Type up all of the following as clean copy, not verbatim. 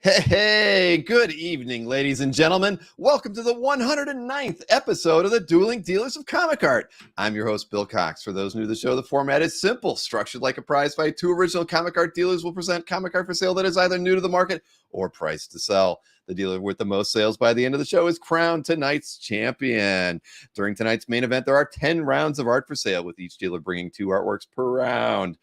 Hey, good evening, ladies and gentlemen. Welcome to the 109th episode of the Dueling Dealers of Comic Art. I'm your host, Bill Cox. For those new to the show, the format is simple. Structured like a prize fight, two original comic art dealers will present comic art for sale that is either new to the market or priced to sell. The dealer with the most sales by the end of the show is crowned tonight's champion. During tonight's main event, there are 10 rounds of art for sale, with each dealer bringing 2 artworks per round.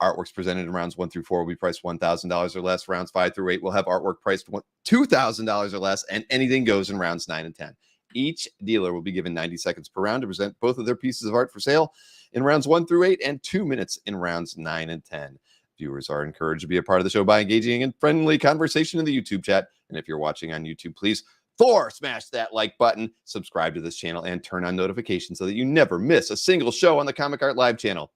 Artworks presented in rounds 1 through 4 will be priced $1,000 or less. Rounds 5 through 8 will have artwork priced $2,000 or less, and anything goes in rounds 9 and 10. Each dealer will be given 90 seconds per round to present both of their pieces of art for sale in rounds 1 through 8 and 2 minutes in rounds 9 and 10. Viewers are encouraged to be a part of the show by engaging in friendly conversation in the YouTube chat. And if you're watching on YouTube, please smash that like button, subscribe to this channel, and turn on notifications so that you never miss a single show on the Comic Art Live channel.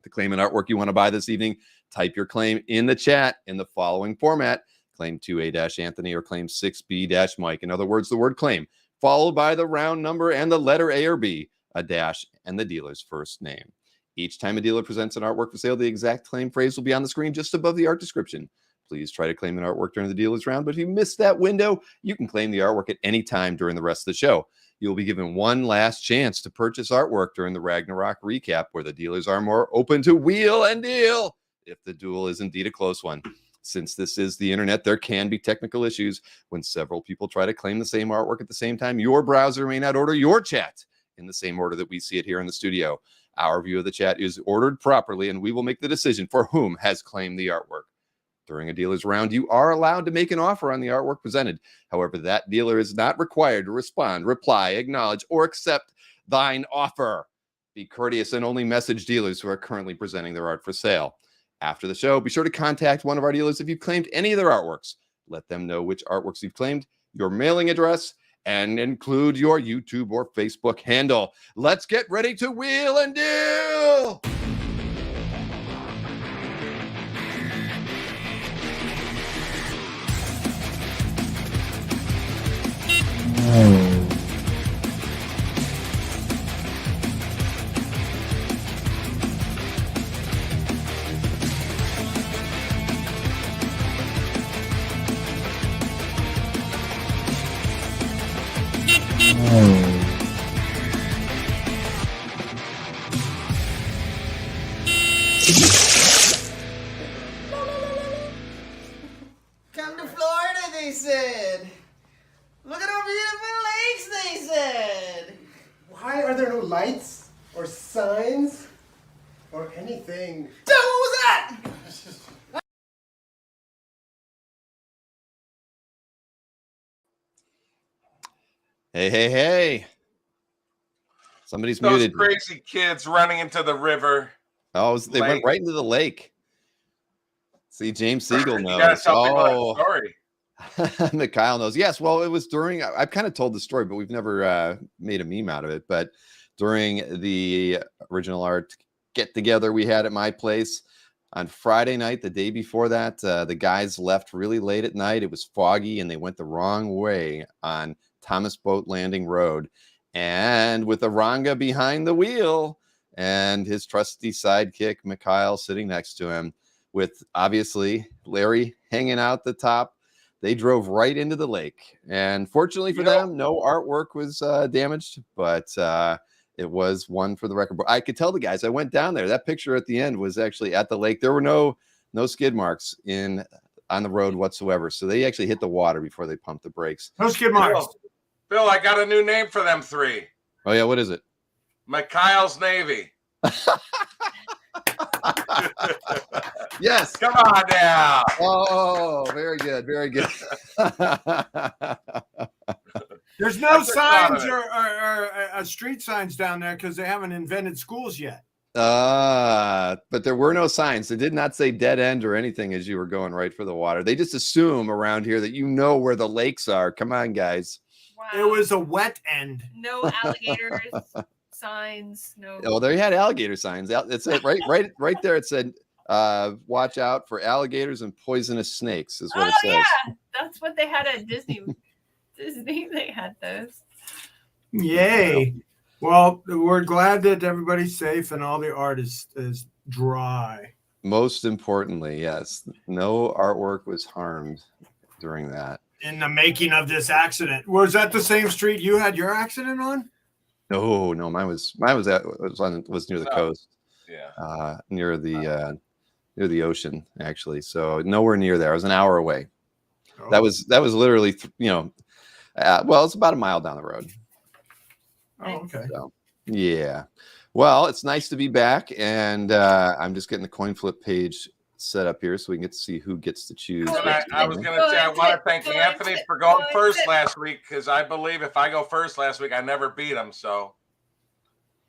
To claim an artwork you want to buy this evening, type your claim in the chat in the following format: claim 2A-Anthony or claim 6B-Mike. In other words, the word claim, followed by the round number and the letter A or B, a dash, and the dealer's first name. Each time a dealer presents an artwork for sale, the exact claim phrase will be on the screen just above the art description. Please try to claim an artwork during the dealer's round, but if you miss that window, you can claim the artwork at any time during the rest of the show. You'll be given one last chance to purchase artwork during the Ragnarok recap, where the dealers are more open to wheel and deal if the duel is indeed a close one. Since this is the internet, there can be technical issues when several people try to claim the same artwork at the same time. Your browser may not order your chat in the same order that we see it here in the studio. Our view of the chat is ordered properly, and we will make the decision for whom has claimed the artwork. During a dealer's round, you are allowed to make an offer on the artwork presented. However, that dealer is not required to respond, reply, acknowledge, or accept thine offer. Be courteous and only message dealers who are currently presenting their art for sale. After the show, be sure to contact one of our dealers if you've claimed any of their artworks. Let them know which artworks you've claimed, your mailing address, and include your YouTube or Facebook handle. Let's get ready to wheel and deal! Come to Florida, they said. Look at our beautiful lakes, they said. Why are there no lights or signs or anything? So what was that? Hey. Somebody's Those muted. crazy kids running into the river. Oh, they went right into the lake. See, James Siegel knows. You gotta tell people that story. Mikhail knows. Yes, well, it was during, I've kind of told the story, but we've never made a meme out of it. But during the original art get-together we had at my place on Friday night, the day before that, the guys left really late at night. It was foggy, and they went the wrong way on Thomas Boat Landing Road. And with Aranga behind the wheel and his trusty sidekick, Mikhail, sitting next to him, with obviously Larry hanging out the top, they drove right into the lake. And fortunately for them, no artwork was damaged, but it was one for the record. I could tell the guys, I went down there. That picture at the end was actually at the lake. There were no skid marks on the road whatsoever. So they actually hit the water before they pumped the brakes. No skid marks. Bill, I got a new name for them three. Oh, yeah. What is it? Mikhail's Navy. Yes. Come on now. Oh, very good. Very good. There's no signs or street signs down there because they haven't invented schools yet. But there were no signs. They did not say dead end or anything as you were going right for the water. They just assume around here that you know where the lakes are. Come on, guys. Wow. It was a wet end. No alligators signs. No. Oh, they had alligator signs. It said right there. It said, "Watch out for alligators and poisonous snakes." Is what it says. Yeah, that's what they had at Disney. They had those. Yay! Well, we're glad that everybody's safe and all the art is dry. Most importantly, yes, no artwork was harmed. during that. In the making of this accident. Was that the same street you had your accident on? No, mine was near the No. coast. Yeah. Near the ocean, actually. So nowhere near there. I was an hour away. Oh. That was literally, well, it's about a mile down the road. Oh, okay. So, yeah. Well, it's nice to be back, and I'm just getting the coin flip page set up here so we can get to see who gets to choose. And I was going to say, I want to thank Anthony for going first last week, because I believe if I go first last week, I never beat him. So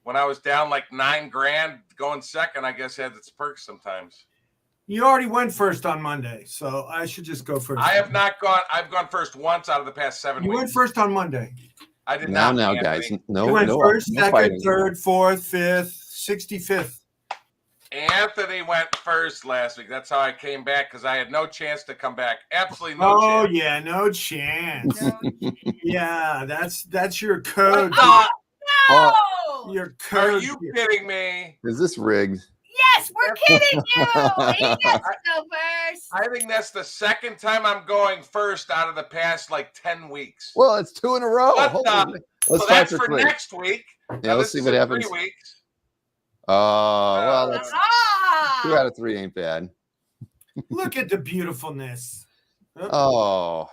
when I was down like $9,000, going second, I guess had its perks sometimes. You already went first on Monday, so I should just go first. I have not gone. I've gone first once out of the past 7 weeks. You went first on Monday. I did not. Now, Anthony. guys. No, You went no, first, no second, fighting. third, fourth, fifth, 65th. Anthony went first last week. That's how I came back, because I had no chance to come back. Absolutely no chance. Oh yeah, no chance. No. Yeah, that's your code. What No! Your Are code. you kidding me? Is this rigged? Yes, we're kidding you. He gets to go first. I think that's the second time I'm going first out of the past like 10 weeks. Well, it's 2 in a row. What Holy- the- Let's so try that's for for 3. next week. Yeah, Now, let's this see what is in happens. 3 weeks. Oh, well, that's 2 Ah! out of 3 ain't bad. Look at the beautifulness. Oh,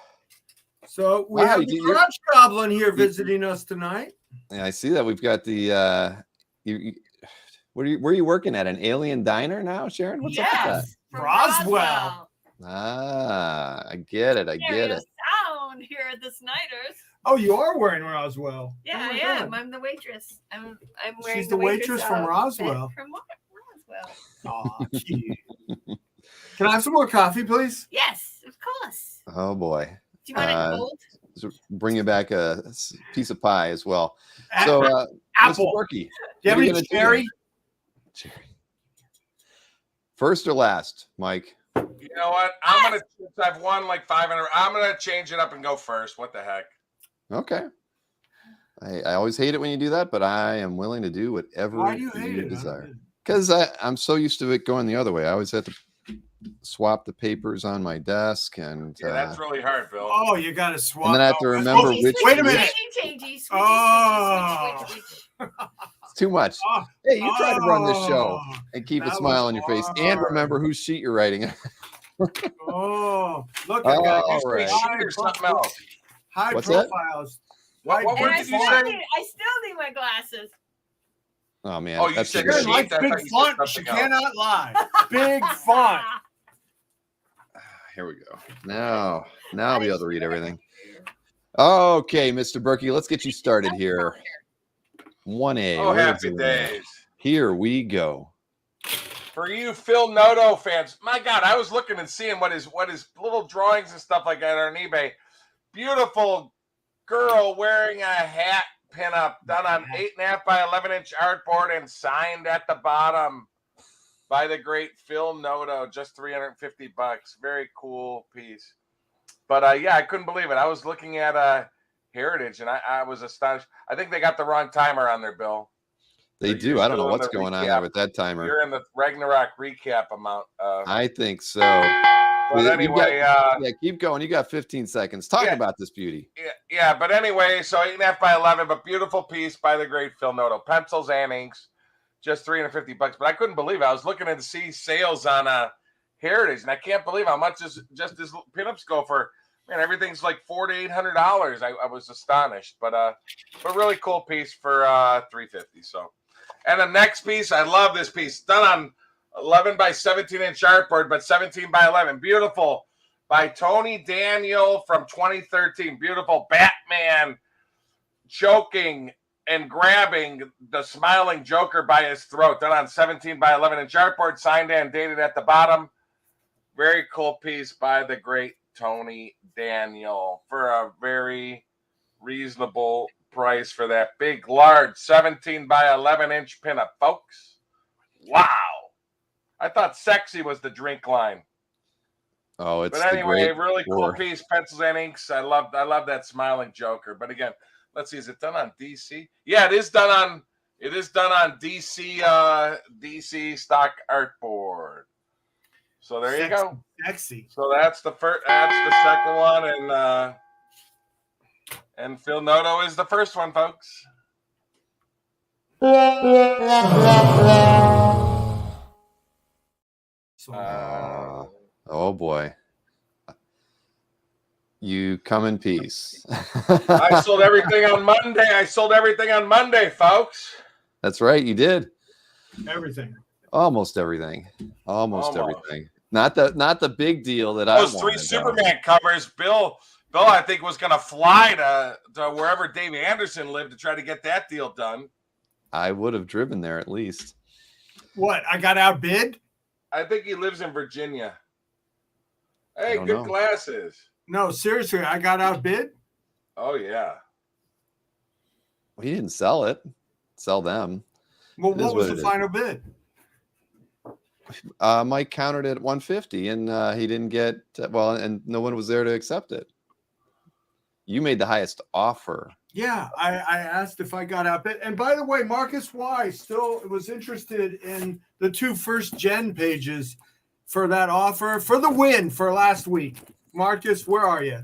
So we Wow, have you the did- you're- garage goblin here visiting us tonight. yeah, I see that we've got the. Where are you working at? An alien diner now, Sharon? What's up with that? Yes, from Roswell. Ah, I get it. I get Stereo it. sound here at the Snyder's. Oh, you are wearing Roswell. Yeah, Oh I my am. God. I'm the waitress. I'm wearing She's the waitress from outfit Roswell. From Roswell. Aw, cute. Can I have some more coffee, please? Yes, of course. Oh boy. Do you want it cold? So bring you back a piece of pie as well. A- So, Apple. Mr. Berkey, Do you have what are you any gonna do cherry? Cherry. First or last, Mike? You know what? Since I've won like 500, I'm gonna change it up and go first. What the heck? Okay. I always hate it when you do that, but I am willing to do whatever Why do you hate it? desire. Because I'm so used to it going the other way. I always have to swap the papers on my desk, and Yeah, that's really hard, Bill. Oh, you got to swap. and then I have to Oh, remember Switchy, which. Wait a minute. Switchy, switchy, switchy, Oh. switchy, switch. It's too much. Oh, Hey, you try to run this show oh, and keep a that smile was on your face, and hard. remember whose sheet you're writing. Oh, look, I got All these right. high, Or something else. high What's that? profiles. What And word I did you still, say? I still need my glasses. Oh man, Oh, you that's said the Sharon sheet. likes I big thought you said font. She something else. cannot lie. Big font. Here we go. Now I'll be able to read everything. Okay, Mr. Berkey, let's get you started here. 1A. Oh, where's happy it? days. Here we go. For you Phil Noto fans, my God, I was looking and seeing what his little drawings and stuff like that are on eBay. Beautiful girl wearing a hat pinup done on 8.5 by 11-inch artboard and signed at the bottom by the great Phil Noto. Just $350. Very cool piece. But yeah, I couldn't believe it. I was looking at Heritage and I was astonished. I think they got the wrong timer on their bill. They You're do. I don't know still in what's the going on recap. there with that timer. You're in the Ragnarok recap amount. I think so. But You've anyway, got- yeah, keep going. You got 15 seconds. Talk Yeah. about this beauty. yeah. But anyway, so 8.5 by 11, but beautiful piece by the great Phil Noto. Pencils and inks, just $350. But I couldn't believe it. I was looking to see sales on Heritage, and I can't believe how much just his pinups go for. Man, everything's like $400 to $800. I was astonished, but really cool piece for $350. So, and the next piece, I love this piece, done on 11 by 17-inch artboard, but 17 by 11, beautiful, by Tony Daniel from 2013. Beautiful Batman choking and grabbing the smiling Joker by his throat, done on 17 by 11-inch artboard, signed and dated at the bottom. Very cool piece by the great Tony Daniel for a very reasonable price for that big, large 17 by 11-inch pinup, folks. Wow. I thought sexy was the drink line. Oh, it's But anyway, the great really cool war. piece, pencils and inks. I love that smiling Joker. But again, let's see, is it done on DC? Yeah, it is done on DC DC stock artboard. So there you go. Sexy. So that's the first. That's the second one, and Phil Noto is the first one, folks. Oh boy. You come in peace. I sold everything on Monday. Folks. That's right, you did. Everything. Almost everything. Almost everything. Not the big deal that I Those wanted. 3 Superman covers, Bill, I think was going to fly to wherever Dave Anderson lived to try to get that deal done. I would have driven there at least. What? I got outbid? I think he lives in Virginia. Hey, good glasses. No, seriously, I got outbid? Oh, yeah. Well, he didn't sell it. Sell them. Well, what was the final bid? Mike countered it at 150, and he didn't get and no one was there to accept it. You made the highest offer. Yeah, I asked if I got outbid. And by the way, Marcus Y still was interested in the 2 first gen pages for that offer for the win for last week. Marcus, where are you?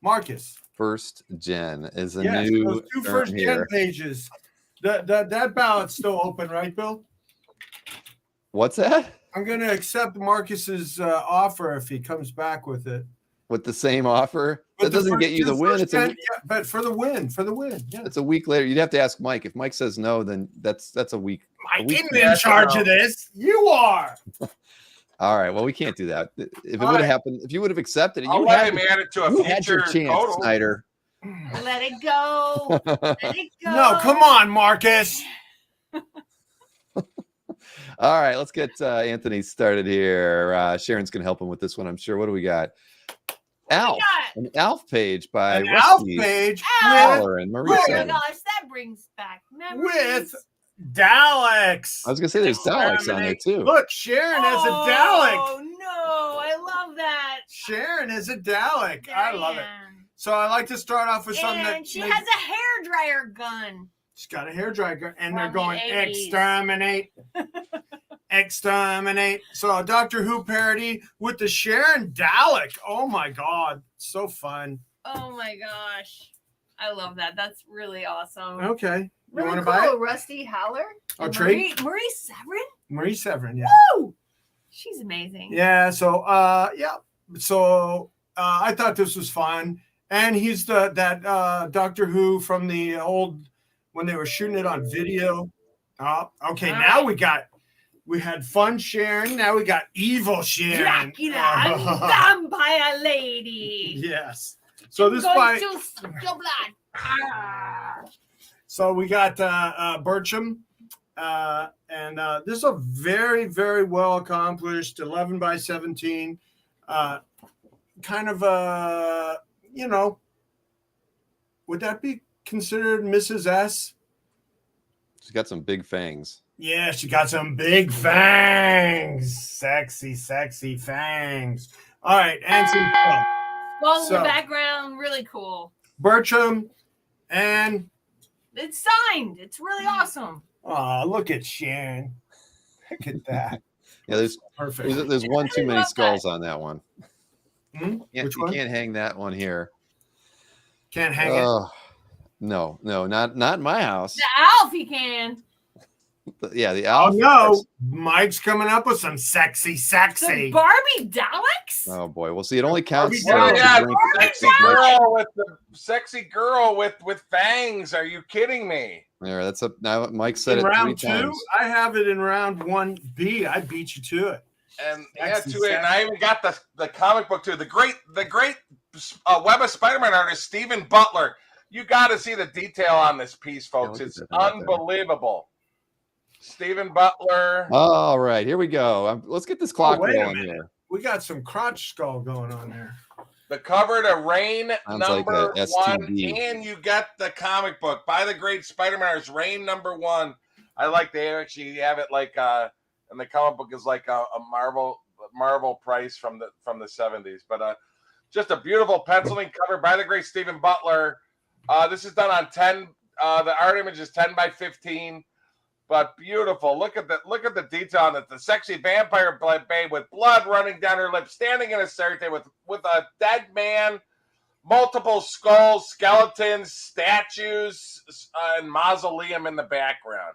Marcus. First gen is a yes, new those 2 first gen pages. That ballot's still open, right, Bill? What's that? I'm going to accept Marcus's offer if he comes back with it. With the same offer? That doesn't get you the win. It's but for the win. Yeah. It's a week later. You'd have to ask Mike. If Mike says no, then that's a week. Mike isn't in charge of this. You are. All right. Well, we can't do that. If it would have happened, if you would have accepted it, you had it to a future had your chance, total. Snyder. Let it go. Let it go. No, come on, Marcus. All right, let's get Anthony started here. Sharon's going to help him with this one, I'm sure. What do we got? Alf. An Alf page by An Alf page and Marie. Oh my gosh, that brings back memories. With Daleks. I was going to say there's Daleks on there too. Look, Sharon has a Dalek. Oh no, I love that. Sharon is a Dalek. I love it. So I like to start off with something that she has a hairdryer gun. She's got a hairdryer gun, and they're going the 80s. Exterminate. Exterminate. So a Doctor Who parody with the Sharon Dalek. Oh my God. So fun. Oh my gosh. I love that. That's really awesome. Okay. Really you want to cool. buy it? Rusty Howler. Oh, trade? Marie Severin? Marie Severin, yeah. Woo! She's amazing. Yeah. So, yeah. So I thought this was fun. And he's that Doctor Who from the old, when they were shooting it on video. Oh, okay. Now we had fun Sharon. Now we got evil Sharon. Dracula, vampire lady. Yes. So this by your blood. So we got Bertram, and this is a very, very well accomplished 11 by 17, kind of would that be considered Mrs. S? She's got some big fangs. Yeah, she got some big fangs. Sexy, sexy fangs. All right, and some Well, in the background, really cool. Bertram, and it's signed. It's really awesome. Oh, look at Sharon. Look at that. Yeah, there's perfect. There's one too many skulls on that one. Which one? You can't hang that one here. Can't hang it. No, not in my house. The Alf, he can. Yeah, the Alf. Oh no, Mike's coming up with some sexy. The Barbie Daleks. Oh boy, well, see, it only counts. Sexy girl with fangs. Are you kidding me? Yeah, that's now. Mike said in it round 3 2. times. I have it in round 1B. I beat you to it. And and I even got the comic book too. The great Web of Spider-Man artist Stephen Butler. You got to see the detail on this piece, folks. It's unbelievable. Stephen Butler. All right, here we go. Let's get this clock rolling here. We got some crotch skull going on there. The cover to Reign Sounds number like 1, STD. and you got the comic book by the great Spider-Man artist Reign number 1. I like they actually have it like and the comic book is like a Marvel price from the 70s, but just a beautiful penciling cover by the great Stephen Butler. This is done on 10. The art image is 10 by 15, but beautiful. Look at the detail on it. The sexy vampire babe with blood running down her lips, standing in a certain with a dead man, multiple skulls, skeletons, statues, and mausoleum in the background.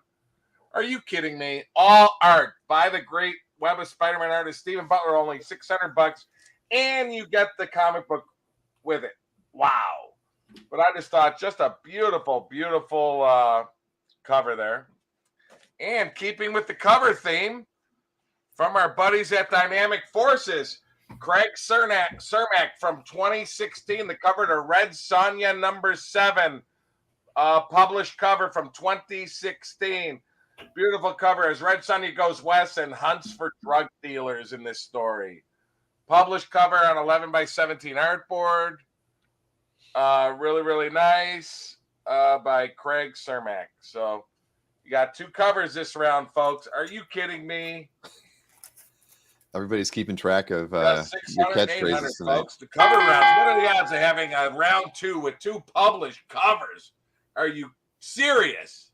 Are you kidding me? All art by the great Web of Spider-Man artist Stephen Butler, only $600, and you get the comic book with it. Wow! But I just thought, just a beautiful, beautiful cover there. And keeping with the cover theme from our buddies at Dynamic Forces, Craig Cermak from 2016, the cover to Red Sonja #7, published cover from 2016. Beautiful cover as Red Sonja goes west and hunts for drug dealers in this story. Published cover on 11x17 artboard. Really, really nice by Craig Cermak. So you got 2 covers this round, folks. Are you kidding me? Everybody's keeping track of your 600, catchphrases tonight. folks. The cover rounds. What are the odds of having a round 2 with 2 published covers? Are you serious?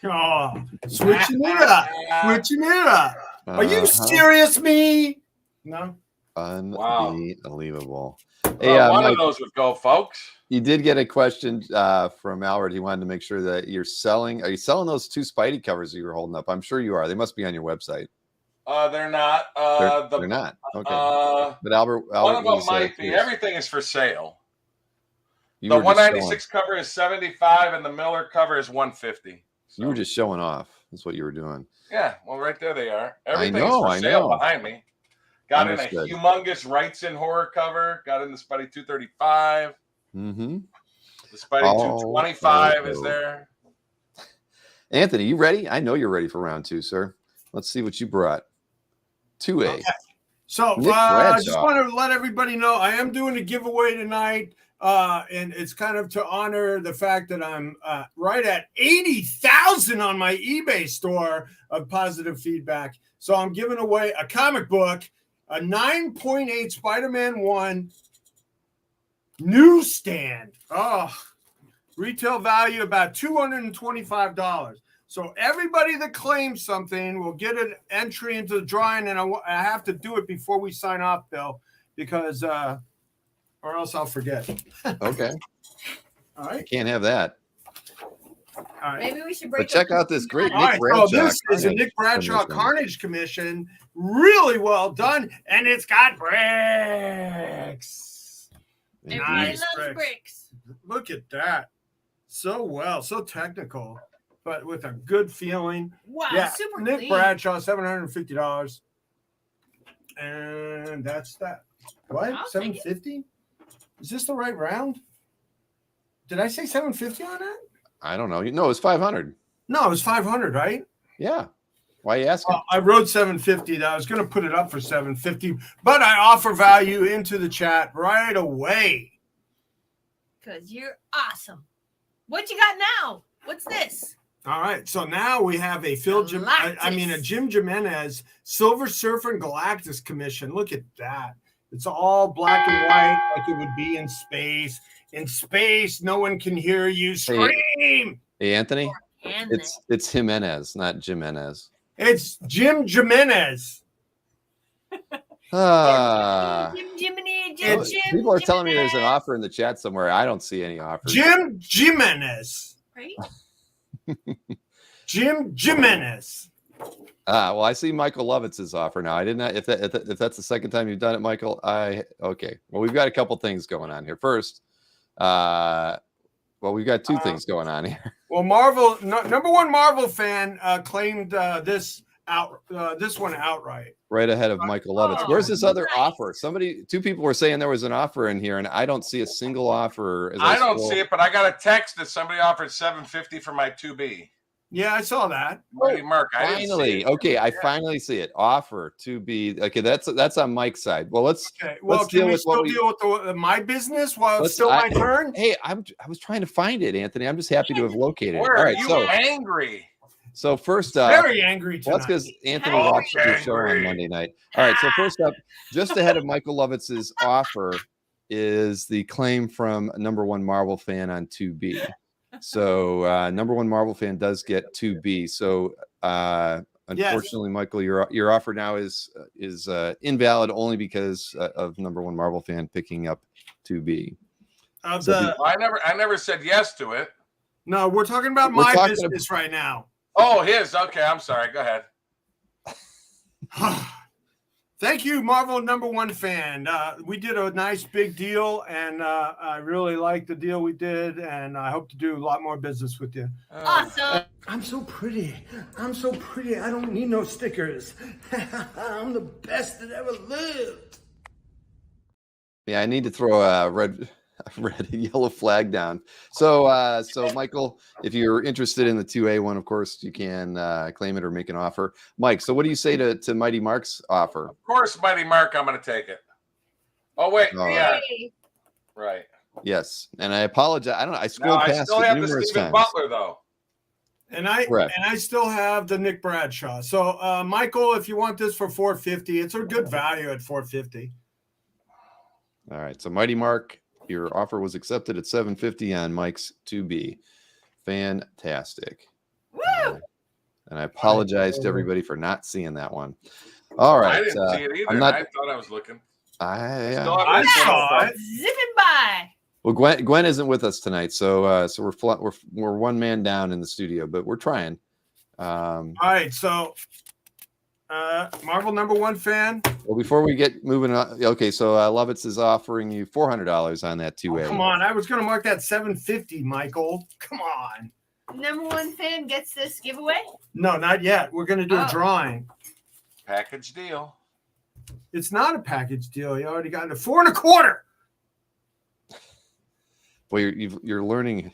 Oh, switching it up. Switching it up. Are you serious, me? No. Unbelievable. Well, Hey, one Mike, of those would go, folks. you did get a question from Albert. He wanted to make sure that you're selling. Are you selling those 2 Spidey covers that you were holding up? I'm sure you are. They must be on your website. They're not. They're not. Okay. But Albert One of them was, might be. Everything is for sale. The The 196 cover is $75, and the Miller cover is $150. So. You were just showing off. That's what you were doing. Yeah, well, right there they are. Everything I know, is for sale behind me. Got in a humongous Rights in Horror cover. Got in the Spidey 235. Mm-hmm. The Spidey 225 is there. Anthony, you ready? I know you're ready for round 2, sir. Let's see what you brought. 2A. Okay. So I just want to let everybody know I am doing a giveaway tonight. And it's kind of to honor the fact that I'm right at 80,000 on my eBay store of positive feedback. So I'm giving away a comic book, a 9.8 Spider-Man 1 newsstand. Oh, retail value about $225. So everybody that claims something will get an entry into the drawing, and I have to do it before we sign off, Bill, because or else I'll forget. Okay. All right. Can't have that. All right. Maybe we should break. But check out this great All Nick right, so Bradshaw. this is a Nick Bradshaw Carnage commission. Really well done. And it's got bricks. Everybody Nice loves bricks. Look at that. So well, so technical, but with a good feeling. Wow, Yeah, super Nick clean. Bradshaw, $750. And that's that. What? I'll take it. $750? Is this the right round? Did I say $750 on that? I don't know. No, it's 500. No, it was 500, right? Yeah. Why are you asking? I wrote 750. I was going to put it up for 750, but I offer value into the chat right away. Because you're awesome. What you got now? What's this? All right, so now we have a Jim Jimenez Silver Surfer and Galactus commission. Look at that. It's all black and white like it would be in space. In space, no one can hear you scream. Hey, Anthony. And It's Jimenez, not Jimenez. It's Jim Jimenez. People are telling me there's an offer in the chat somewhere. I don't see any offers. Jim Jimenez. Right? Jim Jimenez. Well, I see Michael Lovitz's offer now. I did not. If that's the second time you've done it, Michael. Okay. Well, we've got a couple things going on here. First, we've got 2 things going on here. Well, Marvel, number one Marvel fan claimed this one outright. Right ahead of Michael Lovitz. Where's this other offer? 2 people were saying there was an offer in here, and I don't see a single offer. I don't see it, but I got a text that somebody offered $750 for my 2B. Yeah, I saw that. Mark, finally, okay, I finally see it. Offer to be okay. That's on Mike's side. Well, let's deal with my business while it's still my turn. Hey, I was trying to find it, Anthony. I'm just happy to have located it. All right, you angry? So first, very angry tonight. That's because Anthony watched your show on Monday night. All right, so first up, just ahead of Michael Lovitz's offer is the claim from number one Marvel fan on 2B. So number one Marvel fan does get 2B. So unfortunately, Michael, your offer now is invalid only because of number one Marvel fan picking up 2B. I never said yes to it. No, we're talking about my business right now. Oh, his. Okay, I'm sorry. Go ahead. Thank you, Marvel number one fan. We did a nice big deal, and I really like the deal we did, and I hope to do a lot more business with you. Awesome. I'm so pretty. I'm so pretty. I don't need no stickers. I'm the best that ever lived. Yeah, I need to throw a red, yellow flag down. So Michael, if you're interested in the 2A one, of course, you can claim it or make an offer. Mike, so what do you say to Mighty Mark's offer? Of course, Mighty Mark, I'm going to take it. Oh, wait. Yeah. Right. Yes. And I apologize. I scrolled past I still it have the numerous Stephen times. Butler, though. And I still have the Nick Bradshaw. So Michael, if you want this for $450, it's a good value at $450. All right. So Mighty Mark, your offer was accepted at $750 on Mike's 2B. Fantastic. Woo! And I apologize to everybody for not seeing that one. All right. I didn't see it either. I thought I was looking. I saw it. Zipping by. Well, Gwen isn't with us tonight, so we're one man down in the studio, but we're trying. All right, so Marvel number one fan. Well, before we get moving on, okay, so Lovitz is offering you $400 on that 2A. Oh, come on, I was going to mark that $750, Michael. Come on. Number one fan gets this giveaway? No, not yet. We're going to do a drawing. Package deal. It's not a package deal. You already got it. 4 1/4. Well, you're learning.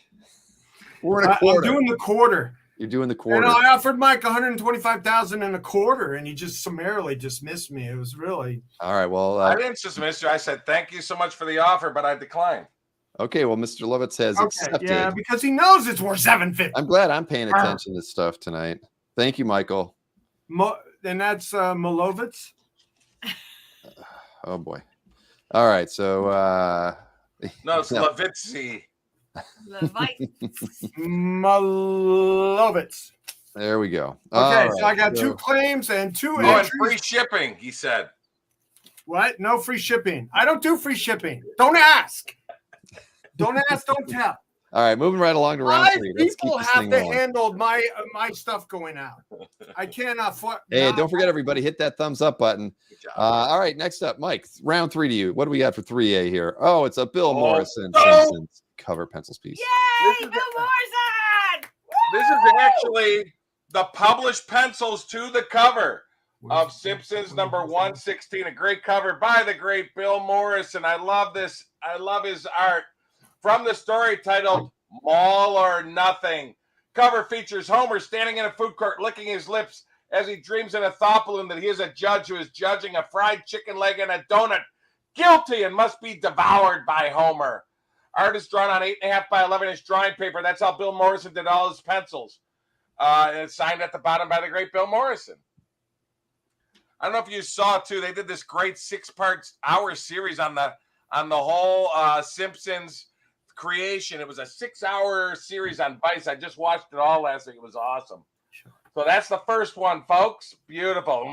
4 1/4. I'm doing the quarter. You're doing the quarter. And I offered Mike $125,025, and he just summarily dismissed me. It was really all right. Well, I didn't dismiss you. I said thank you so much for the offer, but I declined. Okay. Well, Mr. Lovitz has accepted. Yeah, because he knows it's worth $750. I'm glad I'm paying attention to stuff tonight. Thank you, Michael. And that's Malovitz. Oh boy. All right. So no, it's Levitzi. Malovitz. There we go. Okay, so I got 2 claims and 2 and entries. Free shipping, he said. What? No free shipping. I don't do free shipping. Don't ask. Don't ask, don't tell. All right, moving right along to round 3. Let's people keep this have thing to going. handle my stuff going out. I cannot. Hey, don't forget, everybody, hit that thumbs up button. All right, next up, Mike, round 3 to you. What do we got for 3A here? Oh, it's a Bill Morrison Simpsons cover pencils piece. Yay, Bill Morrison! This is actually the published pencils to the cover of Simpsons number 116. A great cover by the great Bill Morrison. I love this. I love his art. From the story titled Mall or Nothing. Cover features Homer standing in a food court licking his lips as he dreams in a thought balloon that he is a judge who is judging a fried chicken leg and a donut. Guilty and must be devoured by Homer. Art is drawn on 8.5 by 11-inch drawing paper. That's how Bill Morrison did all his pencils. And it's signed at the bottom by the great Bill Morrison. I don't know if you saw it too. They did this great 6-hour series on the whole Simpsons creation. It was a 6-hour series on Vice. I just watched it all last week. It was awesome. So that's the first one, folks. Beautiful.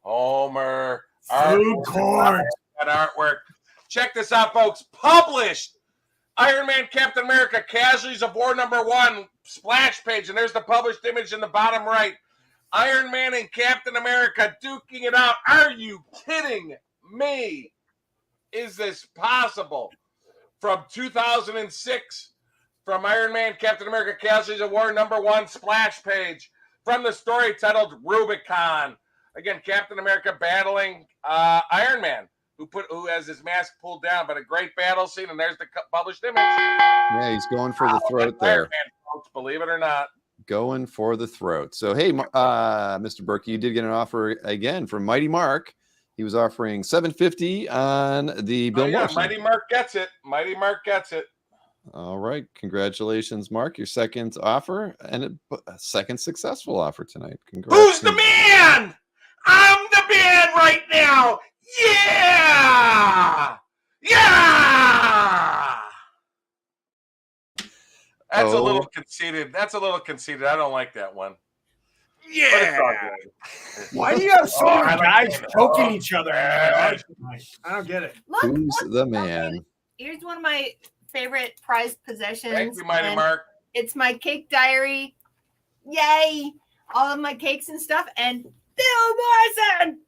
Homer. Food court. That artwork. Check this out, folks. Published. Iron Man, Captain America, Casualties of War #1, splash page. And there's the published image in the bottom right. Iron Man and Captain America duking it out. Are you kidding me? Is this possible? From 2006, from Iron Man, Captain America, Casualties of War #1, splash page. From the story titled Rubicon. Again, Captain America battling Iron Man, who has his mask pulled down, but a great battle scene, and there's the published image. Yeah, he's going for the throat there. Iron Man, folks, believe it or not. Going for the throat. So, hey, Mr. Berkey, you did get an offer again from Mighty Mark. He was offering $750 on the Bill Morrison. Mighty Mark gets it. Mighty Mark gets it. All right. Congratulations, Mark. Your second offer and a second successful offer tonight. Who's the man? I'm the man right now. Yeah! Yeah! That's a little conceited. That's a little conceited. I don't like that one. Yeah. But it's all good. Why do you have so many I like guys that. choking each other? I don't get it. Look, Who's look, the okay, man? Here's one of my favorite prized possessions. Thank you, Mighty and Mark. It's my cake diary. Yay! All of my cakes and stuff. And Bill Morrison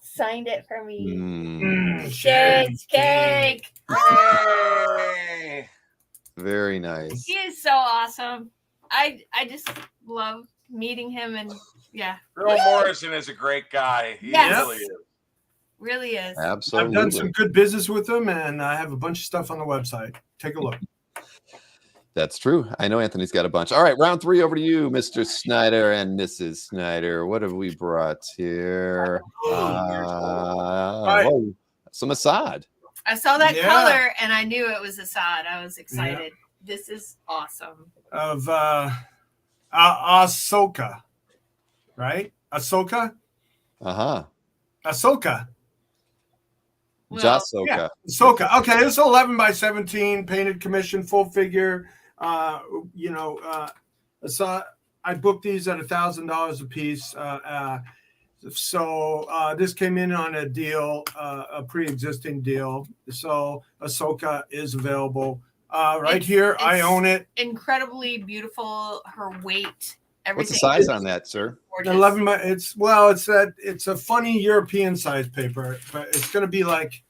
signed it for me. Cake. Hey. Very nice. He is so awesome. I just love meeting him, and yeah, Bill Morrison is a great guy. He Yes. really is. really is. Absolutely. I've done some good business with them, and I have a bunch of stuff on the website. Take a look. That's true. I know Anthony's got a bunch. All right, round 3 over to you, Mr. Snyder and Mrs. Snyder. What have we brought here? Oh, some Assad. I saw that Yeah. color, and I knew it was Assad. I was excited. This is awesome. Of Ahsoka, right? Ahsoka? Uh-huh. Ahsoka. Well, Jasoka. Yeah, Ahsoka. Okay, this is 11 by 17, painted commission, full figure. I booked these at $1,000 a piece. So this came in on a deal, a pre-existing deal. So Ahsoka is available right here. I own it. Incredibly beautiful. Her weight. Everything. What's the size on that, sir? Gorgeous. 11 by it's a funny European size paper, but it's going to be like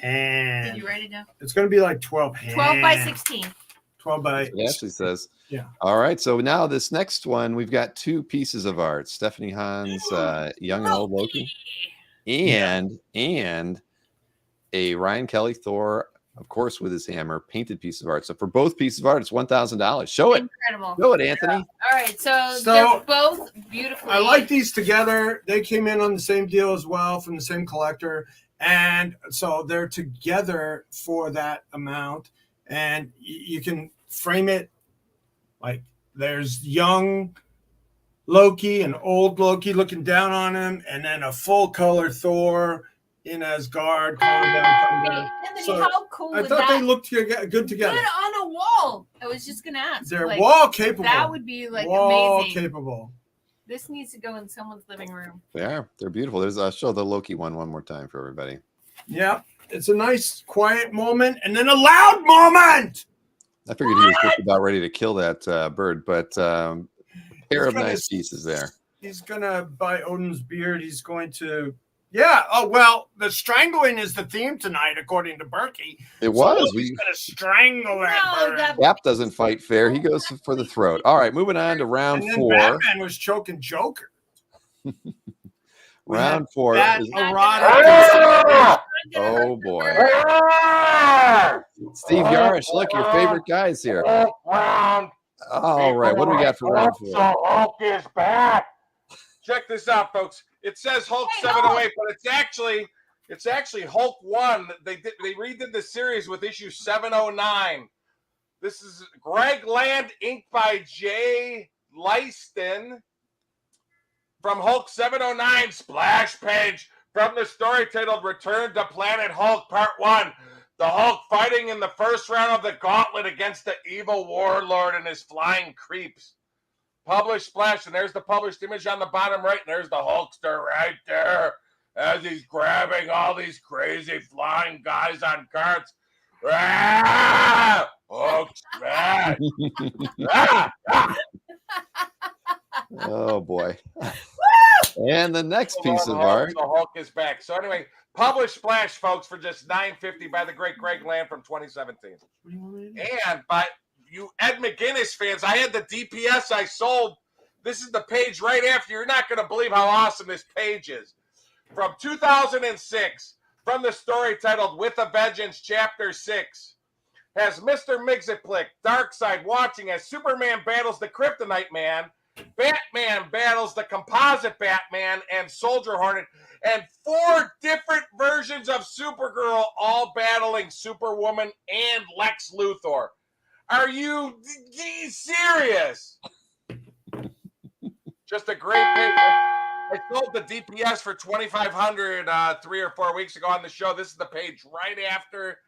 Did you write it down? It's going to be like 12 12 by 16. 12 by It actually says. Yeah. All right. So now this next one, we've got 2 pieces of art: Stephanie Hahn's Young and Old Loki, and a Ryan Kelly Thor, of course, with his hammer, painted piece of art. So for both pieces of art, it's $1,000. Show it. Incredible. Show it, Anthony. All right, so they're both beautifully. I like these together. They came in on the same deal as well from the same collector. And so they're together for that amount. And you can frame it like there's young Loki and old Loki looking down on him, and then a full color Thor in Asgard calling down thunder. Anthony, So how cool I would thought that they looked good together. good on a wall? I was just gonna ask. They're like, wall capable. That would be like wall amazing. capable. This needs to go in someone's living room. They're beautiful. There's I'll show the Loki one more time for everybody. Yeah, it's a nice quiet moment and then a loud moment. I figured he was just about ready to kill that bird, but pair of nice pieces there. He's gonna buy Odin's beard. He's going to, yeah. Oh well, the strangling is the theme tonight, according to Berkey. It was. He's gonna strangle that bird. Cap doesn't fight fair. He goes for the throat. All right, moving on to round And then 4. Batman was choking Joker. Round 4. That is- erotic. Oh boy. Steve Yarish, look, your favorite guys here. Round. All right, what do we got for round 4? Hulk is back. Check this out, folks. It says Hulk Hey, 708, but it's actually Hulk 1. They redid the series with issue 709. This is Greg Land, inked by Jay Leiston, from Hulk 709, splash page from the story titled Return to Planet Hulk Part 1. The Hulk fighting in the first round of the gauntlet against the evil warlord and his flying creeps. Published splash, and there's the published image on the bottom right, and there's the Hulkster right there as he's grabbing all these crazy flying guys on carts. Ah! Hulk smash! Oh boy. And the next piece of The art. Hulk is back. So anyway, published splash, folks, for just $9.50 by the great Greg Land from 2017. And by you Ed McGuinness fans, I had the DPS I sold. This is the page right after. You're not going to believe how awesome this page is. From 2006, from the story titled With a Vengeance, Chapter 6, has Mr. Mxyzptlk, Darkseid, watching as Superman battles the Kryptonite Man, Batman battles the composite Batman and Soldier Hornet, and 4 different versions of Supergirl all battling Superwoman and Lex Luthor. Are you serious? Just a great paper. I sold the DPS for $2,500 3 or 4 weeks ago on the show. This is the page right after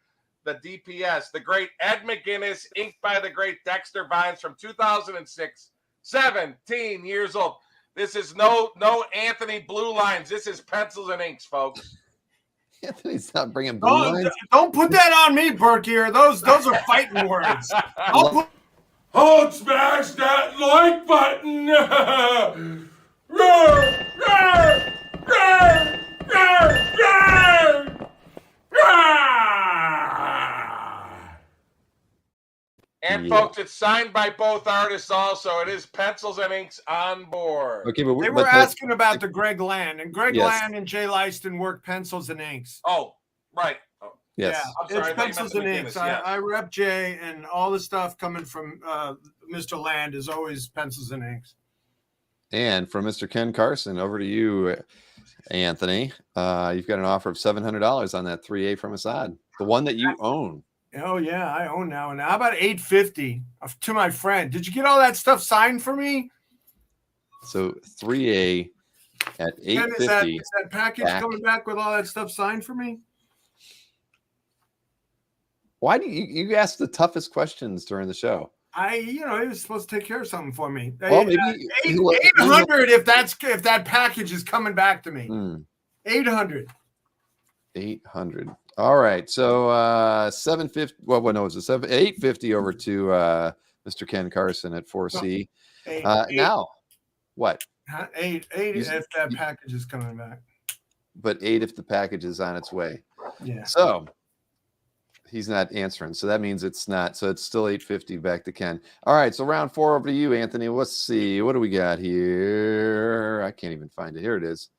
the DPS, the great Ed McGuinness, inked by the great Dexter Vines from 2006, 17 years old. This is no Anthony Blue Lines. This is pencils and inks, folks. Anthony's not bringing blue lines. Don't put that on me, Berkey. Those are fighting words. Hold smash that like button. Roar, roar, roar, roar, roar, roar. And folks, it's signed by both artists also. It is pencils and inks on board. Okay, but They were asking about the Greg Land, and Greg Land and Jay Leiston work pencils and inks. Oh, right. Oh. Yes. Yeah, I'm sorry, it's pencils and inks. Yes. I rep Jay, and all the stuff coming from Mr. Land is always pencils and inks. And from Mr. Ken Carson, over to you, Anthony. You've got an offer of $700 on that 3A from Assad, the one that you own. Oh yeah, I own now. And how about $850 to my friend? Did you get all that stuff signed for me? So 3A at $850. Is that package coming back with all that stuff signed for me? Why do you ask the toughest questions during the show? He was supposed to take care of something for me. Well, maybe 800 if that package is coming back to me. 800. 800. All right. So 750. Well, no, it's a 850 over to Mr. Ken Carson at 4C. Now, what? 8 if that package is coming back. But 8 if the package is on its way. Yeah. So he's not answering. So that means it's not. So it's still 850 back to Ken. All right. So round 4 over to you, Anthony. Let's see. What do we got here? I can't even find it. Here it is.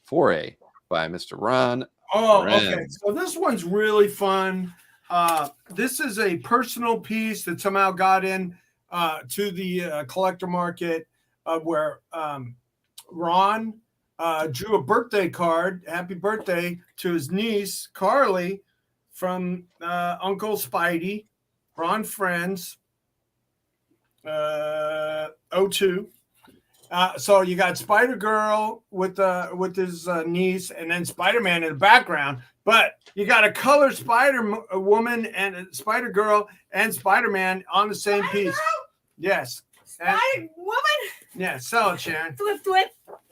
4A by Mr. Ron. Oh, okay. So this one's really fun. This is a personal piece that somehow got in to the collector market where Ron drew a birthday card, happy birthday, to his niece, Carly, from Uncle Spidey, Ron Friends, 02. So you got Spider-Girl with his niece, and then Spider-Man in the background. But you got a color Spider-Woman and a Spider-Girl and Spider-Man on the same piece. Yes. Spider-Woman? Yeah, sell it, Sharon. Flip.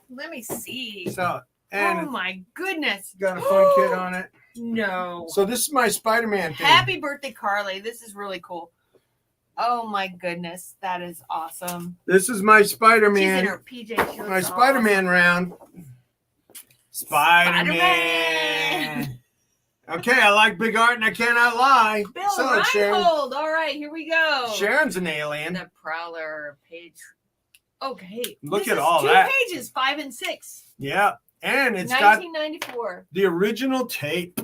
Let me see. Sell it. And oh my goodness. Got a fun kid on it. No. So this is my Spider-Man thing. Happy birthday, Carly. This is really cool. Oh my goodness, that is awesome. This is my Spider-Man. She's in her PJ. My Spider-Man round. Spider-Man. Okay, I like big art and I cannot lie. Bill Reinhold. All right, here we go. Sharon's an alien. The Prowler page. Okay. Look at all that. 2 pages, 5 and 6. Yeah, and it's 1994. Got the original tape.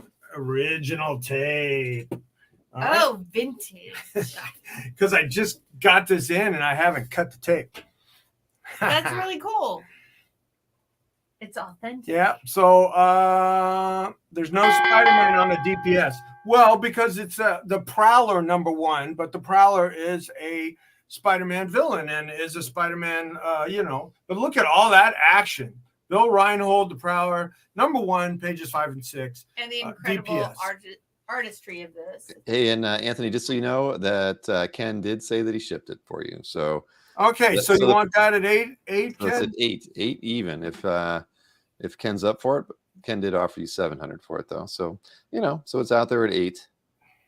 Oh, vintage. Because I just got this in and I haven't cut the tape. That's really cool. It's authentic. Yeah. So there's no Spider-Man on the DPS. Well, because it's the Prowler #1, but the Prowler is a Spider-Man villain and is a Spider-Man, But look at all that action. Bill Reinhold, the Prowler, #1, pages 5 and 6. And the incredible artistry of this. Hey, and Anthony, just so you know that Ken did say that he shipped it for you. So okay, so you want that at 8, Ken? That's at 8 even. If Ken's up for it, Ken did offer you 700 for it though. So so it's out there at 8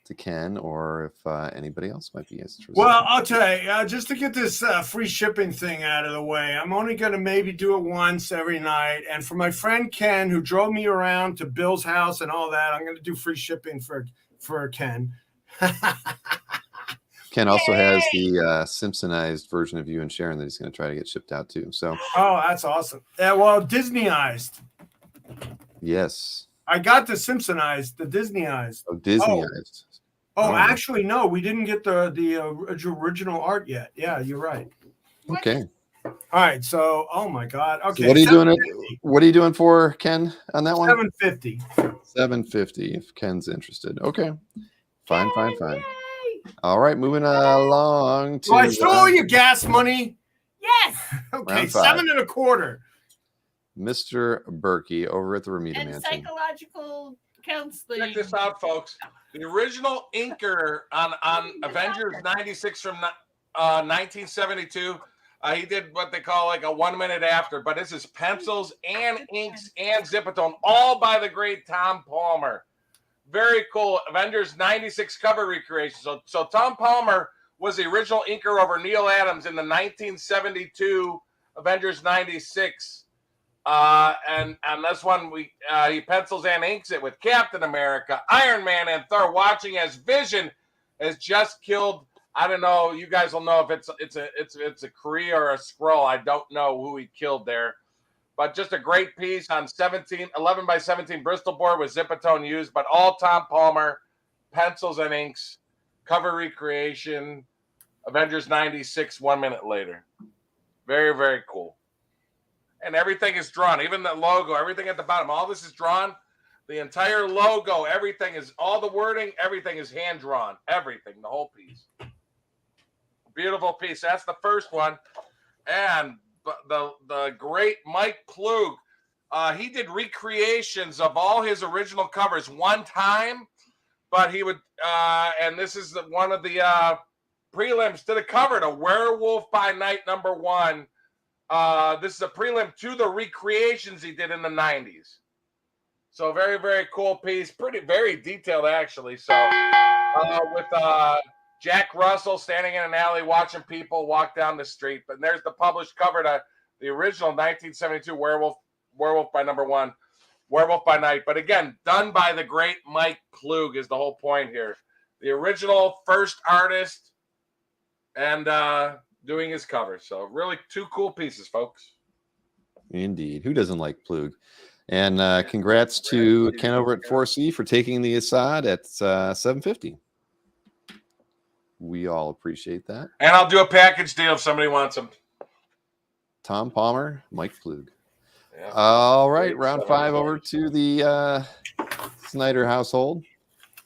to Ken, or if anybody else might be interested. Well, I'll tell you, just to get this free shipping thing out of the way, I'm only going to maybe do it once every night. And for my friend Ken, who drove me around to Bill's house and all that, I'm going to do free shipping for Ken. Ken also has the Simpsonized version of you and Sharon that he's going to try to get shipped out too. So, oh, that's awesome. Yeah, well, Disneyized. Yes. I got the Simpsonized, the Disneyized. Oh, Disneyized. Oh, actually, no, we didn't get the original art yet. Yeah, you're right. Okay. All right. So, oh my God. Okay. So what are you doing? What are you doing for Ken on that one? 750. 750. If Ken's interested. Okay. Fine. All right, moving along. To, I stole your gas money. Yes. Okay, 7 1/4. Mr. Berkey over at the Remita And Mansion. psychological Counseling. Check this out, folks. The original inker on Avengers 96 from 1972, he did what they call like a 1 minute after, but this is pencils and inks and Zipatone, all by the great Tom Palmer. Very cool. Avengers 96 cover recreation. So Tom Palmer was the original inker over Neil Adams in the 1972 Avengers 96. And this one he pencils and inks it with Captain America, Iron Man, and Thor, watching as Vision has just killed. I don't know. You guys will know if it's a Kree or a Skrull. I don't know who he killed there, but just a great piece on 11 by 17 Bristol board with Zipatone used, but all Tom Palmer, pencils and inks, cover recreation, Avengers 96, 1 minute later. Very, very cool. And everything is drawn, even the logo, everything at the bottom, all this is drawn. The entire logo, everything is, all the wording, everything is hand drawn. Everything, the whole piece. Beautiful piece. That's the first one. And the great Mike Plug, he did recreations of all his original covers one time, but he would, and this is one of the prelims to the cover, to Werewolf by Night #1. This is a prelim to the recreations he did in the 90s. So very, very cool piece. Very detailed, actually. So with Jack Russell standing in an alley watching people walk down the street. But there's the published cover to the original 1972 Werewolf by #1, Werewolf by Night. But again, done by the great Mike Plug is the whole point here. The original first artist and doing his cover. So really two cool pieces, folks. Indeed. Who doesn't like Plug? And congrats to Ken over at 4C for taking the Assad at 750. We all appreciate that. And I'll do a package deal if somebody wants them. Tom Palmer, Mike Plug. Yeah. All right, round 5 over to the Snyder household.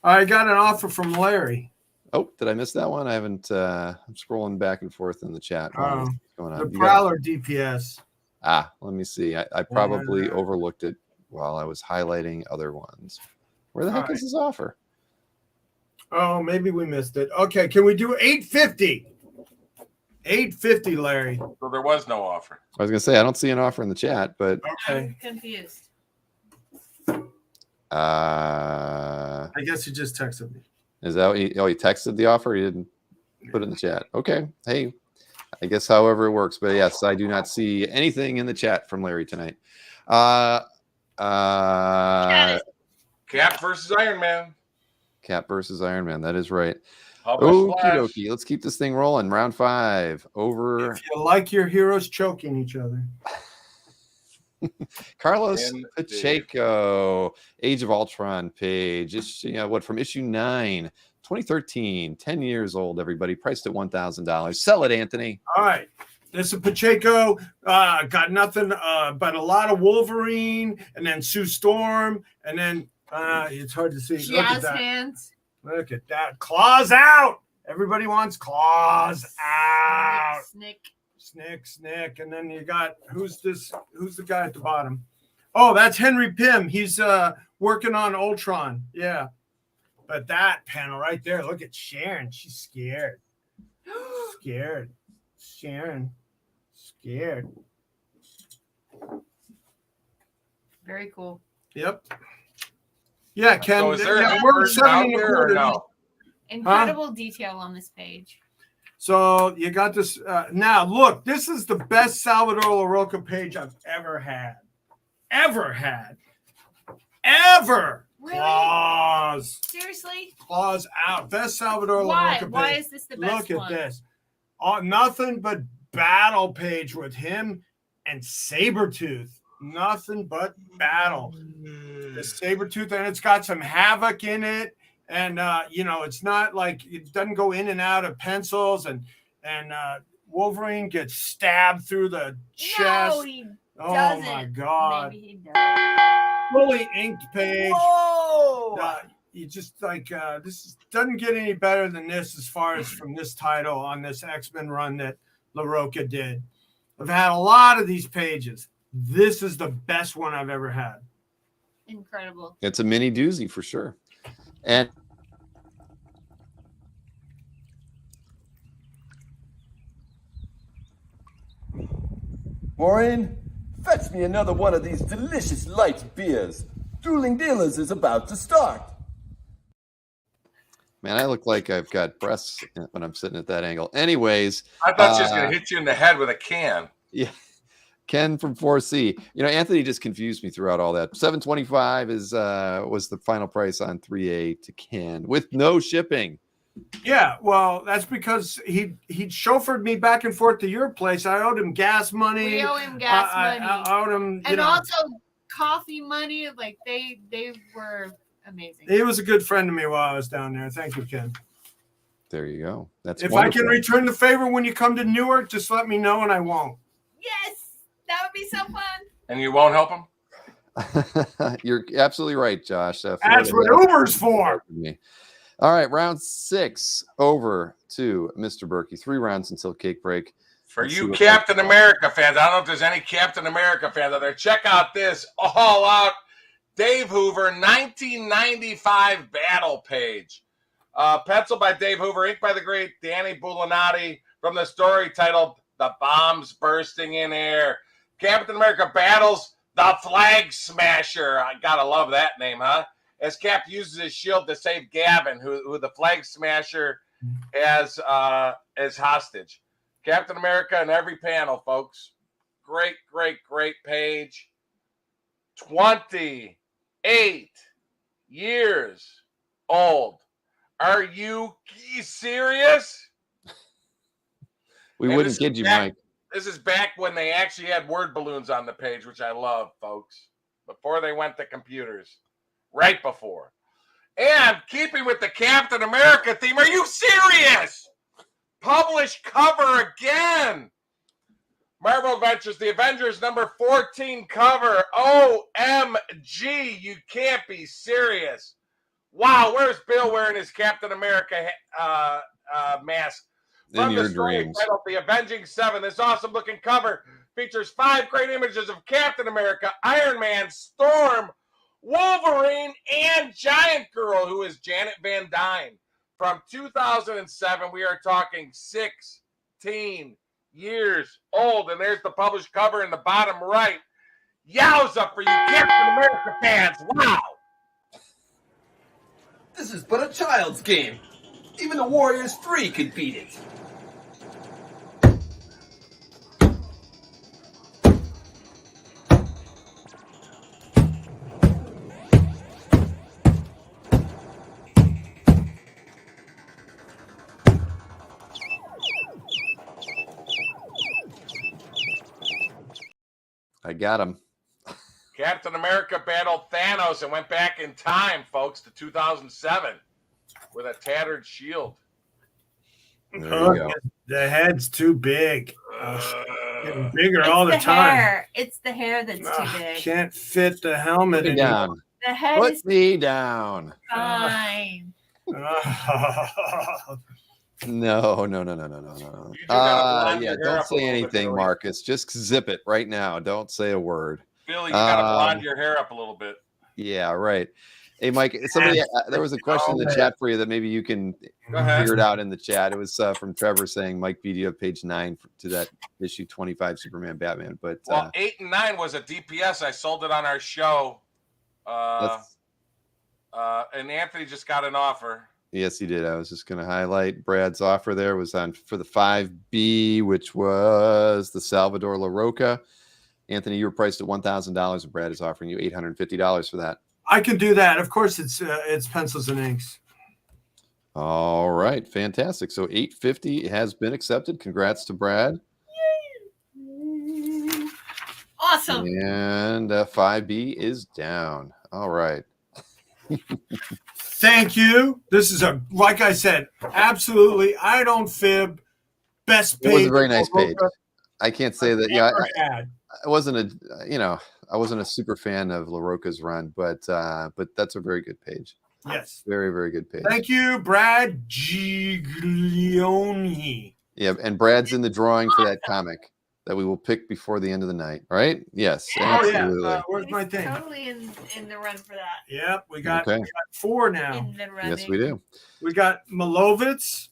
I got an offer from Larry. Oh, did I miss that one? I haven't. I'm scrolling back and forth in the chat. What's going on? The Prowler DPS. Let me see. I probably overlooked it while I was highlighting other ones. Where the heck is this offer? Oh, maybe we missed it. Okay, can we do 850? 850, Larry. So there was no offer. I was gonna say I don't see an offer in the chat, but okay. I'm confused. I guess he just texted me. Is that what he texted the offer? He didn't put it in the chat. Okay. Hey, I guess however it works. But yes, I do not see anything in the chat from Larry tonight. Cap versus Iron Man. Cap versus Iron Man. That is right. Okie dokie. Let's keep this thing rolling. Round 5 over. If you like your heroes choking each other. Carlos Pacheco, Age of Ultron page. From issue 9, 2013, 10 years old, everybody. Priced at $1,000. Sell it, Anthony. All right. This is Pacheco. Got nothing but a lot of Wolverine, and then Sue Storm, and then it's hard to see. She has hands. Look at that. Claws out. Everybody wants claws out. Snick. And then you got, who's the guy at the bottom? Oh, that's Henry Pym. He's working on Ultron. Yeah. But that panel right there, look at Sharon. She's scared. Sharon. Scared. Very cool. Yep. Yeah, Ken. So is there yeah, a we're version 7 out and a there or quarter. no? Incredible detail on this page. So you got this. Now, look, this is the best Salvador LaRocca page I've ever had. Ever. Really? Claws. Seriously? Claws out. Best Salvador Why? LaRocca page. Why is this the best Look one? at this. Nothing but battle page with him and Sabretooth. Nothing but battle. The Sabretooth, and it's got some Havoc in it. And, it's not like it doesn't go in and out of pencils. And Wolverine gets stabbed through the chest. No, he oh, doesn't. my God. Maybe he does. Fully inked page. Whoa! You just this doesn't get any better than this as far as from this title on this X-Men run that LaRocca did. I've had a lot of these pages. This is the best one I've ever had. incredible. It's a mini doozy for sure. And Maureen, fetch me another one of these delicious light beers. Dueling Dealers is about to start. man, I look like I've got breasts when I'm sitting at that angle. Anyways, I thought she was going to hit you in the head with a can. yeah. Ken from 4C. You know, Anthony just confused me throughout all that. $725 was the final price on 3A to Ken with no shipping. Yeah, well, that's because he chauffeured me back and forth to your place. I owed him gas money. We owe him gas money. I owed him, and also coffee money. Like they were amazing. He was a good friend to me while I was down there. Thank you, Ken. There you go. That's if wonderful. I can return the favor when you come to Newark, just let me know and I won't. Yes, that would be so fun. And you won't help him? You're absolutely right, Josh. That's what Uber's for. All right, round 6 over to Mr. Berkey. 3 rounds until cake break. For Let's you Captain America fans, I don't know if there's any Captain America fans out there. Check out this all-out Dave Hoover 1995 battle page. Pencil by Dave Hoover, ink by the great Danny Bulanati from the story titled The Bombs Bursting in Air. Captain America battles the Flag Smasher. I gotta love that name, huh? As Cap uses his shield to save Gavin, who the Flag Smasher has as hostage. Captain America in every panel, folks. Great, great, great page. 28 years old. Are you serious? We wouldn't kid you, Mike. This is back when they actually had word balloons on the page, which I love, folks. Before they went to computers. Right before. And keeping with the Captain America theme, are you serious? Published cover again. Marvel Adventures, the Avengers number 14 cover. OMG, you can't be serious. Wow, where's Bill wearing his Captain America mask? In your dreams. Titled The Avenging Seven, this awesome looking cover features 5 great images of Captain America, Iron Man, Storm, Wolverine, and Giant Girl, who is Janet Van Dyne. From 2007, we are talking 16 years old. And there's the published cover in the bottom right. Yowza for you Captain America fans. Wow. This is but a child's game. Even the Warriors 3 could beat it. I got him. Captain America battled Thanos and went back in time, folks, to 2007 with a tattered shield. There you go. The head's too big. Getting bigger all the time. Hair. It's the hair that's too big. Can't fit the helmet Put me anymore. down. The head Put is me down. fine. No. You do gotta blonde Yeah, your hair don't up a say little bit, anything, Billy. Marcus. Just zip it right now. Don't say a word. Billy, you got to blonde your hair up a little bit. Yeah, right. Hey, Mike, somebody, there was a question in the chat for you that maybe you can Go ahead. figure it out in the chat. It was from Trevor saying, Mike B, do you have page 9 to that issue 25 Superman Batman? But Well, 8 and 9 was a DPS. I sold it on our show. And Anthony just got an offer. yes, he did. I was just going to highlight Brad's offer there was on for the 5B, which was the Salvador La Roca. Anthony, you were priced at $1,000, and Brad is offering you $850 for that. I can do that. Of course, it's pencils and inks. All right, fantastic. So $850 has been accepted. Congrats to Brad. Awesome. And 5B is down. All right. Thank you. This is like I said, absolutely. I don't fib. Best page. It was a very nice page. I can't say that. Yeah, I wasn't I wasn't a super fan of LaRocca's run, but that's a very good page. Yes. Very, very good page. Thank you, Brad Giglione. Yeah, and Brad's in the drawing for that comic. that we will pick before the end of the night. Right? Yes, Yeah. Oh yeah. absolutely. Where's my He's thing? totally in the run for that. Yep, we got Okay. 4 now. In the running. Yes, we do. We got Milovitz,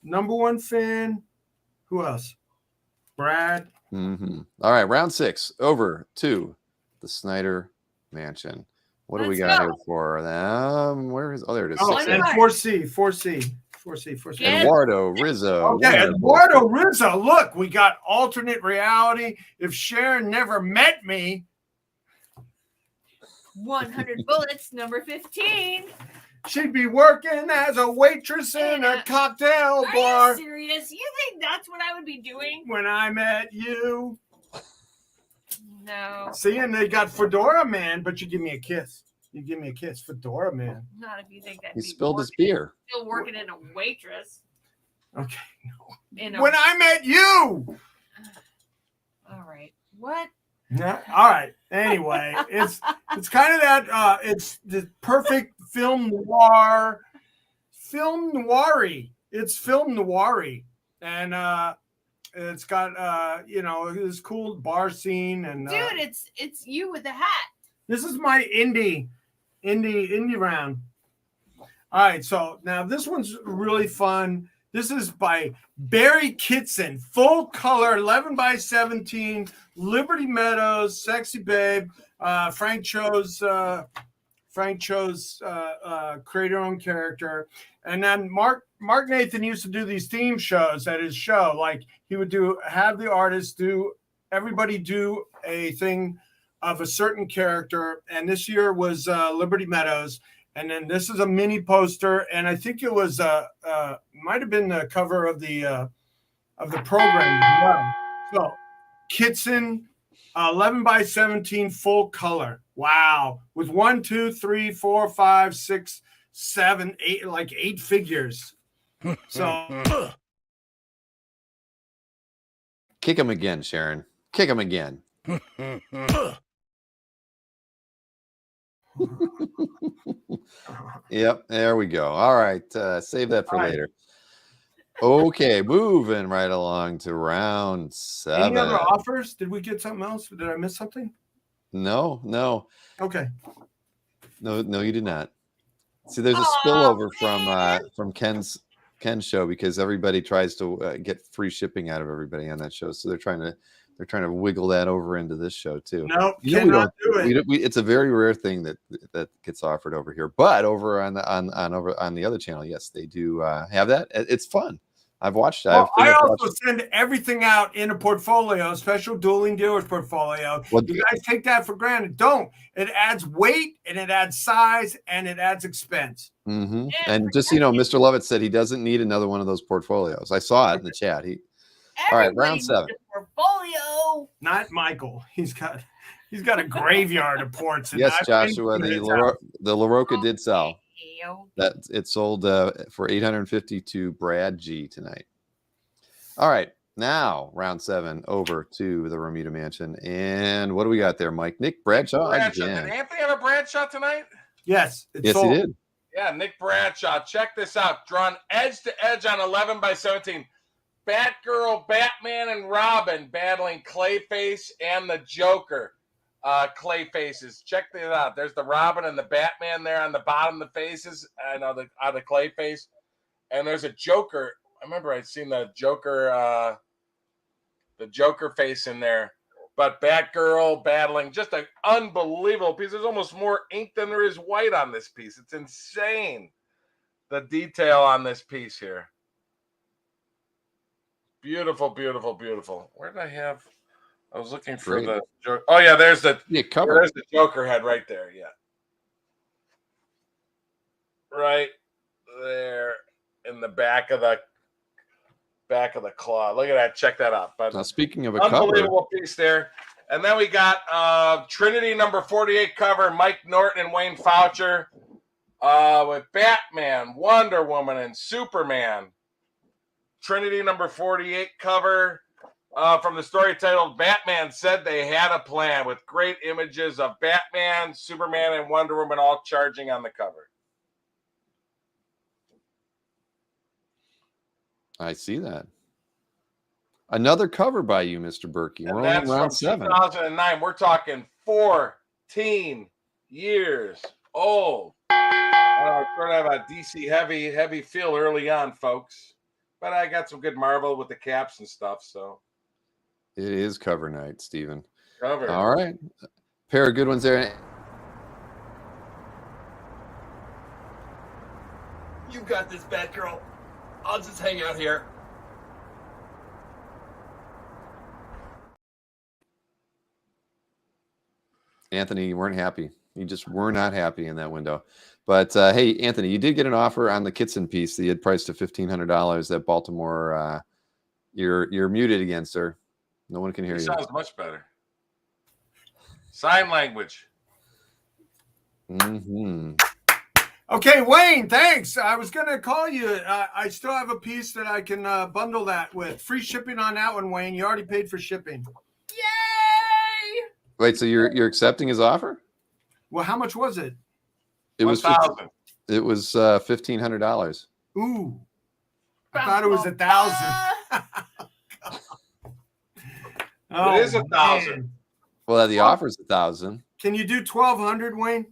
number 1 fan. Who else? Brad. Mm-hmm. All right, round 6 over to the Snyder Mansion. What do we Let's got go. here for them? Where is? Oh, there it is. Oh, 6 and more. 4C. Get- Eduardo Rizzo. Okay, wonderful. Eduardo Rizzo. Look, we got alternate reality. If Sharon never met me, 100 bullets, number 15. she'd be working as a waitress in a cocktail Are bar. you serious? You think that's what I would be doing? When I met you. No, See, and they got Fedora Man, but you give me a kiss. You give me a kiss, Fedora Man. not if you think that. He spilled his beer. Still working in a waitress. Okay. When I met you. All right. What? Yeah. All right. Anyway, it's kind of that. It's the perfect film noir. It's film noiry, and it's got this cool bar scene and Dude, it's you with the hat. this is my indie round. All right, so now this one's really fun. This is by Barry Kitson, full color, 11x17, Liberty Meadows, sexy babe. Frank chose create your own character, and then Mark Nathan used to do these theme shows at his show. Like he would have the artists everybody do a thing of a certain character, and this year was Liberty Meadows. And then this is a mini poster, and I think it was might have been the cover of the program as well. So Kitson, 11x17, full color. Wow, with 1, 2, 3, 4, 5, 6, 7, 8, like 8 figures. So Kick him again, Sharon. Kick him again. Yep, there we go. All right, save that for All right. later. Okay, moving right along to round any 7. other offers? Did we get something else? Did I miss something? No, Okay. you did not. See, there's a spillover from Ken's show because everybody tries to get free shipping out of everybody on that show, so they're trying to wiggle that over into this show too. Nope, You know, cannot do it. it's a very rare thing that gets offered over here, but over on the other channel, yes, they do have that. It's fun. I've watched it. Well, I also send everything out in a portfolio, special dueling dealers portfolio. You guys take that for granted. Don't. It adds weight and it adds size and it adds expense. Mm-hmm. And just so you know, Mr. Lovett said he doesn't need another one of those portfolios. I saw it in the chat. All right, round 7. Portfolio. Not Michael. He's got a graveyard of ports. Yes, Joshua. The LaRocca did sell. That it sold for $850 to Brad G tonight. All right, now round 7 over to the Romita Mansion, and what do we got there, Mike? Nick Bradshaw again. Did Anthony have a Bradshaw tonight? Yes, yes, sold. He did. Yeah, Nick Bradshaw. Check this out. Drawn edge to edge on 11x17. Batgirl, Batman, and Robin battling Clayface and the Joker. Clayfaces. Check this out. There's the Robin and the Batman there on the bottom of the faces, and on the Clayface. And there's a Joker. I remember I'd seen the Joker face in there. But Batgirl battling just an unbelievable piece. There's almost more ink than there is white on this piece. It's insane. The detail on this piece here. Beautiful, beautiful, beautiful. Where did I have? I was looking for the Joker. Oh yeah, there's the cover. There's the Joker head right there. Yeah, right there in the back of the claw. Look at that. Check that out. But now, speaking of a unbelievable cover, piece there. And then we got Trinity number 48 cover, Mike Norton and Wayne Foucher with Batman, Wonder Woman, and Superman. Trinity number 48 cover from the story titled Batman Said They Had a Plan, with great images of Batman, Superman, and Wonder Woman all charging on the cover. I see that. Another cover by you, Mr. Berkey. And We're only in that's round from 7. 2009. We're talking 14 years old. We're going to have a DC heavy feel early on, folks. But I got some good Marvel with the caps and stuff, so. It is cover night, Stephen. Cover. All right. Pair of good ones there. You got this, Batgirl. I'll just hang out here. Anthony, you weren't happy. You just were not happy in that window. But hey, Anthony, you did get an offer on the Kitson piece that you had priced to $1,500. That Baltimore, you're muted again, sir. No one can hear you. Sounds much better. Sign language. Mm-hmm. Okay, Wayne, thanks. I was going to call you. I still have a piece that I can bundle that with. Free shipping on that one, Wayne. You already paid for shipping. Yay! Wait, so you're accepting his offer? Well, how much was it? It was 1,000. It was $1,500. Ooh. I thought it was 1,000. It is 1,000. man. Well, the offer's 1,000. Can you do 1,200, Wayne?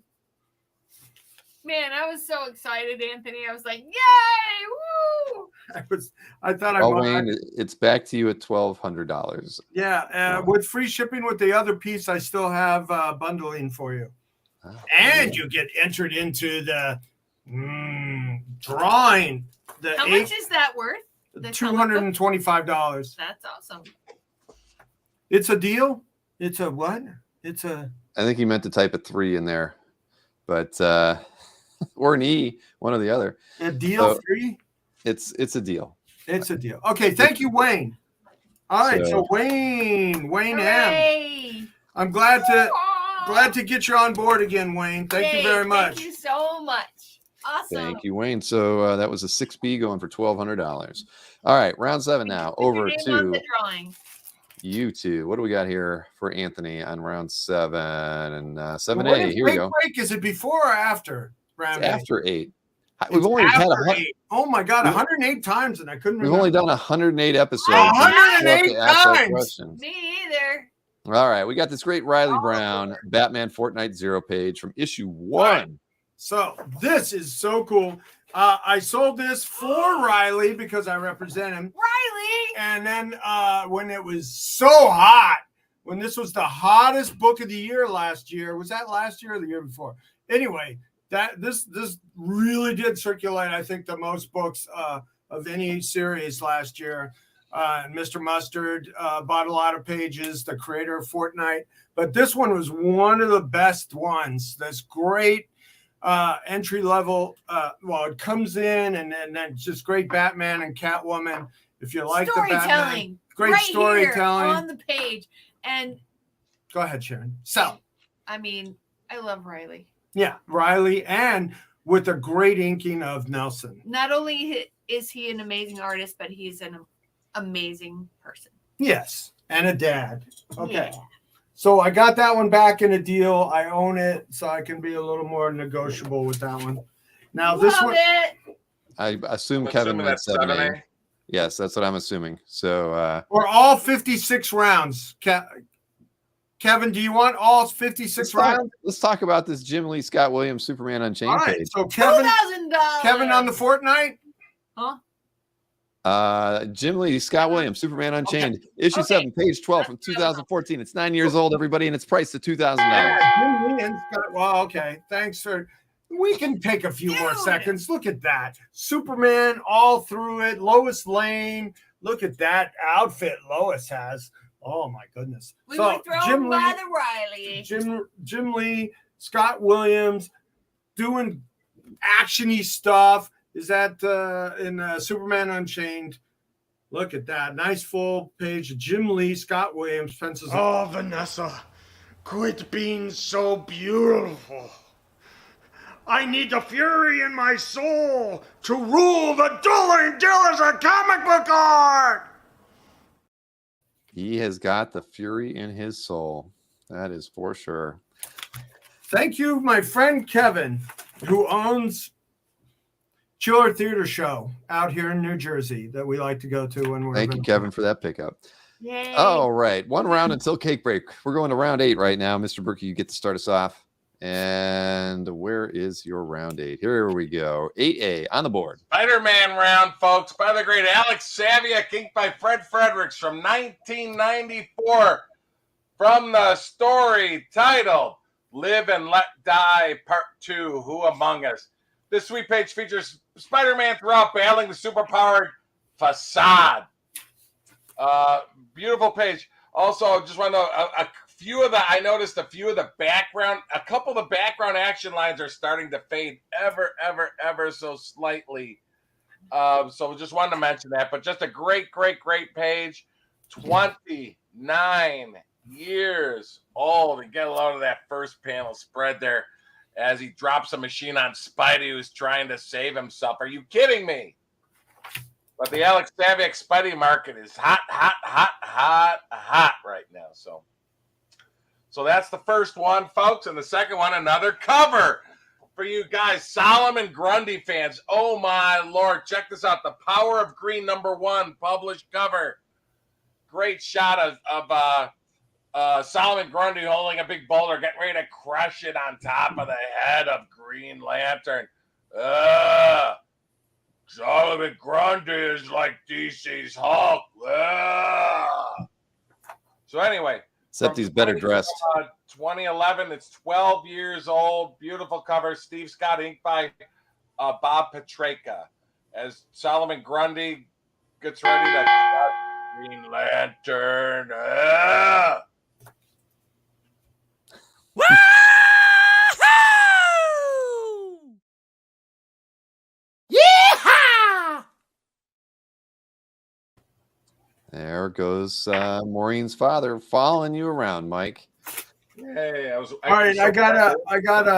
Man, I was so excited, Anthony. I was like, yay! Woo! I thought I Oh, bought. Wayne, it's back to you at $1,200. Yeah, with free shipping with the other piece, I still have bundling for you. Oh, And you get entered into the drawing. The How much is that worth? The comic book? $225. That's awesome. It's a deal. It's a what? It's a. I think he meant to type a 3 in there, but or an E, one or the other. A deal So, free? It's a deal. It's a deal. Okay, thank you, Wayne. All right, so Wayne M. Hooray! I'm glad to get you on board again, Wayne. Thank you very much. Thank you so much. Awesome. Thank you, Wayne. So that was a 6B going for $1,200. All right, round 7 now. Put your Over name on to the drawing. you two. What do we got here for Anthony on round 7 and 7A? What is Here we break go. break? Is it before or after round It's 8? after 8. It's We've only had after 8. Oh my God, 108 times, and I couldn't We've remember. only done 108 episodes. 108 You have to ask that times. question. Me either. All right, we got this great Riley Brown Batman Fortnite Zero page from issue 1. So this is so cool. I sold this for Riley because I represent him. Riley! And then when it was so hot, when this was the hottest book of the year last year, was that last year or the year before? Anyway, that this really did circulate, I think, the most books of any series last year. Mr. Mustard bought a lot of pages, the creator of Fortnite. But this one was one of the best ones. That's great entry level. Well, it comes in and then just great Batman and Catwoman. If you like the Batman, great right storytelling here on the page. And go ahead, Sharon. So, I mean, I love Riley. yeah, Riley, and with a great inking of Nelson. Not only is he an amazing artist, but he's an amazing person. Yes, and a dad. Okay. Yeah. So I got that one back in a deal. I own it, so I can be a little more negotiable with that one. Now this Love one, it. I assume I'm Kevin assuming went that's 7A. 7A. Yes, that's what I'm assuming. So for all 56 rounds. Kevin, do you want all 56 rounds? let's talk about this Jim Lee Scott Williams Superman Unchained All right. page. So Kevin $2,000. on the Fortnite. Huh? Jim Lee Scott Williams Superman Unchained, issue Okay. 7, page 12 from 2014. It's 9 years old, everybody, and it's priced at $2,000. Jim Lee and Scott. Well, okay. Thanks for. We can take a few more Dude. seconds. Look at that. Superman all through it. Lois Lane. Look at that outfit Lois has. Oh my goodness. We were thrown Jim by Lee, the Riley. Jim Lee, Scott Williams doing actiony stuff. Is that in Superman Unchained? Look at that. Nice full page of Jim Lee, Scott Williams, pencils. Oh, Vanessa, quit being so beautiful. I need the fury in my soul to rule the Dueling Dealers of comic book art. He has got the fury in his soul. That is for sure. Thank you, my friend Kevin, who owns Chiller Theater show out here in New Jersey that we like to go to when we're. Thank you, Kevin, for that pickup. Yay. All right. One round until cake break. We're going to round 8 right now. Mr. Berkey, you get to start us off. And where is your round 8? Here we go. 8A on the board. Spider-Man round, folks, by the great Alex Saviak, inked by Fred Fredericks from 1994, from the story titled Live and Let Die Part 2, Who Among Us? This sweet page features Spider-Man throughout battling the superpowered Facade. Beautiful page. Also, just want to know, I noticed a few of the background, a couple of the background action lines are starting to fade ever so slightly. So just wanted to mention that, but just a great page. 29 years old, and get a load of that first panel spread there as he drops a machine on Spidey, who's trying to save himself. Are you kidding me? But the Alex Saviak Spidey market is hot right now. So that's the first one, folks. And the second one, another cover for you guys, Solomon Grundy fans. Oh, my Lord. Check this out. The Power of Green #1 published cover. Great shot of Solomon Grundy holding a big boulder, getting ready to crush it on top of the head of Green Lantern. Solomon Grundy is like DC's Hulk. So anyway. Except he's better dressed. 2011, it's 12 years old. Beautiful cover. Steve Scott, inked by Bob Petrarca. As Solomon Grundy gets ready to Green Lantern. Woohoo! Yeehaw! There goes Maureen's father following you around, Mike. Hey, All right, I got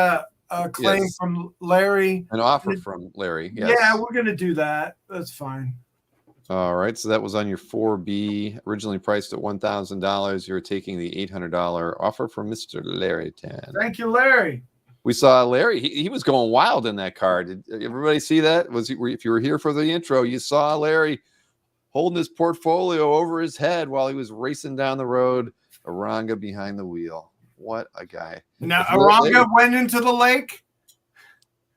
a claim from Larry. An offer from Larry. Yes. Yeah, we're gonna do that. That's fine. All right, so that was on your 4B, originally priced at $1,000. You're taking the $800 offer from Mr. Larry Tan. Thank you, Larry. We saw Larry. He was going wild in that car. Did everybody see that? If you were here for the intro, you saw Larry holding his portfolio over his head while he was racing down the road. Aranga behind the wheel. What a guy. Now, Aranga went into the lake?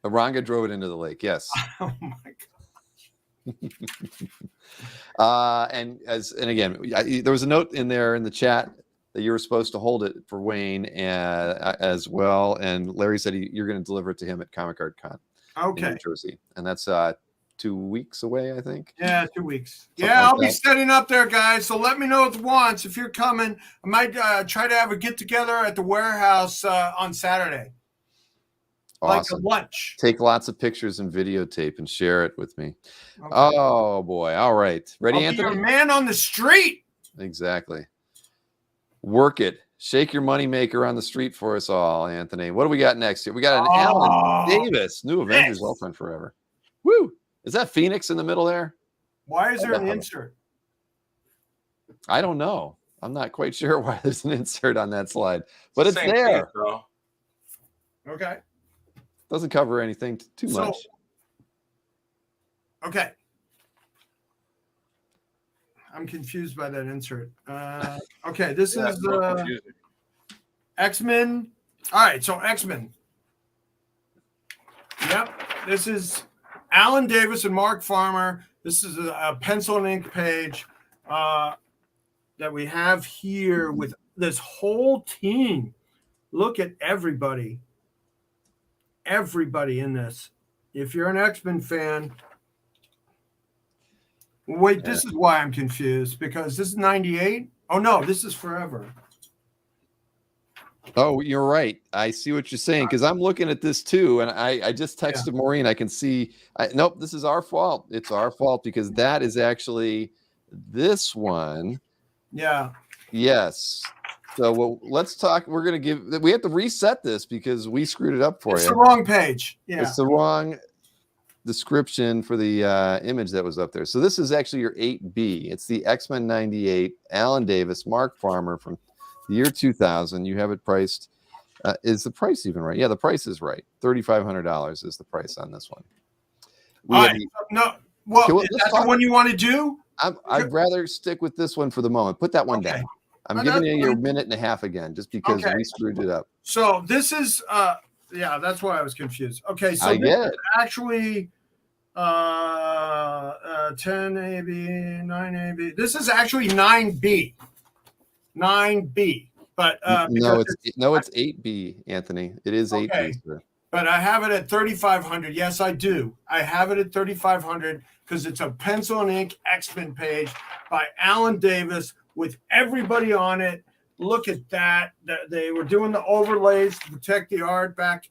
Aranga drove it into the lake, yes. Oh, my gosh. And again, there was a note in there in the chat that you were supposed to hold it for Wayne as well. And Larry said you're going to deliver it to him at Comic Art Con in New Jersey. And that's 2 weeks away, I think. Yeah, 2 weeks. Something yeah, like I'll be setting up there, guys. So let me know at once if you're coming. I might try to have a get together at the warehouse on Saturday. Awesome. Like a lunch. Take lots of pictures and videotape and share it with me. Okay. Oh boy! All right, ready, I'll Anthony? be your man on the street. Exactly. Work it. Shake your money maker on the street for us all, Anthony. What do we got next here? We got an Alan Davis, new Avengers Girlfriend Forever. Woo! Is that Phoenix in the middle there? Why is there an insert? I don't know. I'm not quite sure why there's an insert on that slide, but it's there. Bro. Okay. Doesn't cover anything too much. Okay. I'm confused by that insert. Okay, this is X-Men. All right, so X-Men. Yep, this is Alan Davis and Mark Farmer. This is a pencil and ink page that we have here with this whole team. Look at everybody. Everybody in this. If you're an X-Men fan, wait, this is why I'm confused, because this is 98. Oh, no, this is forever. Oh, you're right. I see what you're saying, because I'm looking at this too, and I just texted Maureen. I can see. Nope, this is our fault. It's our fault because that is actually this one. Yeah. Yes. So let's talk. We're going to we have to reset this because we screwed it up for you. It's the wrong page. Yeah. It's the wrong description for the image that was up there. So this is actually your 8B. It's the X-Men 98, Alan Davis, Mark Farmer from the year 2000. You have it priced. Is the price even right? Yeah, the price is right. $3,500 is the price on this one. We All have right. the, No. Well, Can we- is let's that the talk- one you want to do? I'd rather stick with this one for the moment. Put that one Okay. down. I'm Oh, giving that's you your fine. minute and a half again, just because Okay. we screwed it up. So this is yeah, that's why I was confused. Okay, so I this get is it. actually 10 AB, 9 AB. This is actually 9B. 9B. But No, because it's 8B, Anthony. It is 8B, Okay. sir. but I have it at 3,500. Yes, I do. I have it at 3,500 because it's a pencil and ink X-Men page by Alan Davis with everybody on it. Look at that. They were doing the overlays to protect the art back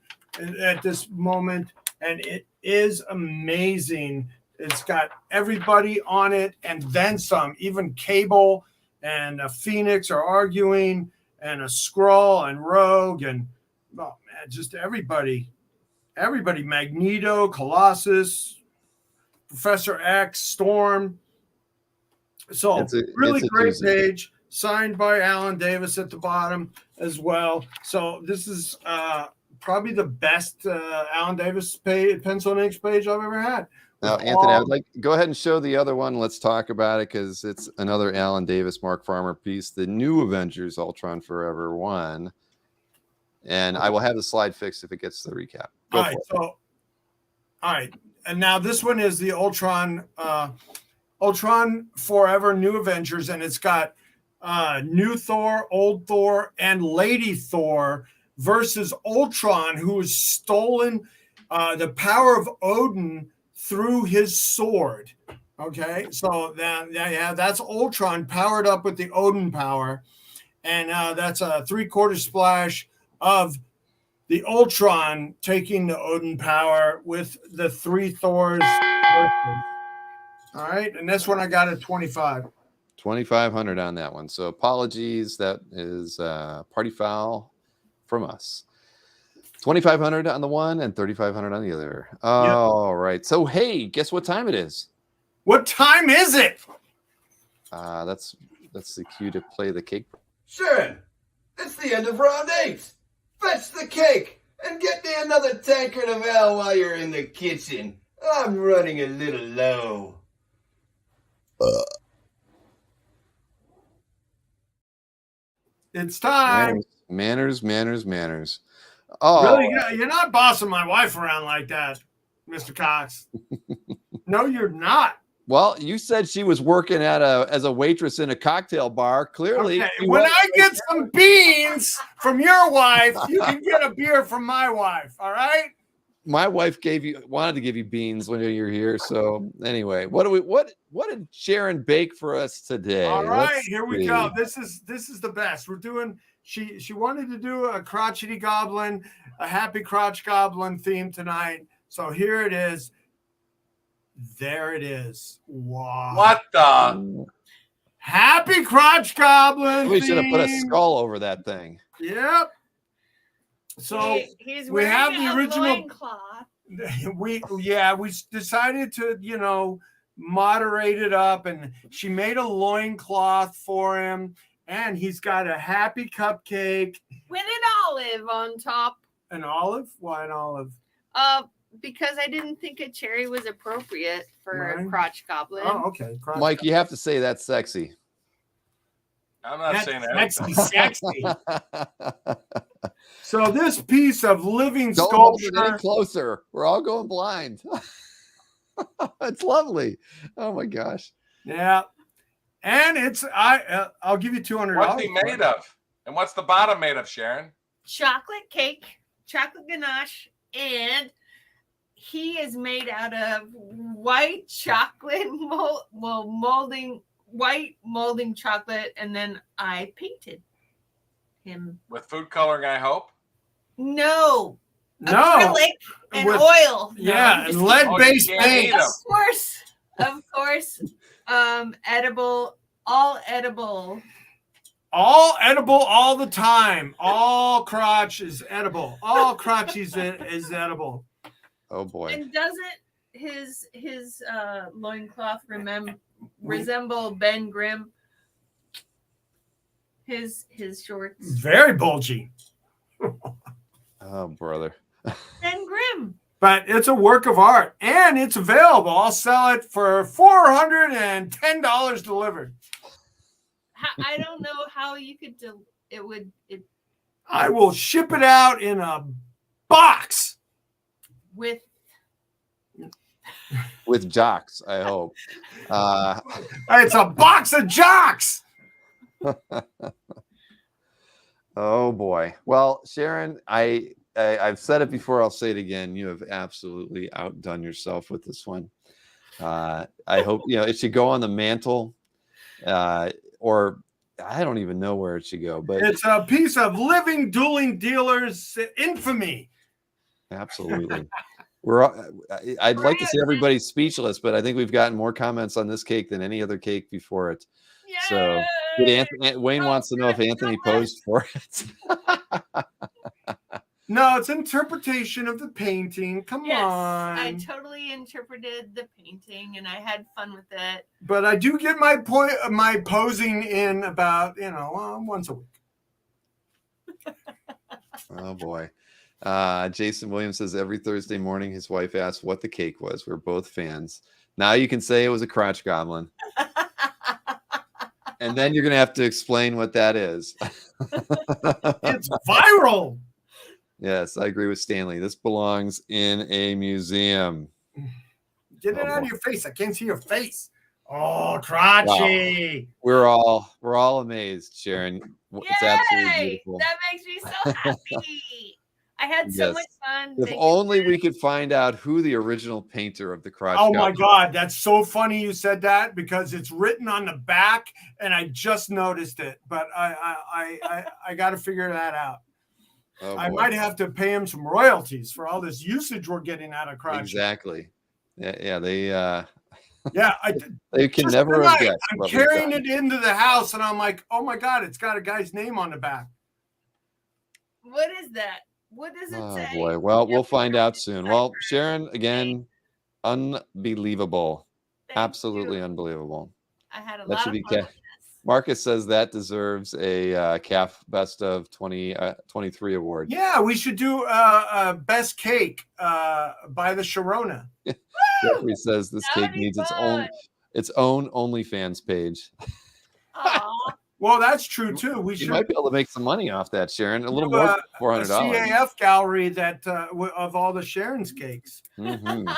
at this moment, and it is amazing. It's got everybody on it and then some. Even Cable and Phoenix are arguing, and a Skrull and Rogue, and oh man, just everybody. Magneto, Colossus, Professor X, Storm. So really great doozy. page, signed by Alan Davis at the bottom as well. So this is probably the best Alan Davis pencil and ink page I've ever had. Now, Anthony, I would like go ahead and show the other one. Let's talk about it because it's another Alan Davis, Mark Farmer piece, the New Avengers Ultron Forever 1. And I will have the slide fixed if it gets to the recap. Go All right, for it. all right, and now this one is the Ultron Forever New Avengers, and it's got new Thor, old Thor, and Lady Thor versus Ultron, who has stolen the power of Odin through his sword. Okay, so that's Ultron powered up with the Odin power, and that's a 3/4 splash of the Ultron taking the Odin power with the 3 Thors. All right, and this one I got at 25. 2,500 on that one. So apologies. That is party foul from us. 2,500 on the one and 3,500 on the other. All right. So hey, guess what time it is? What time is it? That's the cue to play the cake. Sharon, it's the end of round 8. Fetch the cake and get me another tankard of ale while you're in the kitchen. I'm running a little low. It's time. Manners. Oh, Really, you're not bossing my wife around like that, Mr. Cox. No, you're not. well, you said she was working as a waitress in a cocktail bar. Clearly, Okay, she when was- I get some beans from your wife, you can get a beer from my wife. All right. my wife wanted to give you beans when you're here. So anyway, what did Sharon bake for us today? All right, Let's here we see. go. This is the best. We're doing. She wanted to do a crotchety goblin, a happy crotch goblin theme tonight. So here it is. There it is. Wow. What the? Happy crotch goblin. We should have put a theme. skull over that thing. Yep. So he's we wearing have the a original- loincloth. we decided to moderate it up, and she made a loincloth for him, and he's got a happy cupcake. With an olive on top. An olive? Why an olive? Because I didn't think a cherry was appropriate for Right. a crotch goblin. Oh, okay. Crotch Mike, you have to say that's sexy. I'm not That's saying that. sexy. So this piece of living Don't hold it any sculpture. closer. We're all going blind. It's lovely. Oh my gosh. Yeah. And it's I'll give you $200. What's he made of? And what's the bottom made of, Sharon? Chocolate cake, chocolate ganache, and he is made out of white chocolate white molding chocolate, and then I painted him. With food coloring, I hope. No, No. acrylic and With- oil. No, Yeah, I'm and just lead-based Oh, you can't paint. eat 'em. Of course, edible, all edible. All edible all the time. All crotch is edible. All crotchies is edible. Oh boy. And doesn't his loincloth resemble Ben Grimm? His shorts. Very bulgy. Oh brother. Ben Grimm. but it's a work of art and it's available. I'll sell it for $410 delivered. I don't know how you could I will ship it out in a box with jocks, I hope. It's a box of jocks. Oh boy. Well, Sharon, I've said it before. I'll say it again. You have absolutely outdone yourself with this one. I hope it should go on the mantle, or I don't even know where it should go. But it's a piece of living dueling dealers infamy. Absolutely. I'd like to say everybody's speechless, but I think we've gotten more comments on this cake than any other cake before it. Yay! So Wayne wants to know if Anthony posed for it. No, it's interpretation of the painting. Come on. I totally interpreted the painting and I had fun with it. But I do get my posing in about, once a week. Oh boy. Jason Williams says every Thursday morning his wife asks what the cake was. We're both fans. Now you can say it was a crotch goblin. And then you're going to have to explain what that is. It's viral. Yes, I agree with Stanley. This belongs in a museum. Get it out of your face. I can't see your face. Oh, crotchy. Wow. We're all amazed, Sharon. It's absolutely beautiful. That makes me so happy. I had so much fun. If only we could find out who the original painter of the crotch. Oh my God, that's so funny you said that because it's written on the back and I just noticed it, but I got to figure that out. Oh, I might have to pay him some royalties for all this usage we're getting out of crotch. Exactly. Yeah, they they can never have guessed. I'm carrying it into the house and I'm like, oh my God, it's got a guy's name on the back. What is that? What does it say? Oh boy. Well, we'll find out soon. Well, Sharon, again, unbelievable. Absolutely unbelievable. I had a lot of fun with this. Marcus says that deserves a CAF Best of 2023 award. Yeah, we should do a best cake by the Sharona. Jeffrey says this cake needs its own OnlyFans page. Well, that's true too. You might be able to make some money off that, Sharon. A little more than $400. A CAF gallery that of all the Sharon's cakes. Mm-hmm.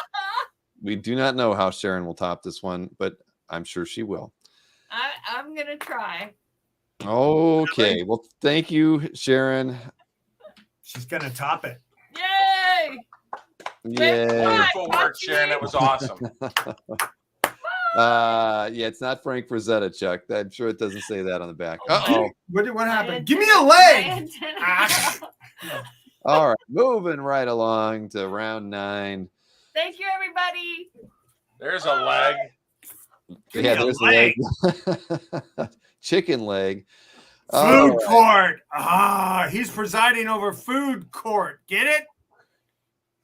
We do not know how Sharon will top this one, but I'm sure she will. I'm gonna try. Okay. Well, thank you, Sharon. She's gonna top it. Yay! Yay! Wonderful work, Sharon. That was awesome. Yeah, it's not Frank Frazetta, Chuck. I'm sure it doesn't say that on the back. What happened? Give me a leg. All right, moving right along to round 9. Thank you, everybody. There's a leg. Yeah, there's a leg. Chicken leg. Food court. He's presiding over food court. Get it?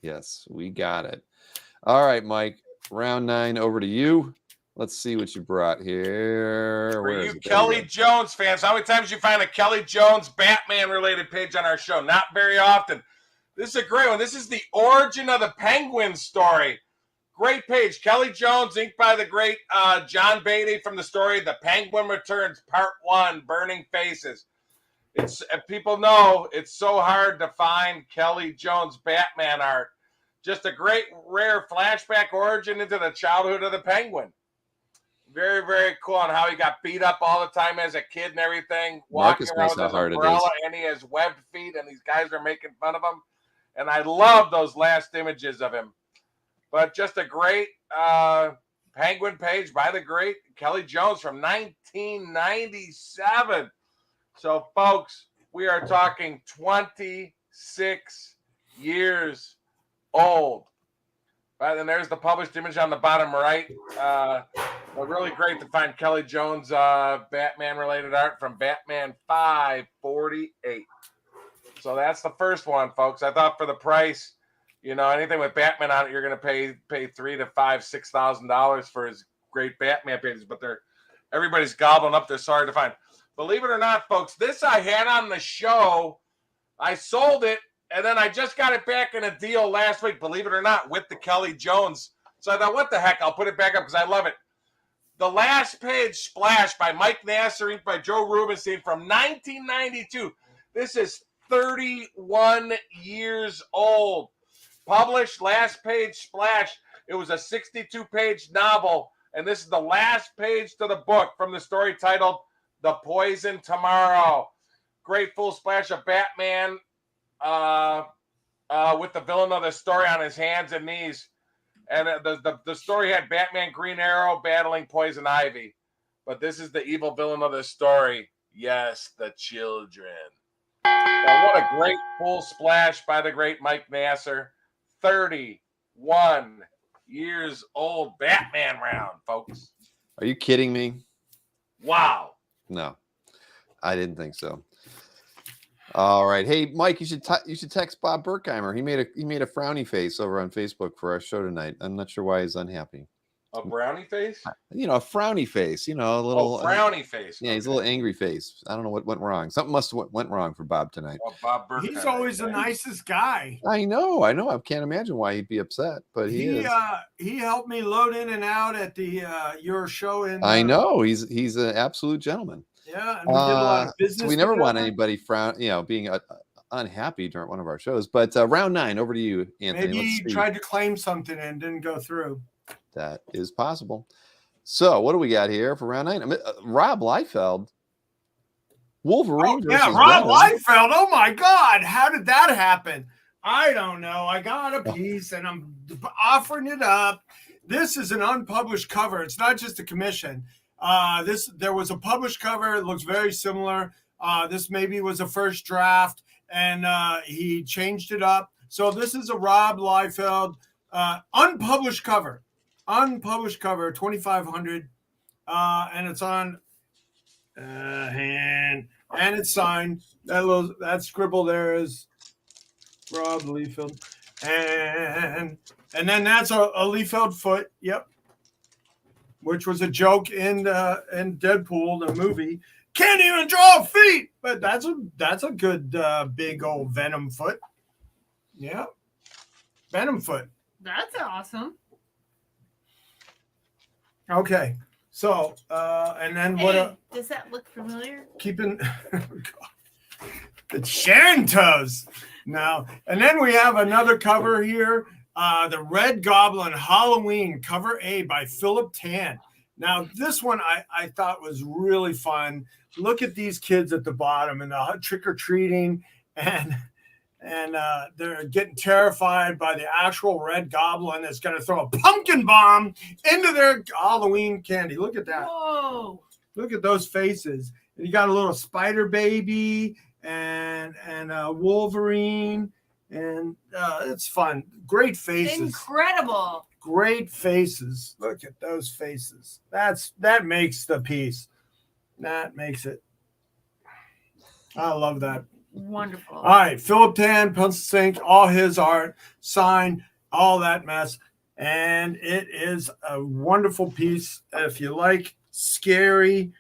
Yes, we got it. All right, Mike. Round 9 over to you. Let's see what you brought here. For you Kelly Jones fans, how many times you find a Kelly Jones Batman-related page on our show? Not very often. This is a great one. This is the origin of the Penguin story. Great page. Kelly Jones, inked by the great John Beatty from the story The Penguin Returns, Part 1, Burning Faces. People know it's so hard to find Kelly Jones Batman art. Just a great, rare flashback origin into the childhood of the Penguin. Very, very cool on how he got beat up all the time as a kid and everything. Walking around with his umbrella and he has webbed feet and these guys are making fun of him. And I love those last images of him. But just a great Penguin page by the great Kelly Jones from 1997. So, folks, we are talking 26 years old. Right, and there's the published image on the bottom right. Really great to find Kelly Jones Batman-related art from Batman 548. So that's the first one, folks. I thought for the price, anything with Batman on it, you're going to pay $3,000 to $5,000, $6,000 for his great Batman pages. But everybody's gobbling up. They're sorry to find. Believe it or not, folks, this I had on the show. I sold it And then I just got it back in a deal last week, believe it or not, with the Kelly Jones. So I thought, what the heck? I'll put it back up because I love it. The Last Page Splash by Mike Nasser, inked by Joe Rubenstein from 1992. This is 31 years old. Published Last Page Splash. It was a 62-page novel, and this is the last page to the book from the story titled The Poison Tomorrow. Great full splash of Batman with the villain of the story on his hands and knees. And the story had Batman, Green Arrow battling Poison Ivy. But this is the evil villain of the story. Yes, the children. Now, what a great full splash by the great Mike Nasser. 31 years old Batman round, folks. Are you kidding me? Wow. No, I didn't think so. All right, hey Mike, you should text Bob Berkheimer. He made a frowny face over on Facebook for our show tonight. I'm not sure why he's unhappy. A brownie face? A frowny face. A little frowny face. Yeah, he's a little angry face. I don't know what went wrong. Something must have went wrong for Bob tonight. Oh, Bob Berkheimer. He's always the nicest guy. I know. I can't imagine why he'd be upset, but he is. He helped me load in and out at the your show. I know he's an absolute gentleman. Yeah, and we did a lot of business. So we never want anybody being unhappy during one of our shows. But round 9, over to you, Anthony. Maybe he tried to claim something and didn't go through. That is possible. So what do we got here for round 9? Rob Liefeld, Wolverine. Yeah, Rob Liefeld. Oh my God, how did that happen? I don't know. I got a piece and I'm offering it up. This is an unpublished cover. It's not just a commission. There was a published cover. It looks very similar. This maybe was a first draft, and he changed it up. So this is a Rob Liefeld unpublished cover. Unpublished cover, 2,500, and it's on hand, and it's signed. That scribble there is Rob Liefeld, and then that's a Liefeld foot. Yep. Which was a joke in Deadpool, the movie. Can't even draw feet, but that's a good big old Venom foot. Yeah, Venom foot. That's awesome. Okay, so and then what? Does that look familiar? Keeping the Sharon toes. Now, and then we have another cover here. The Red Goblin Halloween, cover A by Philip Tan. Now, this one I thought was really fun. Look at these kids at the bottom and the trick-or-treating, and they're getting terrified by the actual Red Goblin that's going to throw a pumpkin bomb into their Halloween candy. Look at that. Whoa. Look at those faces. And you got a little spider baby and Wolverine. And it's fun. Great faces. Incredible. Great faces. Look at those faces. That makes the piece. That makes it. I love that. Wonderful. All right. Philip Tan, pencil ink, all his art, signed, all that mess. And it is a wonderful piece. If you like scary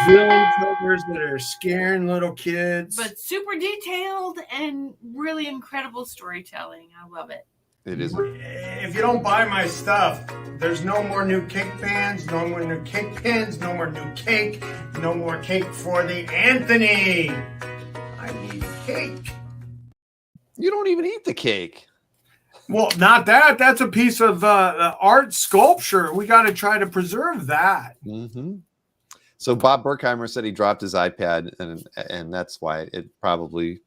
villain covers that are scaring little kids. But super detailed and really incredible storytelling. I love it. It is. If you don't buy my stuff, there's no more new cake pans, no more new cake pins, no more new cake, no more cake for the Anthony. I need cake. You don't even eat the cake. Well, not that. That's a piece of art sculpture. We got to try to preserve that. Mm-hmm. So Bob Berkheimer said he dropped his iPad, and that's why it probably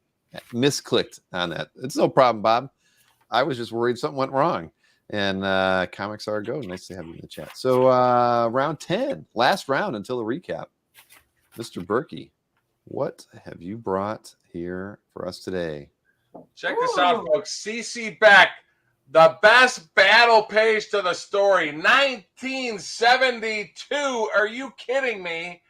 misclicked on that. It's no problem, Bob. I was just worried something went wrong. And Comics Are Go. Nice to have you in the chat. So round 10, last round until the recap. Mr. Berkey, what have you brought here for us today? Check this out, folks. CC Beck, the best battle page to the story, 1972. Are you kidding me?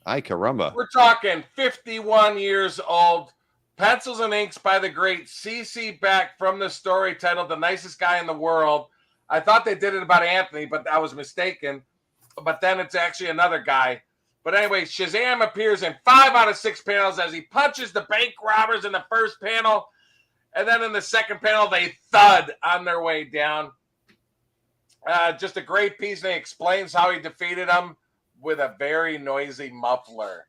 Ay, caramba. We're talking 51 years old. Pencils and inks by the great CC Beck from the story titled The Nicest Guy in the World. I thought they did it about Anthony, but I was mistaken. But then it's actually another guy. But anyway, Shazam appears in 5 out of 6 panels as he punches the bank robbers in the first panel. And then in the second panel, they thud on their way down. Just a great piece. And he explains how he defeated them with a very noisy muffler.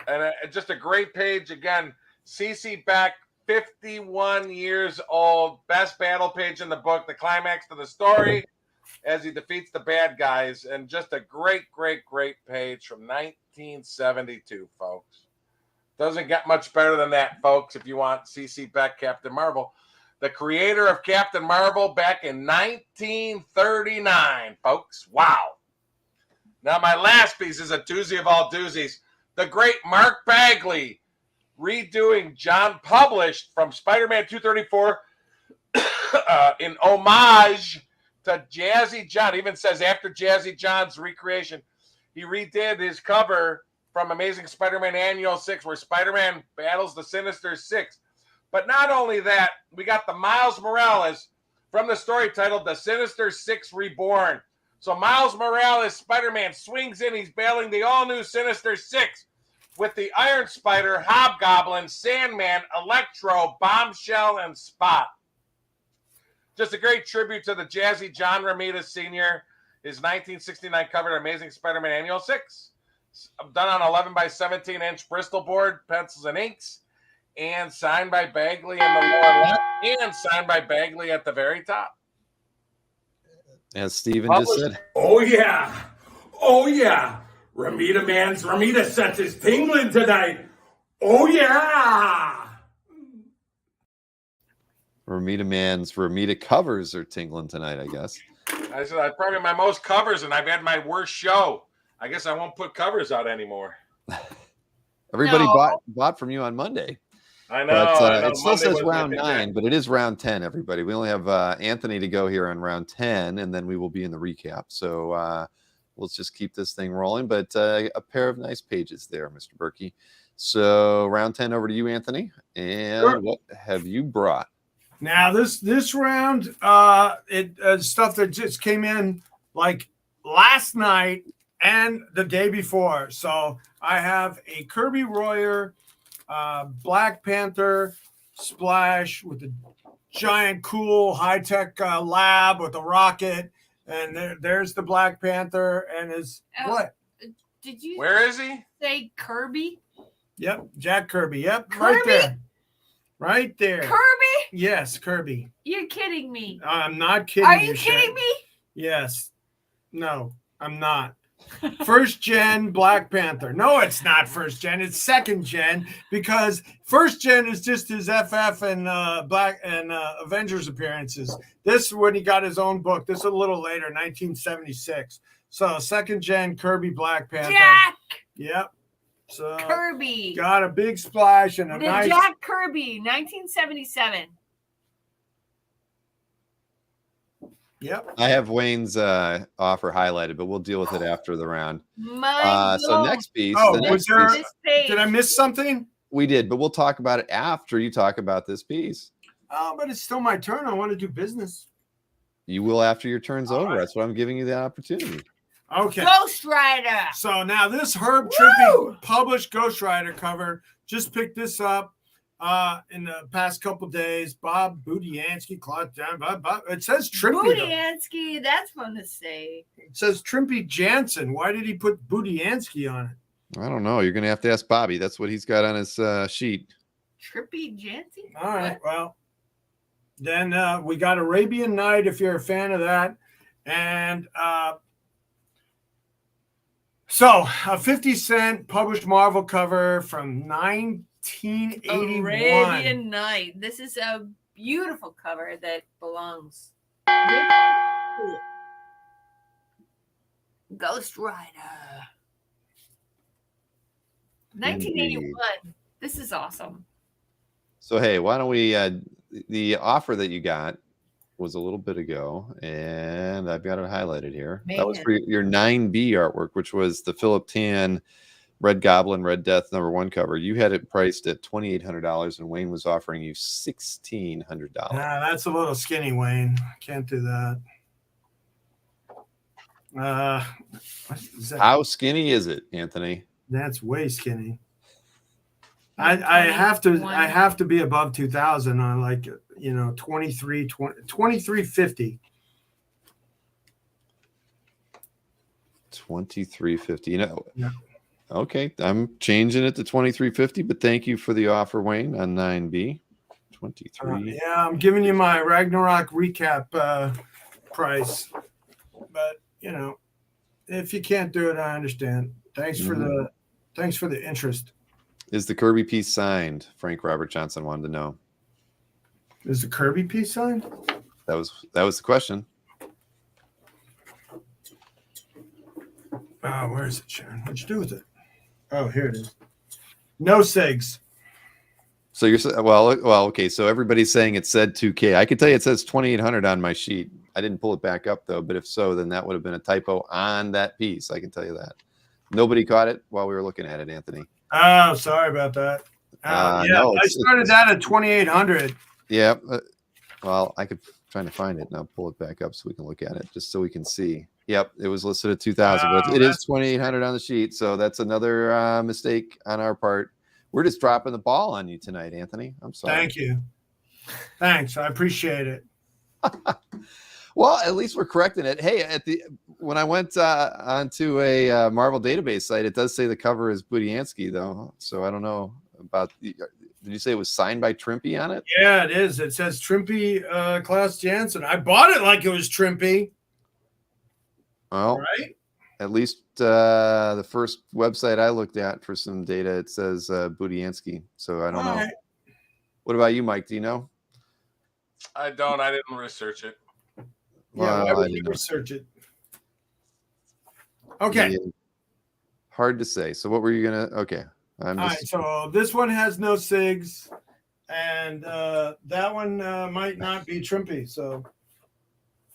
And just a great page. Again, CC Beck, 51 years old. Best battle page in the book. The climax to the story as he defeats the bad guys. And just a great, great, great page from 1972, folks. Doesn't get much better than that, folks, if you want CC Beck, Captain Marvel. The creator of Captain Marvel back in 1939, folks. Wow. Now, my last piece is a doozy of all doozies. The great Mark Bagley redoing John published from Spider-Man 234 in homage to Jazzy John. Even says after Jazzy John's recreation, he redid his cover from Amazing Spider-Man Annual 6, where Spider-Man battles the Sinister Six. But not only that, we got the Miles Morales from the story titled The Sinister Six Reborn. So Miles Morales, Spider-Man, swings in. He's battling the all-new Sinister Six with the Iron Spider, Hobgoblin, Sandman, Electro, Bombshell, and Spot. Just a great tribute to the Jazzy John Romita Sr., his 1969 cover of Amazing Spider-Man Annual 6. Done on 11 by 17-inch Bristol board, pencils and inks, and signed by Bagley in the lower left, and signed by Bagley at the very top. As Steven just said. Oh, yeah. Oh, yeah. Romita sets is tingling tonight. Oh, yeah. Romita covers are tingling tonight, I guess. I said I probably my most covers, and I've had my worst show. I guess I won't put covers out anymore. Everybody bought from you on Monday. I know. But, it still says round 9, but it is round 10, everybody. We only have Anthony to go here on round 10, and then we will be in the recap. So let's just keep this thing rolling. But a pair of nice pages there, Mr. Berkey. So round 10 over to you, Anthony. And Sure. What have you brought? Now this round, stuff that just came in like last night and the day before. So I have a Kirby Royer, Black Panther splash with a giant, cool, high-tech lab with a rocket, and there's the Black Panther and his what? Did you Where is he? say Kirby? Yep, Jack Kirby. Yep, Kirby? right there. Right there. Kirby? Yes, Kirby. You're kidding me. I'm not kidding. Are you Sharon. kidding me? Yes. No, I'm not. First gen Black Panther. No, it's not first gen. It's second gen, because first gen is just his FF and Avengers appearances. This is when he got his own book. This is a little later, 1976. So second gen Kirby Black Panther. Jack Yep. So Kirby. got a big splash and a The nice. Jack Kirby, 1977. Yep. I have Wayne's offer highlighted, but we'll deal with it after the round. So next piece. Oh, the next was there- piece Did I miss something? we did, but we'll talk about it after you talk about this piece. Oh, but it's still my turn. I want to do business. You will after your turn's All over. right. That's why I'm giving you the opportunity. Okay. Ghost Rider. So now this Herb Woo! Trimpe published Ghost Rider cover. Just picked this up in the past couple days. Bob Budiansky, Claude John. It says Trimpe. though. Budiansky, that's fun to say. It says Trimpe Jansen. Why did he put Budiansky on it? I don't know. You're going to have to ask Bobby. That's what he's got on his sheet. Trippy Jancy? All right. Well, then we got Arabian Night if you're a fan of that. And so a 50-cent published Marvel cover from 1981. Arabian Night. This is a beautiful cover that belongs. Ghost Rider. 1981. This is awesome. So, hey, why don't we the offer that you got was a little bit ago, and I've got it highlighted here. That was Man. for your 9B artwork, which was the Philip Tan Red Goblin, Red Death #1 cover. You had it priced at $2,800, and Wayne was offering you $1,600. That's a little skinny, Wayne. Can't do that. Exactly. How skinny is it, Anthony? That's way skinny. I have to be above 2,000 on, like, 2350. 2350. Yeah. Okay, I'm changing it to 2350, but thank you for the offer, Wayne, on 9B. 23. Yeah, I'm giving you my Ragnarok recap price, but if you can't do it, I understand. Thanks for the interest. Is the Kirby piece signed? Frank Robert Johnson wanted to know. Is the Kirby piece signed? That was the question. Where is it, Sharon? What'd you do with it? Oh, here it is. No SIGs. So you're well, okay. So everybody's saying it said 2K. I can tell you it says 2,800 on my sheet. I didn't pull it back up though, but if so, then that would have been a typo on that piece. I can tell you that. Nobody caught it while we were looking at it, Anthony. Oh, sorry about that. No, I started that at 2,800. Yeah. Well, I could try to find it and I'll pull it back up so we can look at it, just so we can see. Yep, it was listed at 2,000, but it is 2,800 on the sheet. So that's another mistake on our part. We're just dropping the ball on you tonight, Anthony. I'm sorry. Thank you. Thanks. I appreciate it. Well, at least we're correcting it. Hey, when I went onto a Marvel database site, it does say the cover is Budiansky, though. So I don't know about did you say it was signed by Trimpy on it? Yeah, it is. It says Trimpy Klaus Janson. I bought it like it was Trimpy. Well, right? At least the first website I looked at for some data, it says Budiansky. So I don't know. Right. What about you, Mike? Do you know? I don't. I didn't research it. Yeah, why would you research it? Okay. Yeah. Hard to say. So what were you gonna? Okay. All right. So this one has no SIGs, and that one might not be Trimpy. So.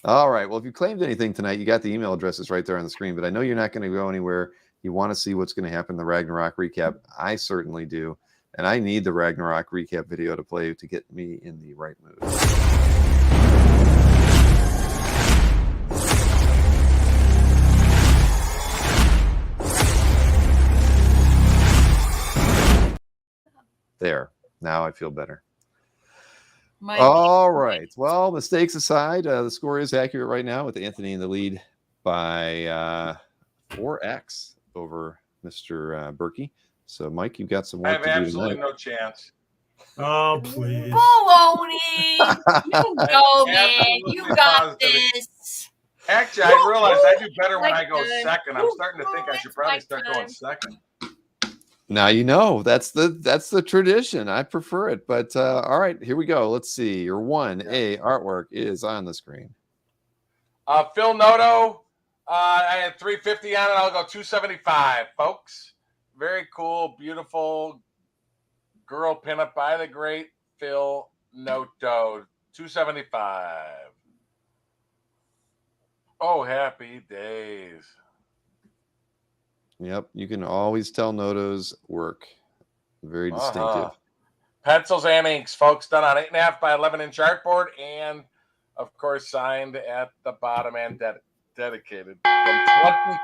All right. Well, if you claimed anything tonight, you got the email addresses right there on the screen. But I know you're not going to go anywhere. You want to see what's going to happen in the Ragnarok recap. I certainly do, and I need the Ragnarok recap video to play to get me in the right mood. There. Now I feel better. All right. Well, mistakes aside, the score is accurate right now with Anthony in the lead by 4x over Mr. Berkey. So, Mike, you've got some work to do. I have absolutely no chance. Oh, please. Baloney. You go, man. You got this. Actually, I realized I do better when I go second. I'm starting to think I should probably start going second. Now that's the tradition. I prefer it, but all right, here we go. Let's see. Your 1A artwork is on the screen. Phil Noto, I had 350 on it. I'll go 275, folks. Very cool, beautiful girl pinup by the great Phil Noto. 275. Oh, happy days. Yep, you can always tell Noto's work. Very distinctive. Pencils and inks, folks, done on 8.5 by 11-inch artboard, and of course signed at the bottom and dedicated from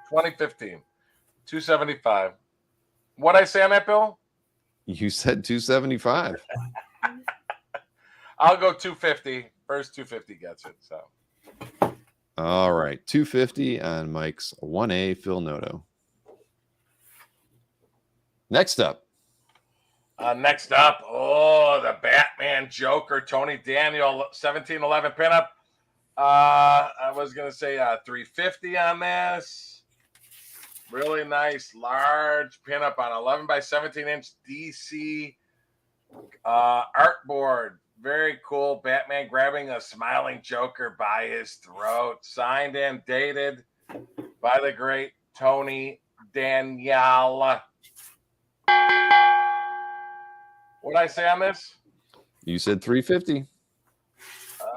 2015. 275. What'd I say on that, Bill? You said 275. I'll go 250. First 250 gets it. So. All right, 250 on Mike's 1A Phil Noto. Next up, the Batman Joker Tony Daniel 1711 pinup. I was gonna say 350 on this. Really nice, large pinup on 11 by 17-inch DC artboard. Very cool. Batman grabbing a smiling Joker by his throat. Signed and dated by the great Tony Daniel. What'd I say on this? You said 350.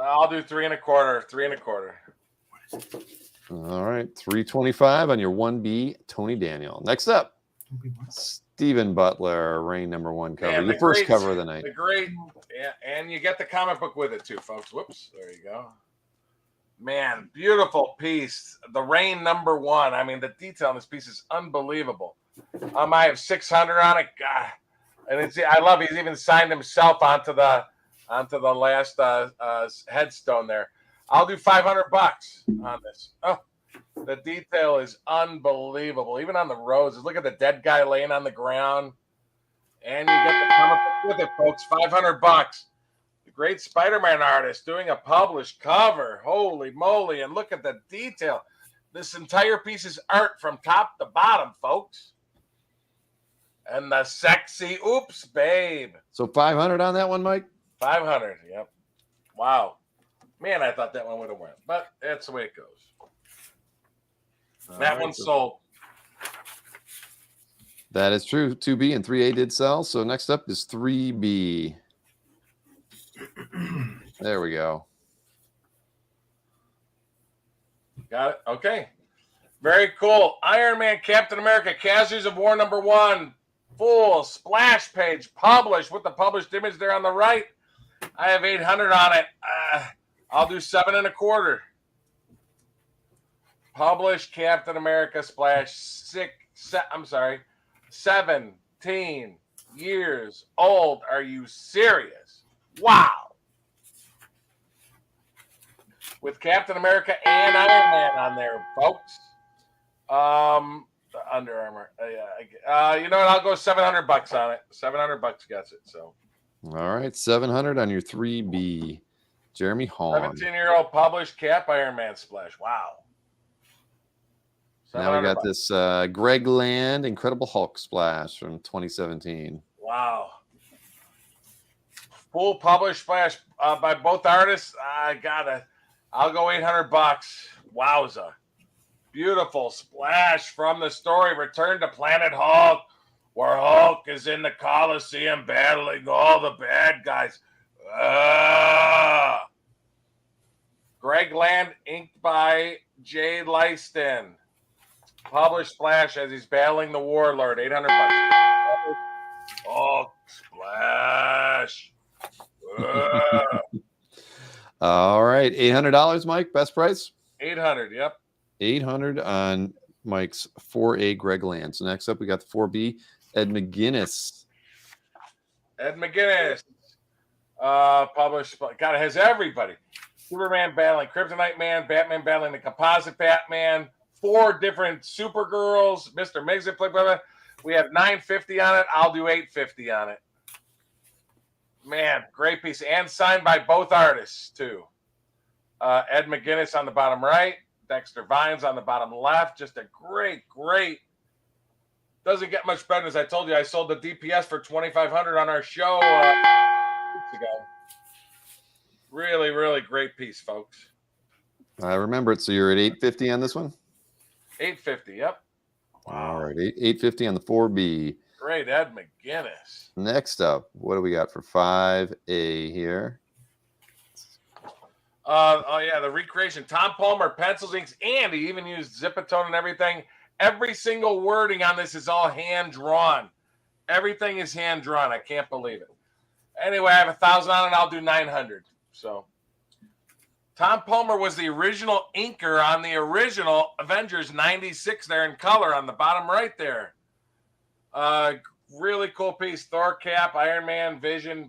I'll do 3 1/4. 3 1/4. All right, 325 on your 1B Tony Daniel. Next up, Stephen Butler, Reign #1 cover. Man, your first cover of the night. The great, and you get the comic book with it too, folks. Whoops, there you go. Man, beautiful piece. The Rain #1. I mean, the detail on this piece is unbelievable. I have 600 on it. God. And I love he's even signed himself onto the last headstone there. I'll do $500 on this. Oh, the detail is unbelievable. Even on the roses. Look at the dead guy laying on the ground. And you get the comic book with it, folks. $500. The great Spider-Man artist doing a published cover. Holy moly. And look at the detail. This entire piece is art from top to bottom, folks. And the sexy oops, babe. So 500 on that one, Mike? 500, yep. Wow. Man, I thought that one would have went. But that's the way it goes. That one's sold. That is true. 2B and 3A did sell. So next up is 3B. There we go. Got it? Okay. Very cool. Iron Man, Captain America, Casualties of War #1. Full splash page published with the published image there on the right. I have 800 on it. I'll do 7 1/4. Published Captain America splash 17 years old. Are you serious? Wow. With Captain America and Iron Man on there, folks. Under Armour. You know what? I'll go $700 on it. $700 gets it. So. All right, 700 on your 3B. Jeremy Hahn. 17-year-old published Cap Iron Man splash. Wow. Now we got this Greg Land Incredible Hulk splash from 2017. Wow. Full published splash by both artists. I'll go $800. Wowza. Beautiful splash from the story Return to Planet Hulk, where Hulk is in the Coliseum battling all the bad guys. Greg Land, inked by Jay Lyston. Published splash as he's battling the Warlord. $800. Hulk splash. All right, $800, Mike. Best price? 800. Yep. 800 on Mike's 4A Greg Land. So next up, we got the 4B Ed McGuinness. Ed McGuinness. Published. God, it has everybody. Superman battling Kryptonite Man, Batman battling the composite Batman, 4 different Supergirls, Mr. Mixit, blah, blah, blah. We have $950 on it. I'll do $850 on it. Man, great piece. And signed by both artists, too. Ed McGuinness on the bottom right. Dexter Vines on the bottom left. Just a great. Doesn't get much better. As I told you, I sold the DPS for $2,500 on our show weeks ago. Really great piece, folks. I remember it. So you're at 850 on this one? 850, yep. All right, 850 on the 4B. Great, Ed McGuinness. Next up, what do we got for 5A here? The recreation. Tom Palmer, pencils, inks, and he even used Zipatone and everything. Every single wording on this is all hand-drawn. Everything is hand-drawn. I can't believe it. Anyway, I have 1,000 on it. I'll do 900. So, Tom Palmer was the original inker on the original Avengers 96 there in color on the bottom right there. Really cool piece. Thor cap, Iron Man, Vision,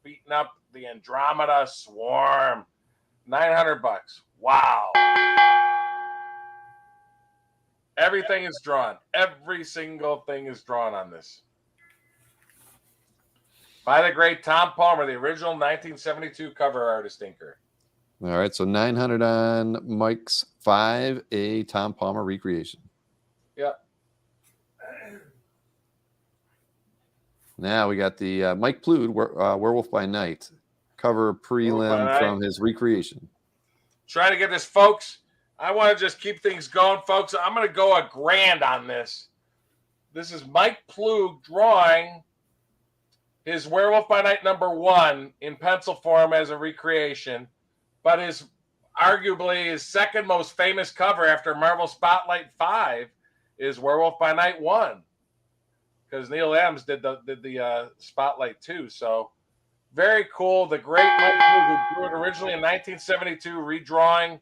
beating up the Andromeda Swarm. $900. Wow. Everything is drawn. Every single thing is drawn on this. By the great Tom Palmer, the original 1972 cover artist inker. All right, so 900 on Mike's 5A Tom Palmer recreation. Yep. Now we got the Mike Plude, Werewolf by Night, cover prelim from his recreation. Try to get this, folks. I want to just keep things going, folks. I'm going to go $1,000 on this. This is Mike Plude drawing his Werewolf by Night #1 in pencil form as a recreation, but arguably his second most famous cover after Marvel Spotlight 5 is Werewolf by Night 1, because Neil Adams did the Spotlight 2. So very cool. The great Mike Plude, who drew it originally in 1972, redrawing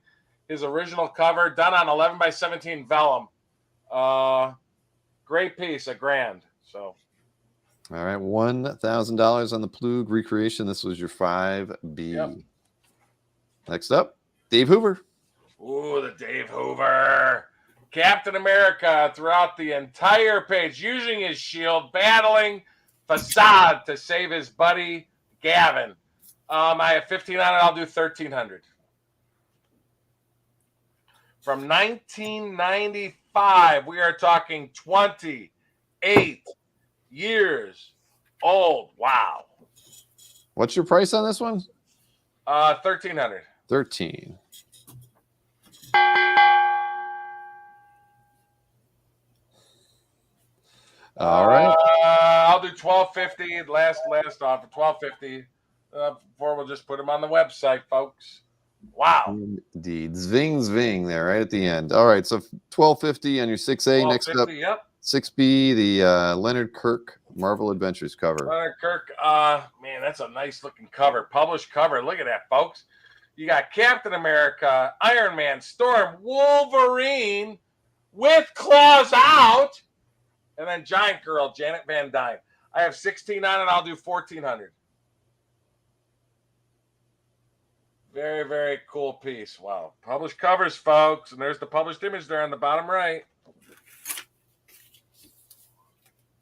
his original cover, done on 11x17 vellum. Great piece, a grand. So, All right, $1,000 on the Plug recreation. This was your 5B. Yep. Next up, Dave Hoover. ooh, the Dave Hoover. Captain America throughout the entire page, using his shield, battling Facade to save his buddy Gavin. I have 1,500. I'll do 1,300. From 1995, we are talking 28 years old. Wow. What's your price on this one? 1,300. 13. All right. I'll do 1,250. Last offer, 1,250. Before we'll just put them on the website, folks. Wow. Indeed. Zving there right at the end. All right. So 1,250 on your 6A. Next up, Yep. 6B, the Leonard Kirk Marvel Adventures cover. Leonard Kirk. Man, that's a nice looking cover. Published cover. Look at that, folks. You got Captain America, Iron Man, Storm, Wolverine with claws out, and then Giant Girl, Janet Van Dyne. I have 16 on it. I'll do 1,400. Very, very cool piece. Wow. Published covers, folks. And there's the published image there on the bottom right.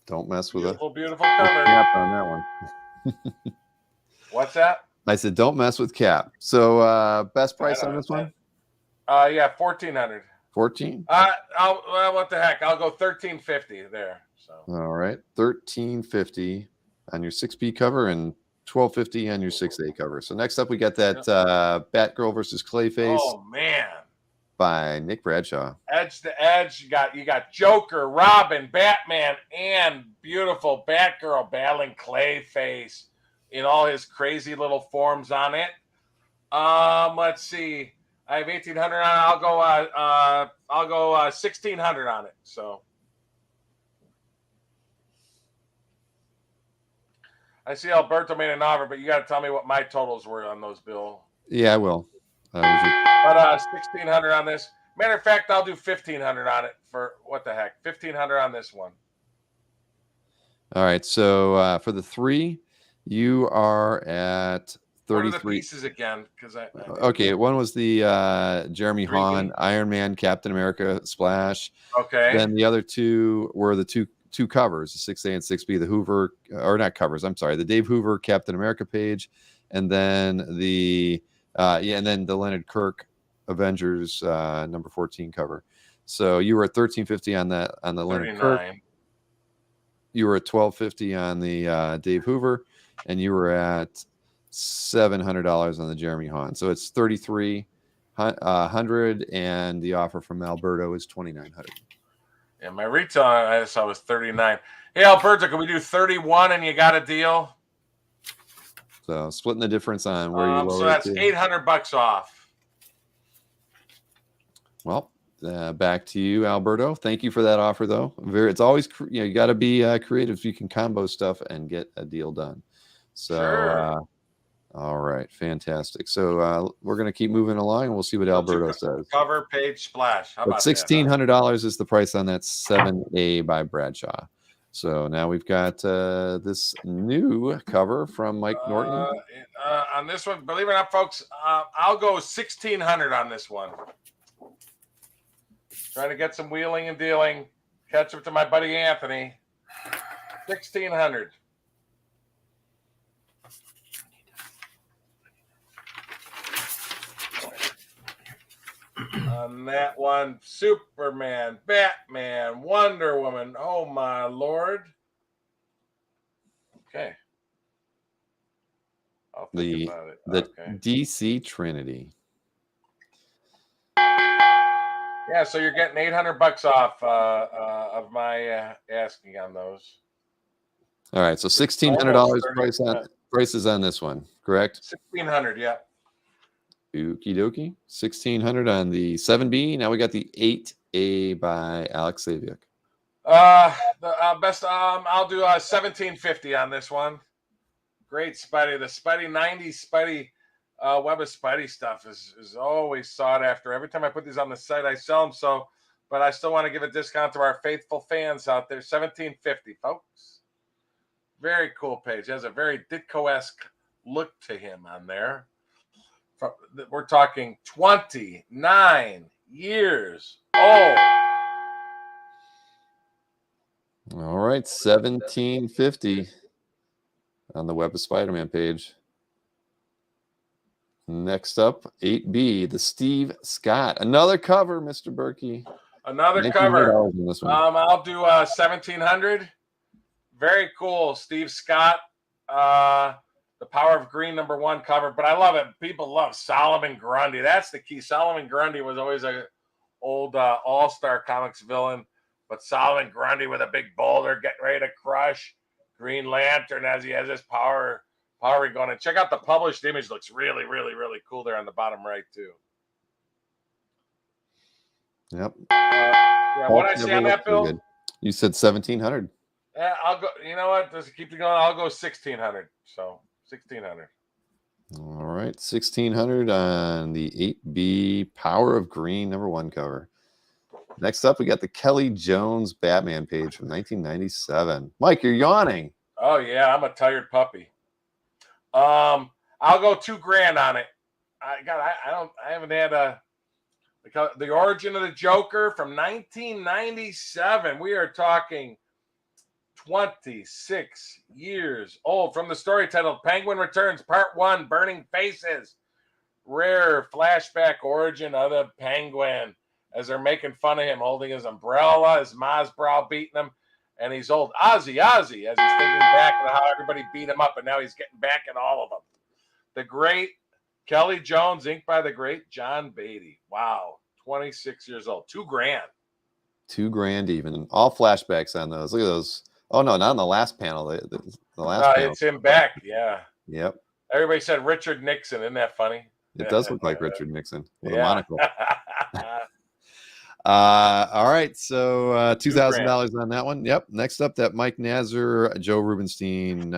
Don't mess with Beautiful, it. beautiful cover. Cap on that one. What's that? I said, don't mess with cap. So best price on this one? Yeah, 1,400. 14. Well, what the heck? I'll go 1,350 there. So. All right, 1,350 on your 6B cover and 1,250 on your 6A cover. So next up, we got that Batgirl versus Clayface. Oh man. By Nick Bradshaw. Edge to edge, you got Joker, Robin, Batman, and beautiful Batgirl battling Clayface in all his crazy little forms on it. Let's see. I have 1,800 on it. I'll go 1,600 on it. So I see Alberto made an offer, but you got to tell me what my totals were on those, Bill. Yeah, I will. But 1,600 on this. Matter of fact, I'll do 1,500 on it for what the heck? 1,500 on this one. All right. So for the 3, you are at 33. What are the pieces again? Okay, one was the Jeremy Hahn, Iron Man, Captain America splash. Okay. Then the other 2 were the two covers, the 6A and 6B, the Hoover, or not covers, I'm sorry, the Dave Hoover Captain America page, and then the Leonard Kirk Avengers number 14 cover. So you were at 1,350 on that, on the Leonard Kirk. You were at 1,250 on the Dave Hoover, and you were at $700 on the Jeremy Hahn. So it's 3,300, and the offer from Alberto is 2,900. Yeah, my retail I saw was 39. Hey, Alberto, can we do 31 and you got a deal? So splitting the difference on where you lower. So that's $800 off. Well, back to you, Alberto. Thank you for that offer, though. It's always you got to be creative. You can combo stuff and get a deal done. So, sure. All right, fantastic. So we're going to keep moving along, and we'll see what Alberto says. Cover page splash. How about $1,600 is the price on that 7A by Bradshaw. So now we've got this new cover from Mike Norton. On this one, believe it or not, folks, I'll go 1,600 on this one. Trying to get some wheeling and dealing. Catch up to my buddy Anthony. 1,600. On that one, Superman, Batman, Wonder Woman. Oh my Lord. Okay. I'll think about it. The DC Trinity. Yeah, so you're getting $800 off of my asking on those. All right, so $1,600 prices on this one, correct? 1,600, yeah. Okie dokie. 1,600 on the 7B. Now we got the 8A by Alex Saviuk. I'll do 1,750 on this one. Great Spidey, the Spidey 90s Spidey Web of Spidey stuff is always sought after. Every time I put these on the site, I sell them. So, but I still want to give a discount to our faithful fans out there. $17.50, folks. Very cool page. It has a very Ditko-esque look to him on there. We're talking 29 years old. All right, 1750 on the Web of Spider-Man page. Next up, 8B, the Steve Scott. Another cover, Mr. Berkey. Another cover. In this one. I'll do 1700. Very cool, Steve Scott. The Power of Green #1 cover, but I love it. People love Solomon Grundy. That's the key. Solomon Grundy was always a old All-Star Comics villain, but Solomon Grundy with a big boulder getting ready to crush Green Lantern as he has his power going. And check out the published image. Looks really, really, really cool there on the bottom right too. Yep. What I say on that, Bill? Good. You said 1700. Yeah, I'll go. You know what? Just keep it going. I'll go 1600. So 1600. All right, 1600 on the 8B Power of Green #1 cover. Next up, we got the Kelly Jones Batman page from 1997. Mike, you're yawning. Oh yeah, I'm a tired puppy. I'll go $2,000 on it. I haven't had the Origin of the Joker from 1997. We are talking 26 years old, from the story titled Penguin Returns Part 1, Burning Faces. Rare flashback origin of the Penguin as they're making fun of him holding his umbrella, his ma's brow beating him, and he's old Ozzy as he's thinking back on how everybody beat him up, and now he's getting back at all of them. The great Kelly Jones, inked by the great John Beatty. Wow, 26 years old. $2,000. $2,000 even. And all flashbacks on those. Look at those. Oh, no, not on the last panel. The last panel. It's him back, yeah. Yep. Everybody said Richard Nixon. Isn't that funny? It does look like Richard Nixon with a monocle. All right, so $2,000 on that one. Yep. Next up, that Mike Nazar, Joe Rubenstein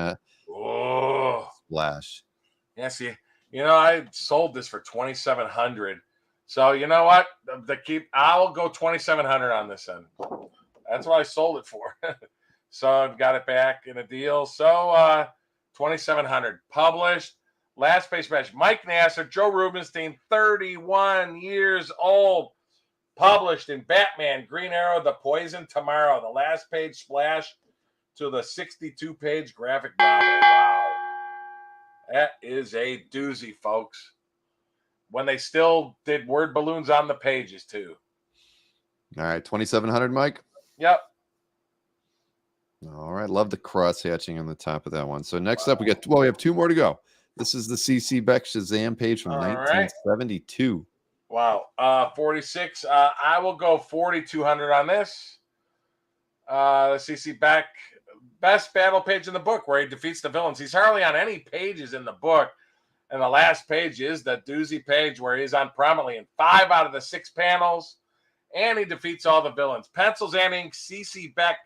splash. Yeah, see, I sold this for $2,700. So you know what? I'll go $2,700 on this end. That's what I sold it for. So I've got it back in a deal. So $2,700 published. Last page splash. Mike Nasser, Joe Rubenstein, 31 years old. Published in Batman, Green Arrow, The Poison Tomorrow. The last page splash to the 62-page graphic novel. Wow. That is a doozy, folks. When they still did word balloons on the pages, too. All right, $2,700, Mike? Yep. All right, love the cross hatching on the top of that one. So next up, we have two more to go. This is the CC Beck Shazam page from 1972. Wow. 46. I will go 4,200 on this. CC Beck, best battle page in the book where he defeats the villains. He's hardly on any pages in the book. And the last page is the doozy page where he's on prominently in 5 out of the 6 panels. And he defeats all the villains. Pencils and ink, CC Beck,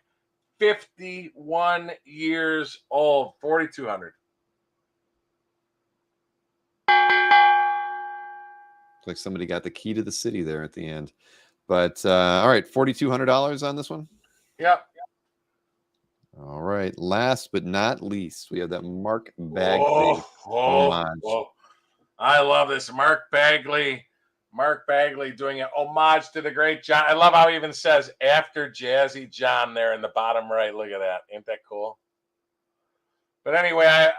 51 years old, 4,200. Like somebody got the key to the city there at the end. But all right, $4,200 on this one? Yep. All right. Last but not least, we have that Mark Bagley homage. I love this. Mark Bagley doing an homage to the great John. I love how he even says after Jazzy John there in the bottom right. Look at that. Ain't that cool? But anyway,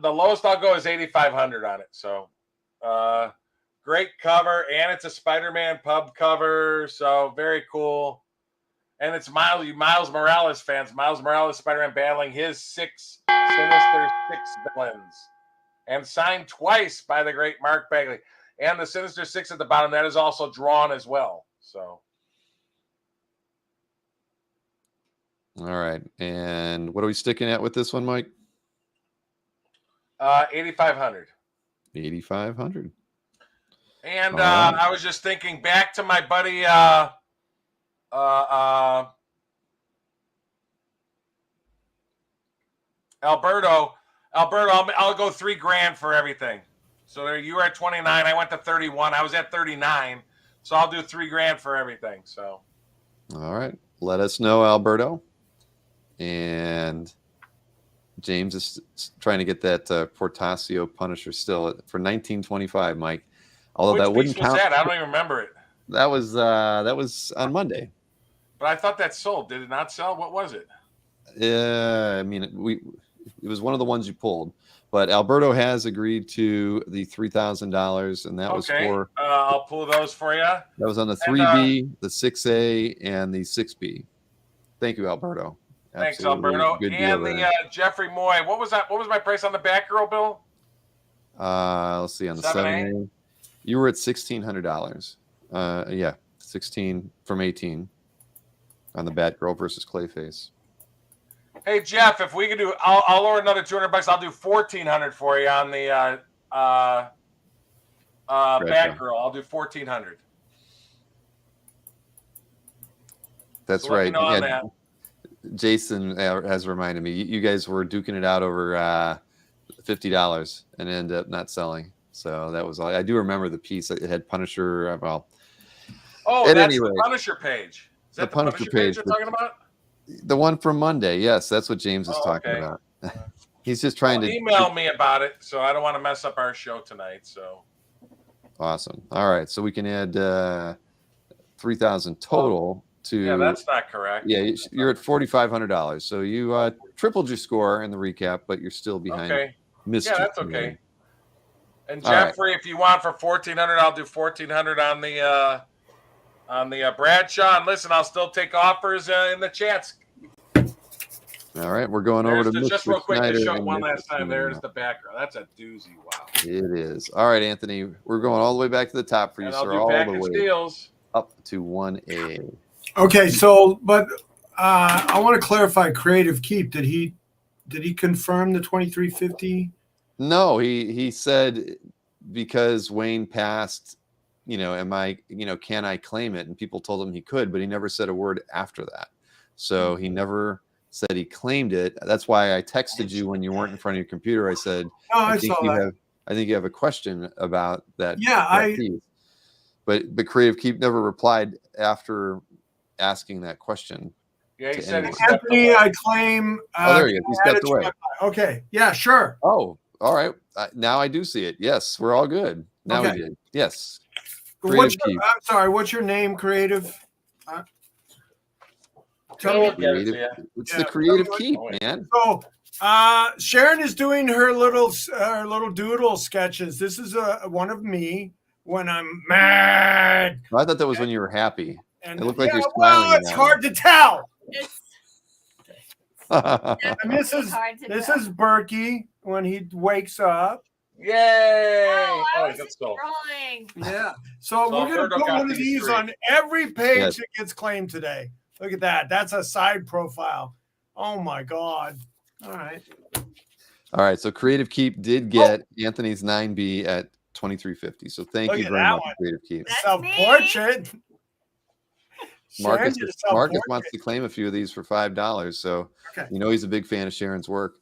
the lowest I'll go is 8,500 on it. So great cover, and it's a Spider-Man pub cover, so very cool. And it's Miles Morales fans. Miles Morales, Spider-Man battling his Sinister Six villains. And signed twice by the great Mark Bagley. And the Sinister Six at the bottom, that is also drawn as well. So. All right. And what are we sticking at with this one, Mike? 8,500. 8,500. And I was just thinking back to my buddy Alberto. Alberto, I'll go $3,000 for everything. So there, you were at 29. I went to 31. I was at 39. So I'll do $3,000 for everything. So. All right. Let us know, Alberto. And James is trying to get that Portasio Punisher still for 1925, Mike. Although Which that wouldn't piece was count. that? I don't even remember it. That was on Monday. But I thought that sold. Did it not sell? What was it? I mean, it was one of the ones you pulled. But Alberto has agreed to the $3,000, and that was for. I'll pull those for you. That was on the 3B, the 6A, and the 6B. Thank you, Alberto. Thanks, Absolutely. Alberto. Good And deal the there. Jeffrey Moy. What was that? What was my price on the back girl, Bill? Let's see, on the 7A, you were at $1,600. Yeah, 16 from 18 on the Batgirl versus Clayface. Hey Jeff, if we could do, I'll lower another $200. I'll do $1,400 for you on the Batgirl. I'll do $1,400. That's So let me right. know on Yeah, that. Jason has reminded me. You guys were duking it out over $50 and ended up not selling. So that was all. I do remember the piece. It had Punisher. Well, Oh, at that's any the rate, Punisher page. Is that the Punisher page you're talking about? The one from Monday. Yes, that's what James is talking okay. about. He's just trying to email me about it, so I don't want to mess up our show tonight. So awesome. All right, so we can add 3,000 total to. Yeah, that's not correct. Yeah, you're at $4,500. So you tripled your score in the recap, but you're still behind. Okay. Mr. Yeah, that's okay. And All right. Jeffrey, if you want for $1,400, I'll do $1,400 on the Bradshaw. And listen, I'll still take offers in the chats. All right, we're going over to just Mr. real quick to Snyder show and one Mr. last time. Snyder. There's the background. That's a doozy. Wow. It is. All right, Anthony, we're going all the way back to the top for you, And I'll sir. do All the package way deals. up to 1A. Okay, so but I want to clarify. Creative Keep. Did he confirm the 2350? No, he said because Wayne passed, am I, can I claim it? And people told him he could, but he never said a word after that. So he never said he claimed it. That's why I texted you when you weren't in front of your computer. I said, I think you have a question about that. Yeah, that piece. But Creative Keep never replied after asking that question. Yeah, he said he Anthony, I claim. There he is. He stepped away. Okay. Yeah, sure. Oh, all right. Now I do see it. Yes, we're all good. Now we did. Yes. I'm sorry. What's your name, Creative? Tell me. It's the Creative Keep, man. So, Sharon is doing her little doodle sketches. This is one of me when I'm mad. I thought that was when you were happy. And it looked like you're well, smiling. it's hard to tell. It's And this is Berkey when he wakes up. Yay! Oh, that's cool. Yeah. So we're gonna put one of these on every page that gets claimed today. Look at that. That's a side profile. Oh my God. All right. All right. So Creative Keep did get Anthony's 9B at 2350. So thank you very much, Creative Keep. Self-portrait. Marcus wants to claim a few of these for $5. So he's a big fan of Sharon's work.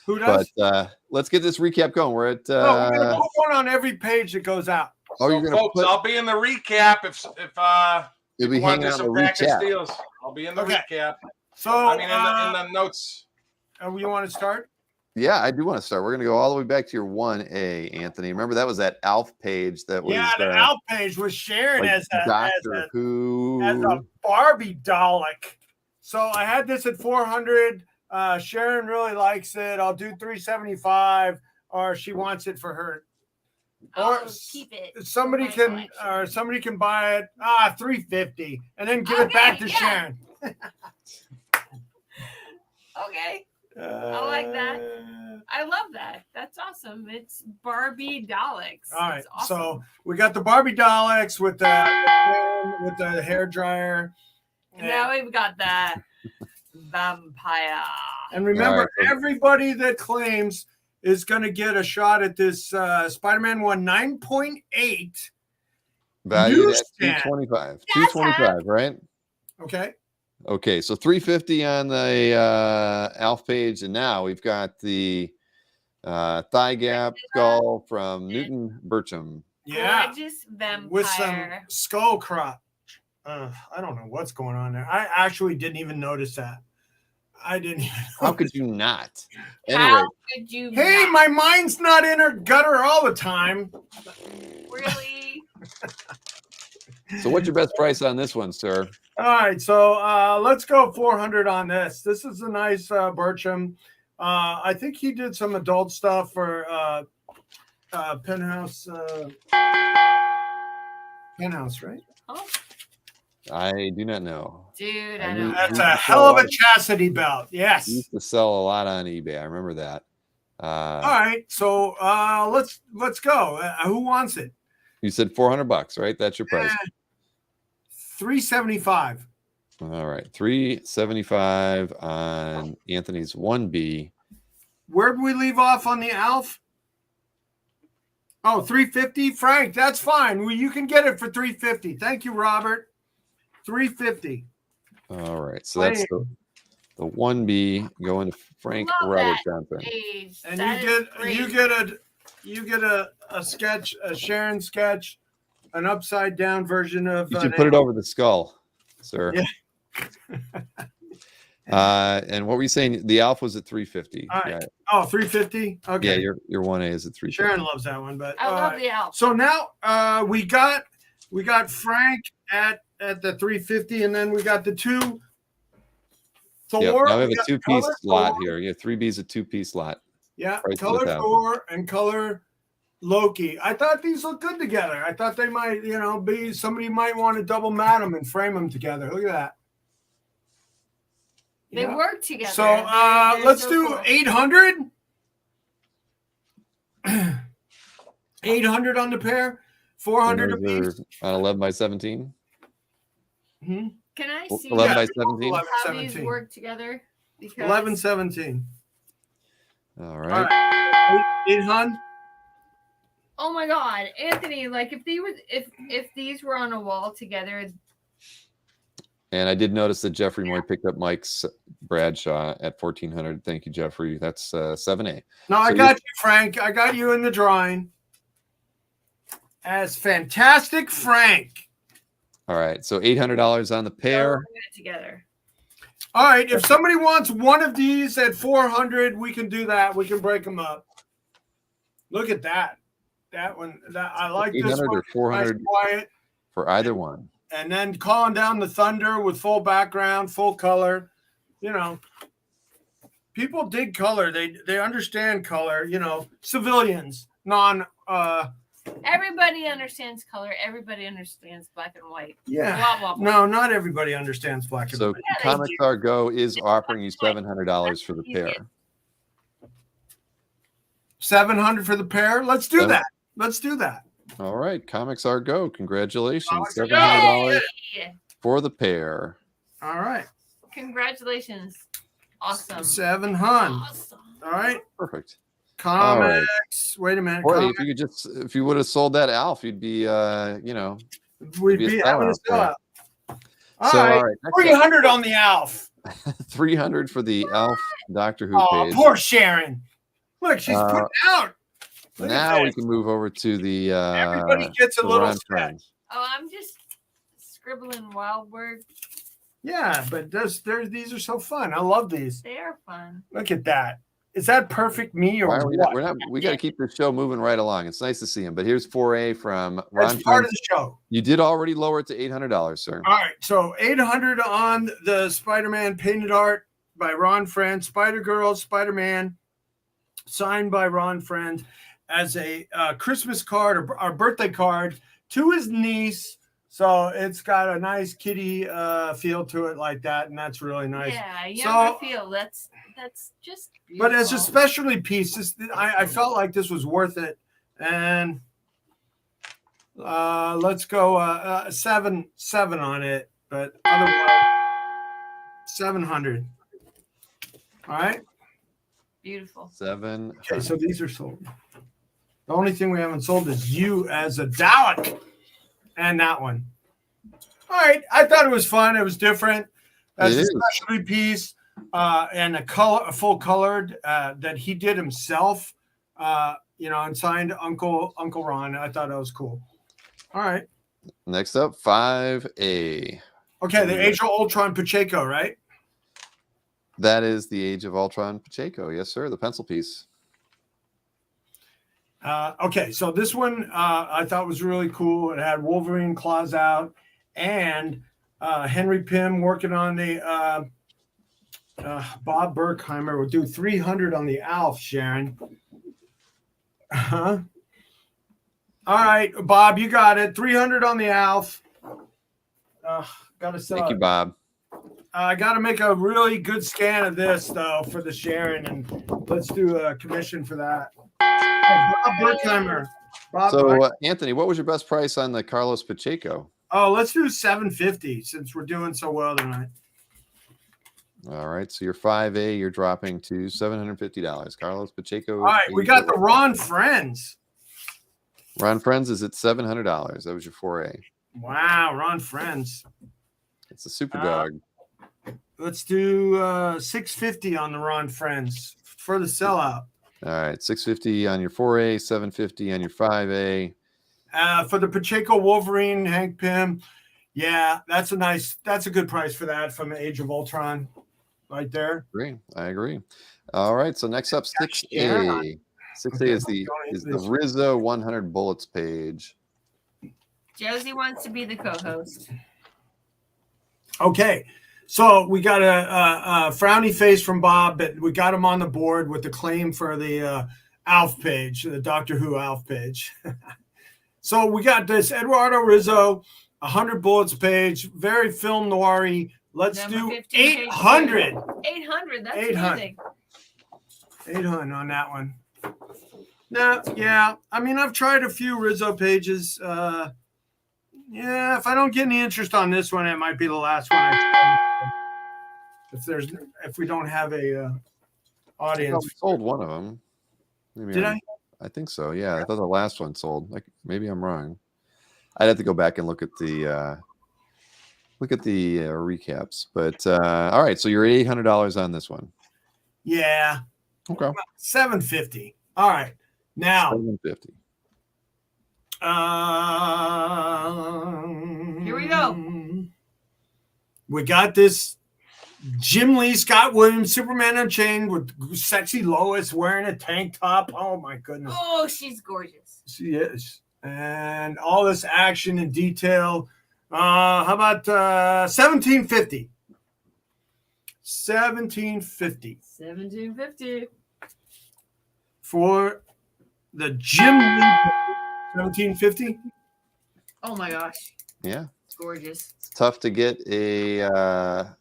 Who does? But let's get this recap going. We're at we're gonna put one on every page that goes out. Oh, you're gonna folks, I'll be in the recap if you'll be hanging out in the recap. Deals. I'll be in the recap. So I mean in the notes. You want to start? Yeah, I do want to start. We're gonna go all the way back to your 1A, Anthony. Remember that was that Alf page that was the Alf page was Sharon as a Doctor Who as a Barbie Dalek. So I had this at 400. Sharon really likes it. I'll do 375, or she wants it for her. Or keep it. Somebody can buy it 350 and then give it back to Sharon. Okay. I like that. I love that. That's awesome. It's Barbie Daleks. All right. Awesome. So we got the Barbie Daleks with the hair dryer. And now we've got the vampire. And remember, everybody that claims is going to get a shot at this Spider-Man 1 9.8. Valued at 225. 225, right? Okay. Okay, so 350 on the Alf page, and now we've got the Thigh gap skull from Newton Bircham. Yeah, Gorgeous vampire. with some skull crotch. I don't know what's going on there. I actually didn't even notice that. I didn't even. How could you not? How Anyway, could you Hey, not? my mind's not in her gutter all the time. Really? so what's your best price on this one, sir? All right, so let's go 400 on this. This is a nice Bircham. I think he did some adult stuff for Penthouse. Penthouse, right? Oh, I do not know. dude, I I knew- don't That's know. a hell of a chastity belt. Yes. He used to sell a lot on eBay. I remember that. All right, so let's go. Who wants it? You said $400, right? That's your price. $375. All right, $375 on Anthony's 1B. Where'd we leave off on the Alf? Oh, $350, Frank. That's fine. Well, you can get it for $350. Thank you, Robert. $350. All right, so that's the 1B going to Frank Love Robert that. Johnson. Age. And That you is get a sketch, a Sharon sketch, an upside down version of. You should put it over the skull, sir. Yeah. And what were you saying? The Alpha was at 350. All right. Yeah, Oh, $350. Okay. yeah, your 1A is at 350. Sharon loves that one, but I love the Alp. so now we got Frank at the 350, and then we got the two. Thor. Yep, now we have we a got two-piece color lot Thor. here. Yeah, 3B's a two-piece lot. Yeah, Price of color 1,000. Thor and color Loki. I thought these looked good together. I thought they might, be somebody might want to double mat them and frame them together. Look at that. They Yeah. work together. So They're let's so do cool. 800. 800 on the pair. 400 And those apiece. are 11 by 17. Hmm? Can I see 11 by Yeah. 17. 11, how these 17. work together? Because 11, 17. All All right. right. 800. oh my god, Anthony, like if these were on a wall together, And I did notice that Jeffrey Moy picked up Mike's Bradshaw at 1400. Thank you, Jeffrey. That's 7A. No, I So got you, Frank. I got you in the drawing. As fantastic Frank. All right. So $800 on the pair. put it together. All right. If somebody wants one of these at 400, we can do that. We can break them up. Look at that. That one. I like this 800 one. or 400 Nice, quiet. for either one. And then calling down the thunder with full background, full color. People dig color. They understand color. Civilians, non. Everybody understands color. Everybody understands black and white. Yeah. Blah blah blah. No, not everybody understands black and So white. Yeah, they Comics do. R Go is offering you $700 for the Easy. pair. 700 for the pair. Let's do that. Let's do that. All right. Comics R Go. Congratulations. Comics R Go. $700 Yay! for the pair. All right. Congratulations. Awesome. 700. Awesome. All right. Perfect. Comics. Wait a minute. Boy, Comics. if you would have sold that Alf, you'd be, We'd be a be having a sellout for sellout. All So, right. all right, next up, 300 on the Alf. 300 for the Alf Doctor Who Oh, page. poor Sharon. Look, she's putting out. Look at Now we that. can move over to the Everybody gets a the little Ron sketch. Friends. Oh, I'm just scribbling wild words. Yeah, but these are so fun. I love these. They are fun. Look at that. Is that perfect me or Why are we what? not, we got to keep this show moving right along. It's nice to see him. But here's 4A from Ron That's part Friends. of the show. You did already lower it to $800, sir. All right, so 800 on the Spider-Man painted art by Ron Friend, Spider-Girl, Spider-Man, signed by Ron Friend as a Christmas card or birthday card to his niece. So it's got a nice kitty feel to it like that, and that's really nice. Yeah, younger So- feel. That's just beautiful. But as a specialty piece, I felt like this was worth it. And let's go 7 on it, but otherwise 700. All right. beautiful. 7. Okay, so these are sold. The only thing we haven't sold is you as a Dalek, and that one. All right, I thought it was fun. It was different. As It a is. specialty piece, and a full colored that he did himself. and signed Uncle Ron. I thought that was cool. All right. Next up, 5A. Okay, the Age of Ultron Pacheco, right? That is the Age of Ultron Pacheco. Yes, sir. The pencil piece. Okay, so this one I thought was really cool. It had Wolverine claws out and Henry Pym working on the Bob Burkheimer will do 300 on the Alf, Sharon. All right, Bob, you got it. 300 on the Alf. Gotta sell Thank you, it. Bob. I got to make a really good scan of this, though, for the Sharon, and let's do a commission for that. Bob Burkheimer. Anthony, what was your best price on the Carlos Pacheco? Oh, let's do $750 since we're doing so well tonight. All right, so your 5A, you're dropping to $750. Carlos Pacheco. All right, we got the Ron Friends. Ron Friends is at $700. That was your 4A. Wow, Ron Friends. It's a super dog. Let's do $650 on the Ron Friends for the sellout. All right, $650 on your 4A, $750 on your 5A. For the Pacheco Wolverine, Hank Pym. Yeah, that's a good price for that from Age of Ultron right there. I agree. All right, so next up, 6A. 6A is the Rizzo 100 bullets page. Josie wants to be the co-host. Okay, so we got a frowny face from Bob, but we got him on the board with the claim for the Alf page, the Doctor Who Alf page. So we got this Eduardo Rizzo, 100 bullets page, very film noir-y. Let's do 800. 800, that's 800. amazing. 800 on that one. Now, yeah, I mean, I've tried a few Rizzo pages. Yeah, if I don't get any interest on this one, it might be the last one I try. If we don't have a audience. I sold one of them. Maybe Did I? I think so. Yeah, I thought the last one sold. Like maybe I'm wrong. I'd have to go back and look at the recaps. But all right, so you're $800 on this one. Yeah. Okay. $750. All right. Now. $750. Here we go. We got this Jim Lee, Scott Williams, Superman Unchained with sexy Lois wearing a tank top. Oh my goodness. Oh, she's gorgeous. She is. And all this action and detail. How about $1750? $1750 for the Jim Lee. $1750. Oh my gosh. Yeah. It's gorgeous. It's tough to get a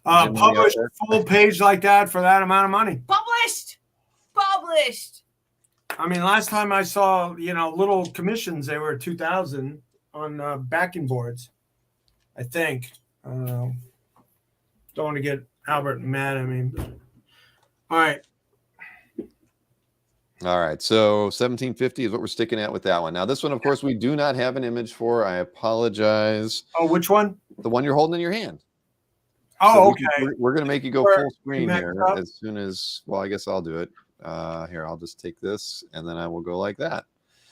published full page like that for that amount of money. Published. I mean, last time I saw, little commissions, they were 2,000 on backing boards, I think. Don't want to get Albert mad at me. All right. All right, so $1750 is what we're sticking at with that one. Now, this one, of course, we do not have an image for. I apologize. Oh, which one? The one you're holding in your hand. Oh, so okay. We're going to make you go full screen here as soon as, well, I guess I'll do it. Here, I'll just take this, and then I will go like that.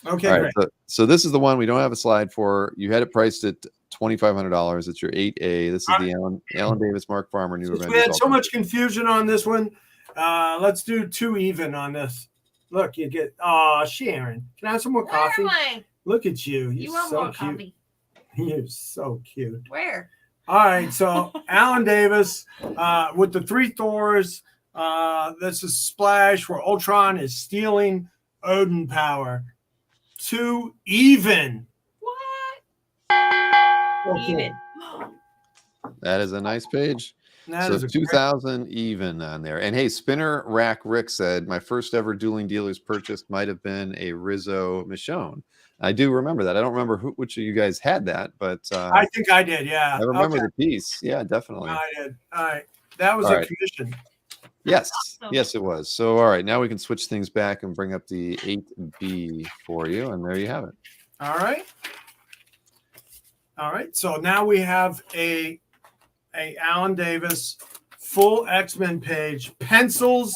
Okay, all right, so this is the one we don't have a slide for. You had it priced at $2,500. It's your 8A. This is the Alan Davis, Mark Farmer, New Avengers. We had so much confusion on this one. Let's do 2 even on this. Look, you get, Sharon, can I have some more coffee? Look at you. You want so more cute. coffee? You're so cute. Where? All right, so Alan Davis with the 3 Thors. This is Splash where Ultron is stealing Odin power. 2 even. What? Even. That is a nice page. That so is 2,000 even on there. And hey, Spinner Rack Rick said, my first ever Dueling Dealers purchase might have been a Rizzo Michonne. I do remember that. I don't remember which of you guys had that, but I think I did. Yeah. I remember the piece. Yeah, definitely. I did. All right. That was a commission. Yes. Yes, it was. So, all right. Now we can switch things back and bring up the 8B for you. And there you have it. All right. All right. So now we have a Alan Davis full X-Men page, pencils,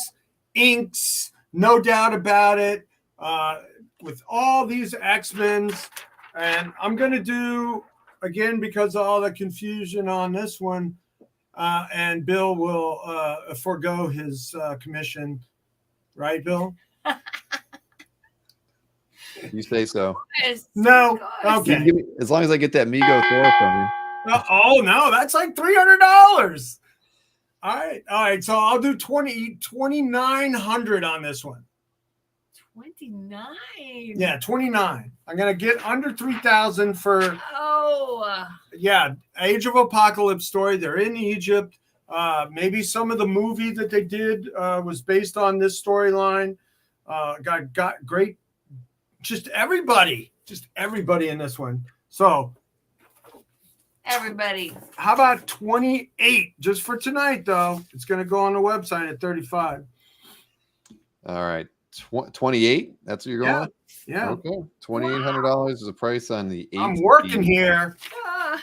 inks, no doubt about it. with all these X-Men's. And I'm going to do, again, because of all the confusion on this one, and Bill will forego his commission. Right, Bill? You say so. Yes, No. of course. You Okay. can give me, as long as I get that Migo Thor from you. Oh, no, that's like $300. All right. So I'll do 2,900 on this one. 29. Yeah, 29. I'm gonna get under 3,000 for Age of Apocalypse story. They're in Egypt. Maybe some of the movie that they did was based on this storyline. Got great, just everybody in this one. So Everybody. how about 28 just for tonight though? It's gonna go on the website at 35. All right. 28. That's what you're going with? Yeah. Okay. $2,800 is the price on the 8. I'm working here.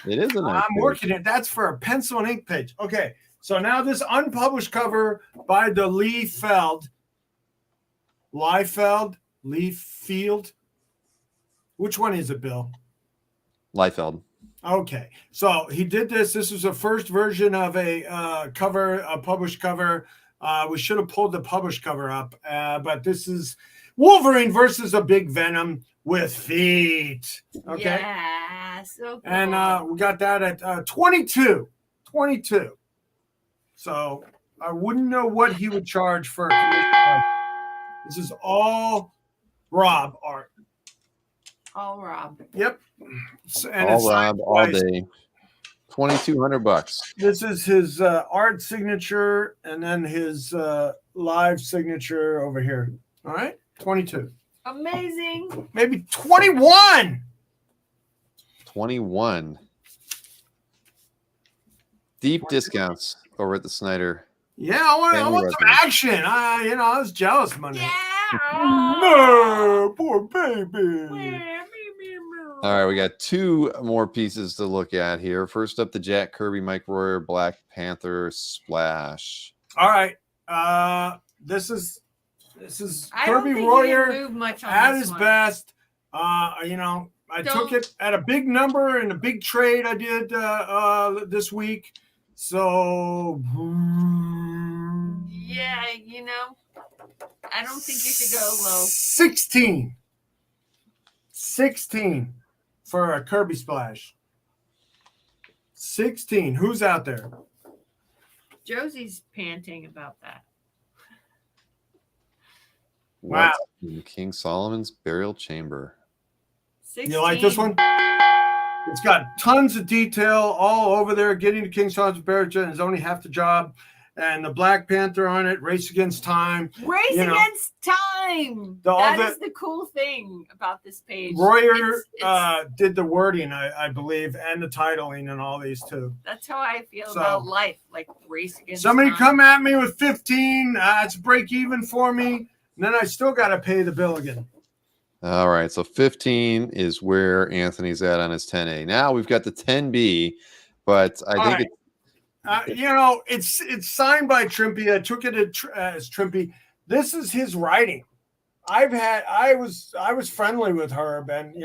It is a nice I'm page. working it. That's for a pencil and ink page. Okay. So now this unpublished cover by the Liefeld. Which one is it, Bill? Liefeld. Okay. So he did this. This was the first version of a cover, a published cover. We should have pulled the published cover up, but this is Wolverine versus a big Venom with feet. Okay. Yeah, so cool. And we got that at 22. 22. So I wouldn't know what he would charge for a commission. This is all Rob art. All Rob. Yep. And All it's Rob, signed all twice. day. $2,200. This is his art signature and then his live signature over here. All right. 22. Amazing. Maybe 21. 21. Deep discounts over at the Snyder. Yeah, I want Family some residence. action. I was jealous money. Yeah. No, poor baby. All right, we got two more pieces to look at here. First up, the Jack Kirby, Mike Royer, Black Panther Splash. All right. This is I Kirby don't think Royer he didn't move much on at this his one. best. I took it at a big number in a big trade I did this week. So Yeah, I don't think you should go low. 16 for a Kirby Splash. 16. Who's out there? Josie's panting about that. Wow. What's in King Solomon's Burial Chamber? 16. You like this one? It's got tons of detail all over there. Getting to King Solomon's Burial Chamber is only half the job. And the Black Panther on it, Race Against Time. Race Against Time. That is the cool thing about this page. Royer It's- did the wording, I believe, and the titling and all these too. That's how I feel So- about life, like Race Against Somebody Time. come at me with 15. It's break even for me. And then I still got to pay the bill again. All right, so 15 is where Anthony's at on his 10A. Now we've got the 10B, but I think right. It's signed by Trimpy. I took it as Trimpy. This is his writing. I was friendly with Herb, and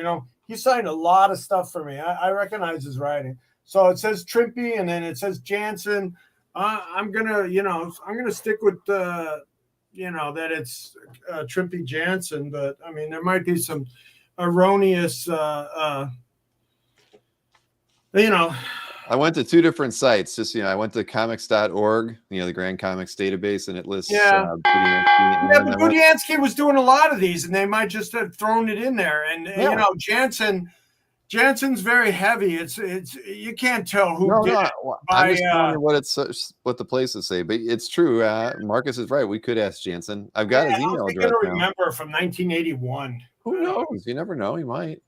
he signed a lot of stuff for me. I recognize his writing. So it says Trimpy, and then it says Jansen. I'm gonna stick with that it's Trimpy Jansen, but I mean there might be some erroneous I went to two different sites. I went to comics.org, the Grand Comics database, and it lists Yeah. Budiansky, and Yeah, then but I went- Budiansky was doing a lot of these, and they might just have thrown it in there. And Jansen's very heavy. It's you can't tell who No, did no, it. well, by, I'm just telling you what the places say, but it's true. Marcus is right. We could ask Jansen. I've got his email I'm address gonna now. remember from 1981. Who knows? You never know. He might.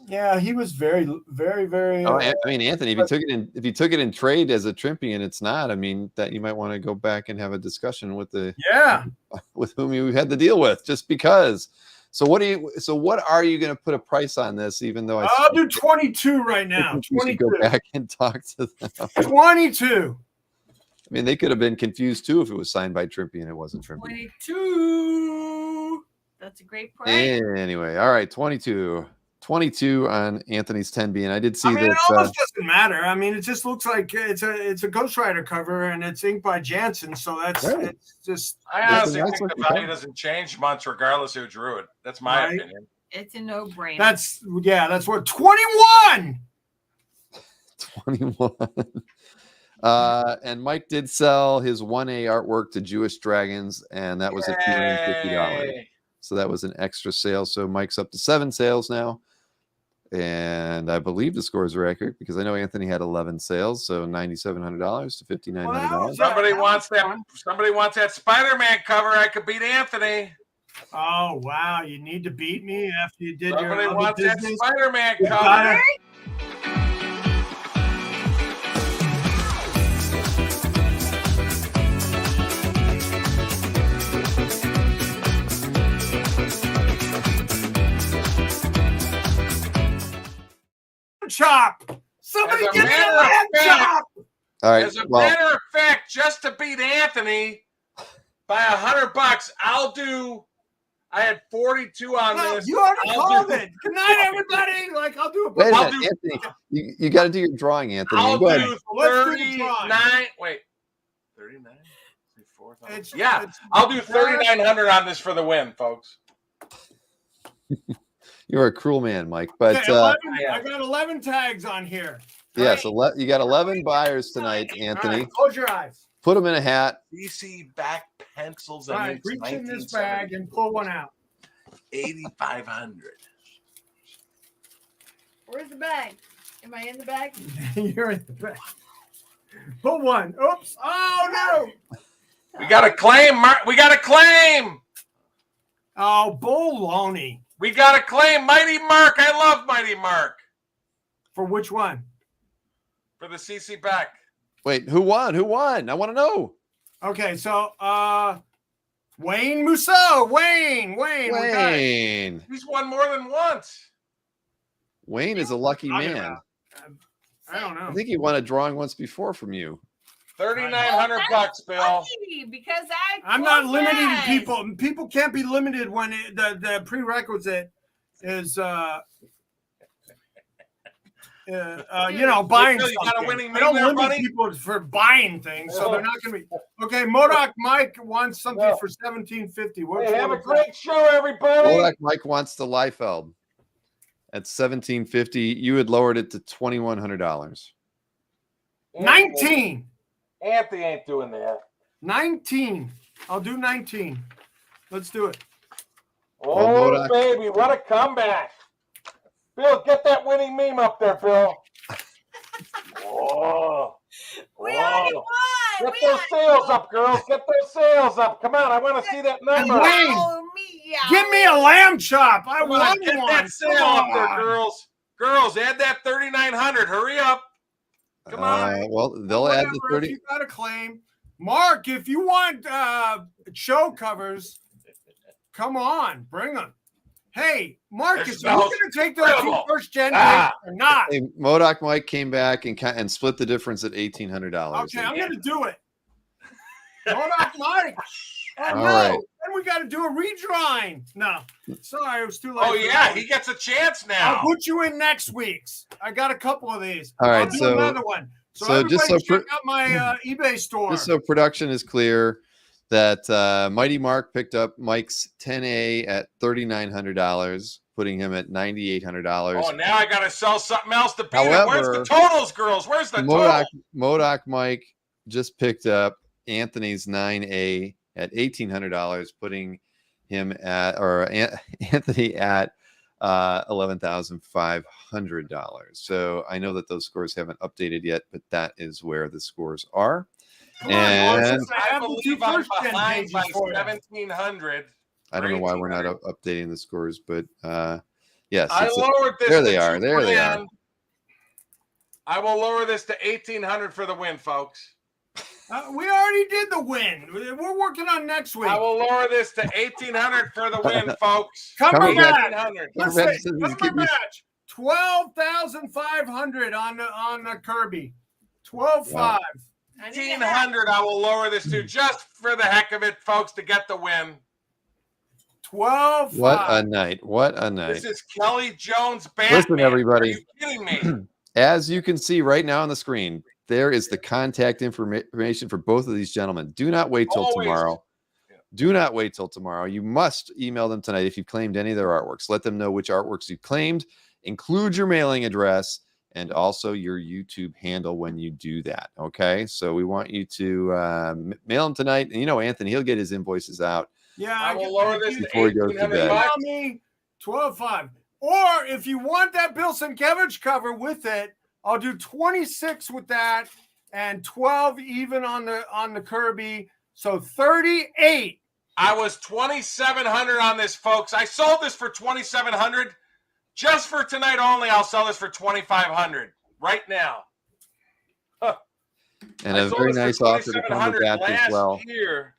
Yeah, he was very, very, very. Oh, I mean, Anthony, if you took it in trade as a Trimpy and it's not, I mean, that you might want to go back and have a discussion with with whom you had to deal with, just because. So what are you going to put a price on this? Even though I'll do 22 right now. you should go back and talk to them. 22. I mean, they could have been confused too if it was signed by Trimpy and it wasn't Trimpy. 22. That's a great play. Anyway, all right, 22 on Anthony's 10B, and I did see I mean, that. it almost doesn't matter. I mean, it just looks like it's a Ghost Rider cover, and it's inked by Jansen. So Right. it's just. I honestly nice think the looking value cover. doesn't change much regardless who drew it. That's my Right. opinion. It's a no-brainer. That's what 21. 21. And Mike did sell his 1A artwork to Jewish Dragons, and that was at $250. Yay. So that was an extra sale. So Mike's up to 7 sales now. And I believe the scores are accurate because I know Anthony had 11 sales. So $9,700 to $5,900. Somebody that wants was that. fun. Somebody wants that Spider-Man cover. I could beat Anthony. Oh wow! You need to beat me after you did Somebody your other wants that business. Spider-Man You cover. gotta- Chop! Somebody As a give me a matter of lamb fact- chop! All right. As a Well, matter of fact, just to beat Anthony by $100, I'll do. I had 42 on No, this. you already I'll called do- it. Good night, everybody. Like I'll do it. wait a I'll minute, Anthony. You got to do your drawing, Anthony. I'll Go ahead. do Let's do the drawing. 39. Wait, 39? It's- Yeah, it's- I'll do 3,900 on this for the win, folks. You're a cruel man, Mike. But Okay, 11, yeah. I got 11 tags on here. yes, you got 11 buyers tonight, All Anthony. right, close your eyes. Put them in a hat. DC back pencils. All right, reach in this bag and pull one out. 8,500. Where's the bag? Am I in the bag? You're in the bag. Pull one. Oops. Oh no. We got a claim, Mark. We got a claim. Oh, baloney. We got a claim, Mighty Mark. I love Mighty Mark For which one? for the CC back. Wait, who won? Who won? I want to know. Okay, so Wayne Musso. Wayne. We got it. Wayne. He's won more than once. Wayne is a lucky Talking man. about. I don't know. I think he won a drawing once before from you. 3,900 Bill. Lucky, because I'm not closed limiting eyes. people. People can't be limited when the prerequisite is buying Bill, you got a something. winning I don't meme there, limit buddy? people for buying things, so they're not going to be. Okay, Modoc Mike wants something Yeah. for $1,750. Hey, have a great show, everybody. Well, like Mike wants the Liefeld at $1,750. You had lowered it to $2,100. 19. Anthony ain't doing that. 19. I'll do 19. Let's do it. Oh, Modoc. baby, what a comeback. Bill, get that winning meme up there, Bill. Whoa. We already won. Get We those sales up, girls. Get those sales up. Come on, I want to see that number. Wayne, Oh, me, yeah. give me a lamb chop. I Come want on, get one. that sale Come up there, on. girls. Girls, add that 3,900. Hurry up. Come on. Well, they'll add the Whatever, if 30. you got a claim. Mark, if you want show covers, come on, bring them. Hey, Marcus, It are you smells going to take those two incredible. first gen Ah. or not? Hey, Modoc Mike came back and split the difference at $1,800. Okay, I'm going to do it. Hold on, Mike. Oh, All no. right. Then we got to do a redrawing. No, sorry, it was too late. Oh, yeah, he gets a chance now. I'll put you in next week's. I got a couple of these. All right, I'll do so- another one. So just everybody so check out my eBay store. Just so production is clear, that Mighty Mark picked up Mike's 10A at $3,900, putting him at $9,800. Oh, now I got to sell something else to beat him. Where's However, the totals, girls? Where's the Modoc Mike just picked up Anthony's 9A at $1,800, putting him at Anthony at $11,500. So I know that those scores haven't updated yet, but that is where the scores are. Come on, And Marcus, I I have the two believe I'm first gen behind pages by for you. 1,700. I don't know why we're not updating the scores, but yes, I lowered this. there to they are. There they are. $2,000. I will lower this to 1,800 for the win, folks. We already did the win. We're working on next week. I will lower this to 1,800 for the win, folks. Cover match. 1,800. Let's Cover say, match says cover give me- match. 12,500 on the Kirby. 12.5. Wow. 1,800 I will lower this to just for the heck of it, folks, to get the win. 12. What a night. What a night. This is Kelly Jones Batman. Listen, everybody. Are you kidding me? As you can see right now on the screen, there is the contact information for both of these gentlemen. Do not wait till Always. tomorrow. Yeah. Do not wait till tomorrow. You must email them tonight if you've claimed any of their artworks. Let them know which artworks you claimed. Include your mailing address and also your YouTube handle when you do that. Okay, so we want you to mail them tonight. And Anthony, he'll get his invoices out. Yeah, I will lower this to before he goes to bed. $1,800. Tell me 12.5. Or if you want that Bill Sienkiewicz cover with it, I'll do 26 with that and 12 even on the Kirby. So 38. I was $2,700 on this, folks. I sold this for $2,700. Just for tonight only, I'll sell this for $2,500 right now. And a very nice offer to come with that as well. Year,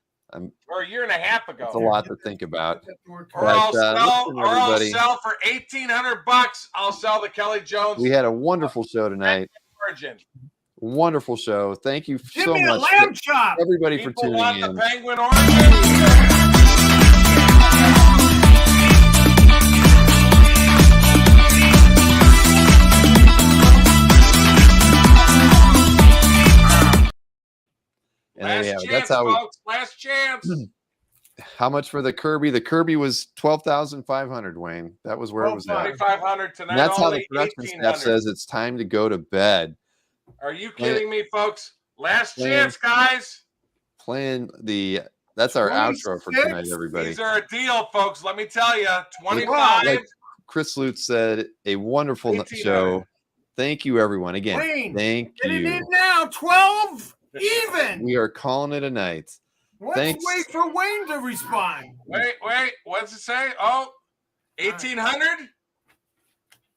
or a year and a half ago. It's a lot to think about. Or But, I'll listen, sell for $1,800. I'll sell the Kelly Jones. We had a wonderful show tonight. Origin. Wonderful show. Thank you Give so me a much, lamb chop. everybody, People for tuning want in. the Penguin Origin. And there you Last have it. chance, That's how folks. Last chance. How much for the Kirby? The Kirby was 12,500. Wayne, that was where it was at. 2,500 tonight. And that's how the only production staff 1,800. says it's time to go to bed. Are you kidding me, folks? Last Man. chance, guys. Playing that's our outro for 26? tonight, everybody. These are a deal, folks. Let me tell you. 25. Like Chris Lutz said, a wonderful 1,800. show. Thank you, everyone. Again, Wayne, thank Get it you. in now. 12 even. We are calling it a night. Let's thanks. wait for Wayne to respond. Wait. What's it say? Oh, 1,800?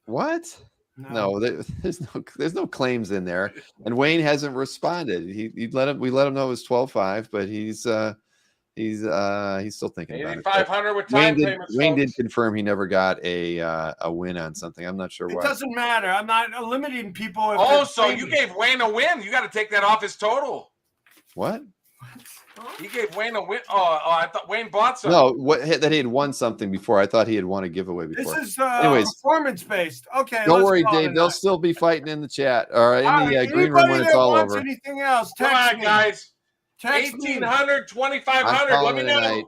What? No, there's no claims in there. And Wayne hasn't responded. We let him know it was 12.5, but he's still thinking about it. 8,500 with time payments. Wayne did folks. confirm he never got a win on something. I'm not sure It why. doesn't matter. I'm not limiting people. If Oh, they're so you claiming. gave Wayne a win. You got to take that off his total. What? He gave Wayne a win. Oh, I thought Wayne bought some. No, that he had won something before. I thought he had won a giveaway before. This is Anyways, performance based. Okay. Don't let's worry, call it Dave. a They'll night. still be fighting in the chat or in All the right, green room anybody when it's that all wants over. anything else, Come text on, me. guys. Text me. 1,800, I'm 2,500. Let calling me it a know. night.